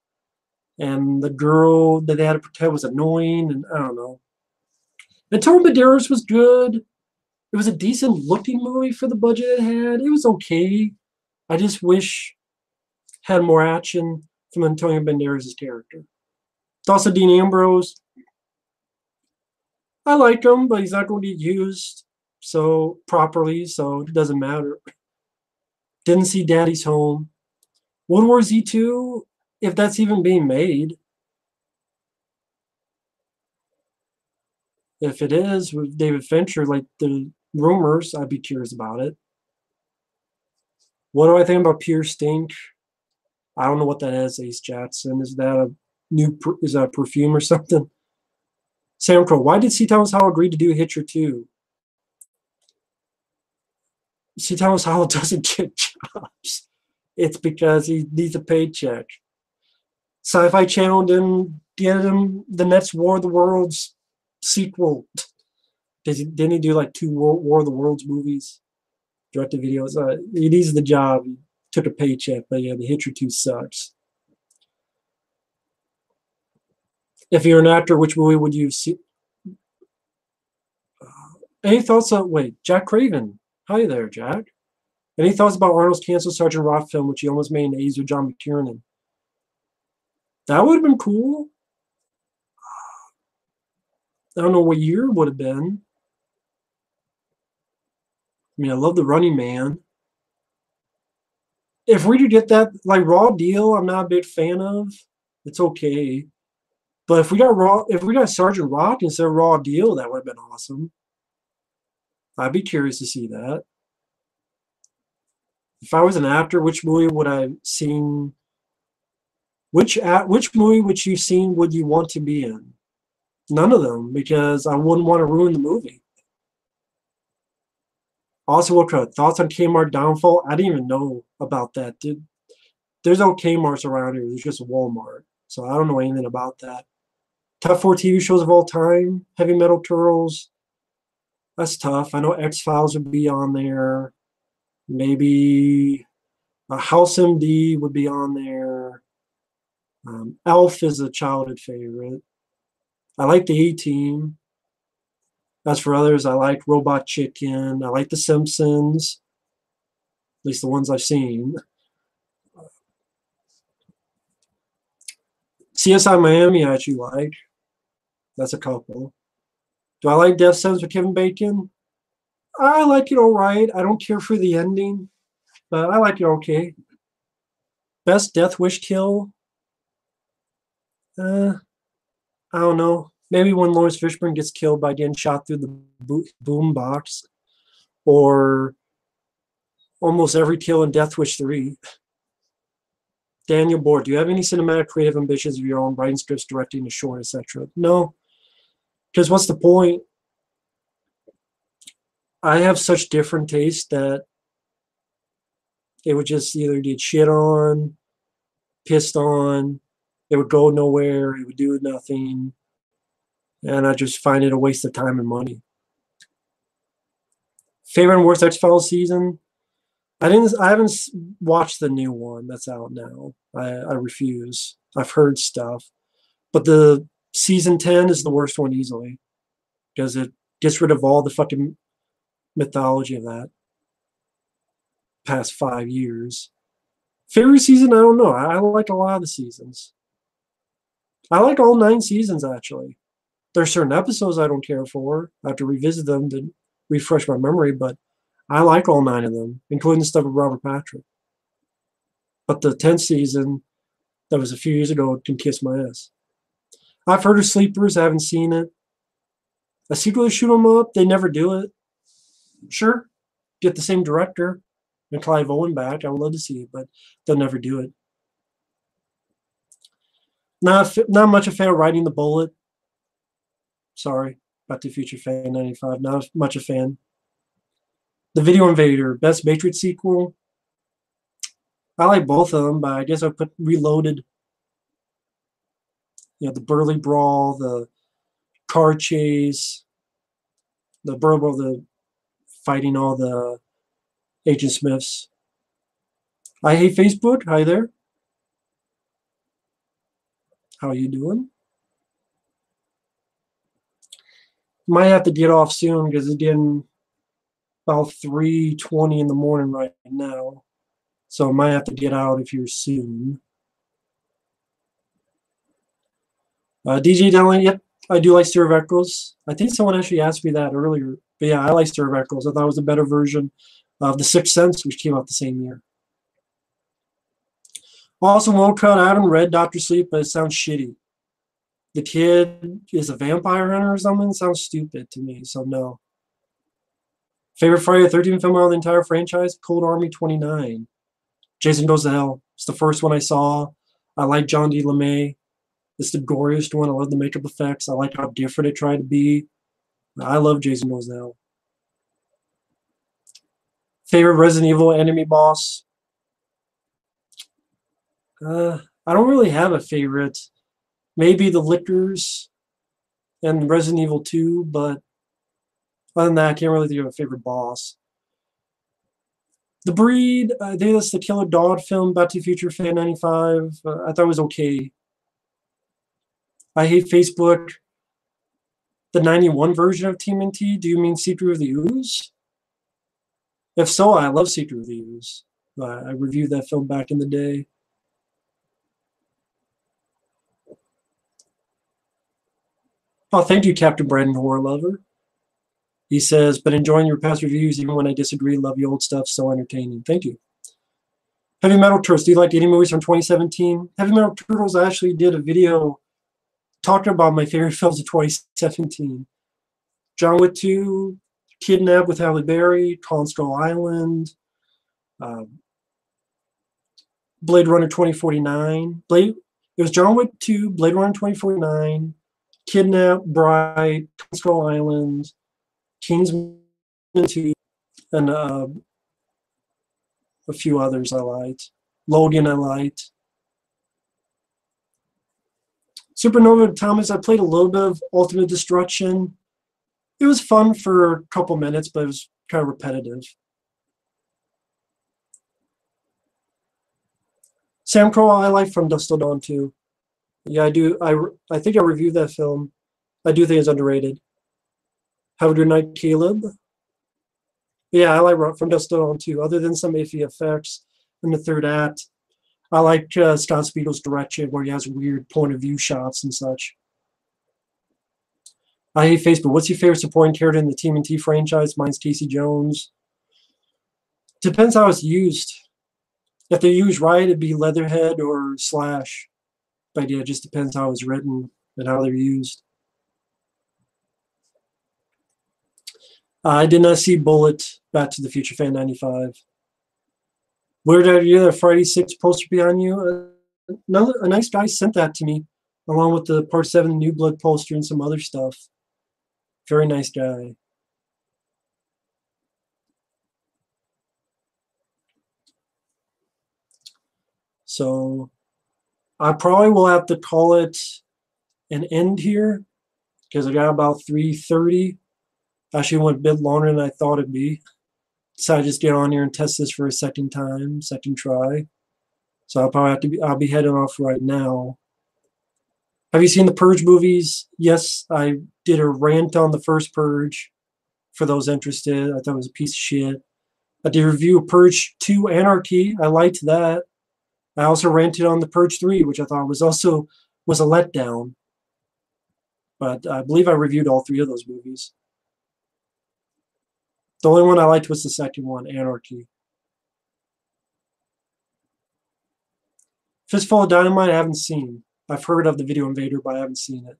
And the girl that they had to protect was annoying, and I don't know. Antonio Banderas was good. It was a decent looking movie for the budget it had. It was okay. I just wish it had more action from Antonio Banderas' character. It's also Dean Ambrose. I like him, but he's not going to get used properly, so it doesn't matter. Didn't see Daddy's Home. World War Z 2, if that's even being made. If it is, with David Fincher, like the rumors, I'd be curious about it. What do I think about Pure Stink? I don't know what that is, Ace Jackson. Is that a perfume or something? Sam Crow, why did C. Thomas Howell agree to do Hitcher 2? C. Thomas Howell doesn't get jobs. It's because he needs a paycheck. Sci-Fi Channel didn't get him the next War of the Worlds sequel. Didn't he do like 2 War of the Worlds movies? Directed videos. He needs the job. He took a paycheck, but yeah, the Hitcher 2 sucks. If you're an actor, which movie would you see? Any thoughts on, wait, Jack Craven. Hi there, Jack. Any thoughts about Arnold's canceled Sergeant Roth film, which he almost made in the 80s with John McTiernan? That would have been cool. I don't know what year it would have been. I mean, I love The Running Man. If we could get that, like Raw Deal, I'm not a big fan of. It's okay. But if we got Sergeant Rock instead of Raw Deal, that would have been awesome. I'd be curious to see that. If I was an actor, which movie would I have seen? Which movie would you seen would you want to be in? None of them, because I wouldn't want to ruin the movie. Also, what thoughts on Kmart downfall? I didn't even know about that, dude. There's no Kmarts around here. There's just a Walmart. So I don't know anything about that. Top 4 TV shows of all time. Heavy Metal Turtles. That's tough. I know X-Files would be on there. Maybe House MD would be on there. Elf is a childhood favorite. I like the A-Team. As for others, I like Robot Chicken. I like The Simpsons. At least the ones I've seen. CSI Miami I actually like. That's a couple. Do I like Death Sentence with Kevin Bacon? I like it all right. I don't care for the ending, but I like it okay. Best Death Wish kill? I don't know. Maybe when Lawrence Fishburne gets killed by getting shot through the boom box, or almost every kill in Death Wish 3. Daniel Board, do you have any cinematic creative ambitions of your own, writing scripts, directing a short, etc.? No, because what's the point? I have such different tastes that it would just either get shit on, pissed on, it would go nowhere, it would do nothing, and I just find it a waste of time and money. Favorite and worst X-Files season? I haven't watched the new one that's out now. I refuse. I've heard stuff. But the season 10 is the worst one easily, because it gets rid of all the fucking mythology of that past 5 years. Favorite season? I don't know. I like a lot of the seasons. I like all 9 seasons, actually. There are certain episodes I don't care for. I have to revisit them to refresh my memory, but I like all 9 of them, including the stuff with Robert Patrick. But the 10th season, that was a few years ago, can kiss my ass. I've heard of Sleepers. I haven't seen it. A sequel to Shoot 'em Up, they never do it. Sure, get the same director and Clive Owen back. I would love to see it, but they'll never do it. Not much a fan of Riding the Bullet. Sorry, Back to the Future fan 95. Not much a fan. The Video Invader, best Matrix sequel. I like both of them, but I guess I put Reloaded. You know, the Burley Brawl, the car chase, the Burble, the fighting all the Agent Smiths. I hate Facebook. Hi there. How you doing? Might have to get off soon because it's getting about 3:20 in the morning right now. So I might have to get out of here soon. DJ Dowling, yep, I do like Stir of Echoes. I think someone actually asked me that earlier. But yeah, I like Stir of Echoes. I thought it was a better version of The Sixth Sense, which came out the same year. Also, World Crowd, I haven't read Dr. Sleep, but it sounds shitty. The kid is a vampire hunter or something? It sounds stupid to me, so no. Favorite Friday the 13th film out of the entire franchise? Cold Army 29. Jason Goes to Hell. It's the first one I saw. I like John D. LeMay. It's the goriest one. I love the makeup effects. I like how different it tried to be. I love Jason Goes to Hell. Favorite Resident Evil enemy boss? I don't really have a favorite. Maybe the Lickers and Resident Evil 2, but other than that, I can't really think of a favorite boss. The Breed, I think that's the Killer Dog film, Back to the Future fan 95. I thought it was okay. I hate Facebook. The 91 version of TMNT, do you mean Secret of the Ooze? If so, I love Secret of the Ooze. I reviewed that film back in the day. Oh, thank you, Captain Brandon Horror Lover. He says, but enjoying your past reviews even when I disagree. Love the old stuff. So entertaining. Thank you. Heavy Metal Turtles. Do you like any movies from 2017? Heavy Metal Turtles, I actually did a video talking about my favorite films of 2017. John Wick 2, Kidnapped with Halle Berry, Kong Skull Island, Blade Runner 2049. It was John Wick 2, Blade Runner 2049, Kidnapped, Bride, Kong Skull Island, Kingsman 2, and a few others I liked. Logan I liked. Supernova Thomas, I played a little bit of Ultimate Destruction. It was fun for a couple minutes, but it was kind of repetitive. Sam Crow I like From Dusk Till Dawn too. Yeah, I do. I think I reviewed that film. I do think it's underrated. Have a good night, Caleb. Yeah, I like From Dusk Till Dawn too. Other than some iffy effects in the third act, I like Scott Spiegel's direction where he has weird point of view shots and such. I hate Facebook. What's your favorite supporting character in the TMNT franchise? Mine's Casey Jones. Depends how it's used. If they're used right, it'd be Leatherhead or Slash. But yeah, it just depends how it's written and how they're used. I did not see Bullet Back to the Future Fan 95. Where did you have Friday 6 poster behind you? A nice guy sent that to me, along with the Part 7 New Blood poster and some other stuff. Very nice guy. So I probably will have to call it an end here because I got about 3:30. Actually went a bit longer than I thought it'd be. So I just get on here and test this for a second time, second try. So I'll probably have to be, I'll be heading off right now. Have you seen the Purge movies? Yes, I did a rant on the first Purge for those interested. I thought it was a piece of shit. I did a review of Purge 2 Anarchy. I liked that. I also ranted on the Purge 3, which I thought was also was a letdown. But I believe I reviewed all three of those movies. The only one I liked was the second one, Anarchy. Fistful of Dynamite I haven't seen. I've heard of the Video Invader, but I haven't seen it.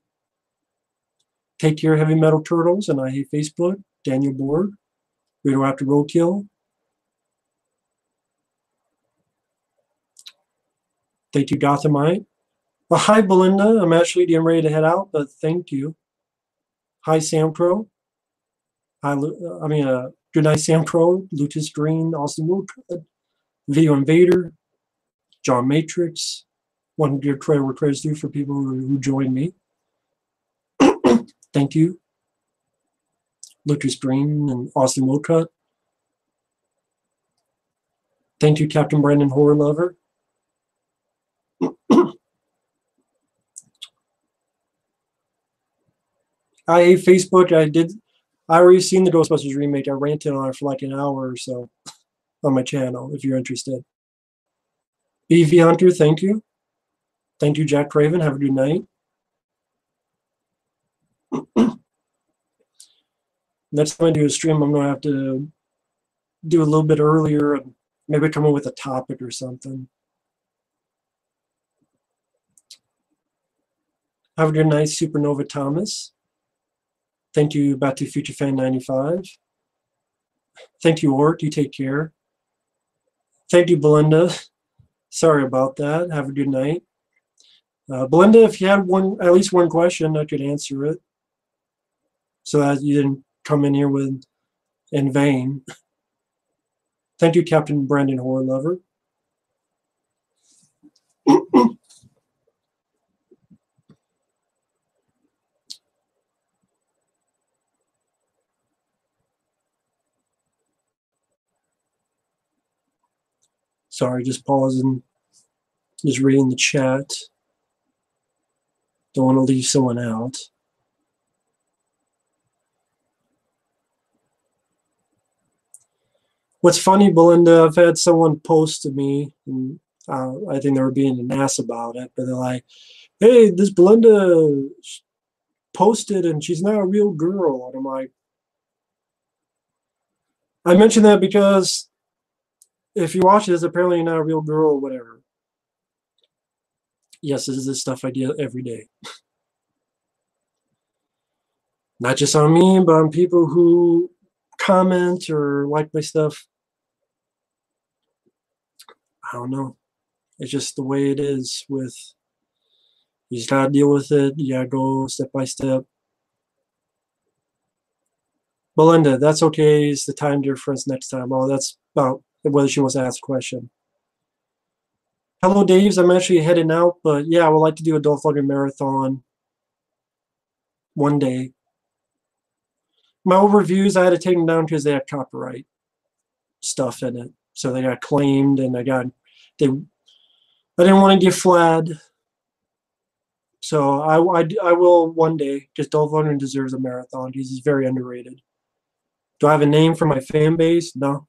Take Care, Heavy Metal Turtles, and I Hate Facebook. Daniel Borg. Radioactive Roadkill. Thank you, Gothamite. Well, hi, Belinda. I'm actually getting ready to head out, but thank you. Hi, Sam Pro. Hi, good night, Sam Pro. Lutus Green, Austin Wood, Video Invader, John Matrix. One of your trailer credits due for people who joined me. Thank you. Lutus Green and Austin Woodcut. Thank you, Captain Brandon Horror Lover. I hate Facebook. I already seen the Ghostbusters remake. I ranted on it for like an hour or so on my channel if you're interested. BV Hunter, thank you. Thank you, Jack Craven. Have a good night. Next time I do a stream, I'm going to have to do a little bit earlier and maybe come up with a topic or something. Have a good night, Supernova Thomas. Thank you, Back to Future Fan 95. Thank you, Ort. You take care. Thank you, Belinda. Sorry about that. Have a good night. Belinda, if you had at least one question, I could answer it so that you didn't come in here with in vain. Thank you, Captain Brandon Horror Lover. Sorry, just pausing, just reading the chat. Don't want to leave someone out. What's funny, Belinda, I've had someone post to me, and I think they were being an ass about it, but they're like, hey, this Belinda posted and she's not a real girl. And I'm like, I mentioned that because if you watch this, apparently you're not a real girl or whatever. Yes, this is the stuff I do every day. Not just on me, but on people who comment or like my stuff. I don't know. It's just the way it is with, you just gotta deal with it. You gotta go step by step. Belinda, that's okay. It's the time difference next time. Oh, that's about whether she wants to ask a question. Hello, Daves. I'm actually heading out, but yeah, I would like to do a Dolph Lundgren marathon one day. My old reviews, I had to take them down because they had copyright stuff in it, so they got claimed, and I didn't want to get flagged. So I will one day, because Dolph Lundgren deserves a marathon. He's very underrated. Do I have a name for my fan base? No.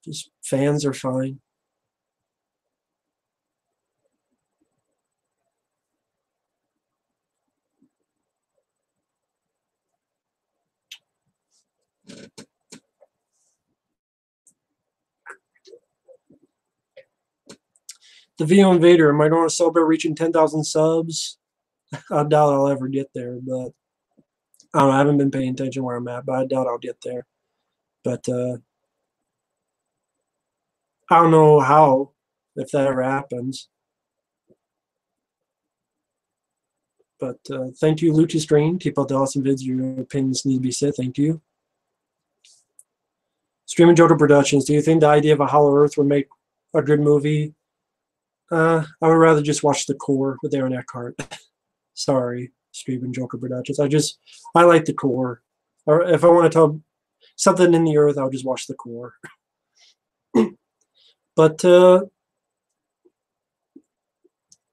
Just fans are fine. The Video Invader, am I going to celebrate reaching 10,000 subs? I doubt I'll ever get there, but I don't know. I haven't been paying attention where I'm at, but I doubt I'll get there. But I don't know how, if that ever happens. But thank you, Lucas Green. Keep up the awesome vids. Your opinions need to be said. Thank you. Streaming Joker Productions. Do you think the idea of a Hollow Earth would make a good movie? I would rather just watch The Core with Aaron Eckhart. Sorry, Streaming Joker Productions. I like The Core. Or if I want to tell something in the Earth, I'll just watch The Core. But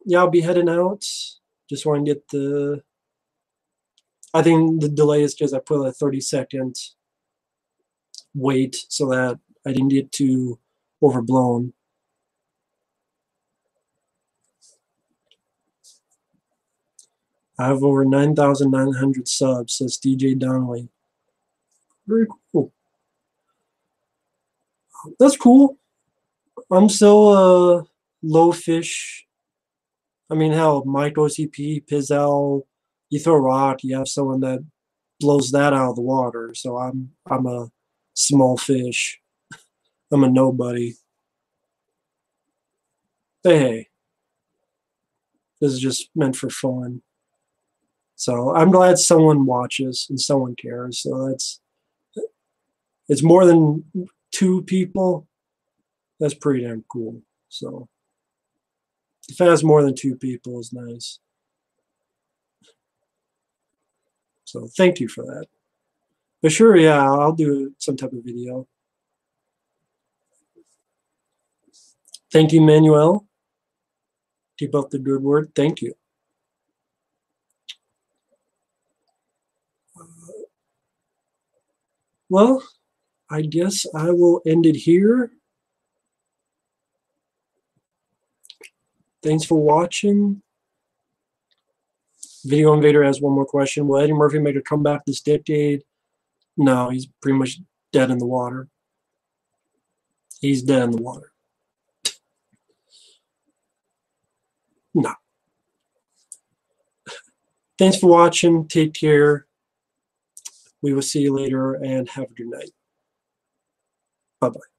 yeah, I'll be heading out. Just want to get the. I think the delay is because I put a 30-second wait so that I didn't get too overblown. I have over 9,900 subs, says DJ Donnelly. Very cool. That's cool. I'm still low fish. I mean, hell, Mike OCP, Pizzelle, you throw a rock, you have someone that blows that out of the water. So I'm a small fish. I'm a nobody. Hey, this is just meant for fun. So I'm glad someone watches and someone cares. So it's more than 2 people. That's pretty damn cool. So if it has more than 2 people, is nice. So thank you for that. But sure, yeah, I'll do some type of video. Thank you, Manuel. Keep up the good work. Thank you. Well, I guess I will end it here. Thanks for watching. Video Invader has one more question. Will Eddie Murphy make a comeback this decade? No, he's pretty much dead in the water. He's dead in the water. No. Thanks for watching. Take care. We will see you later and have a good night. Bye-bye.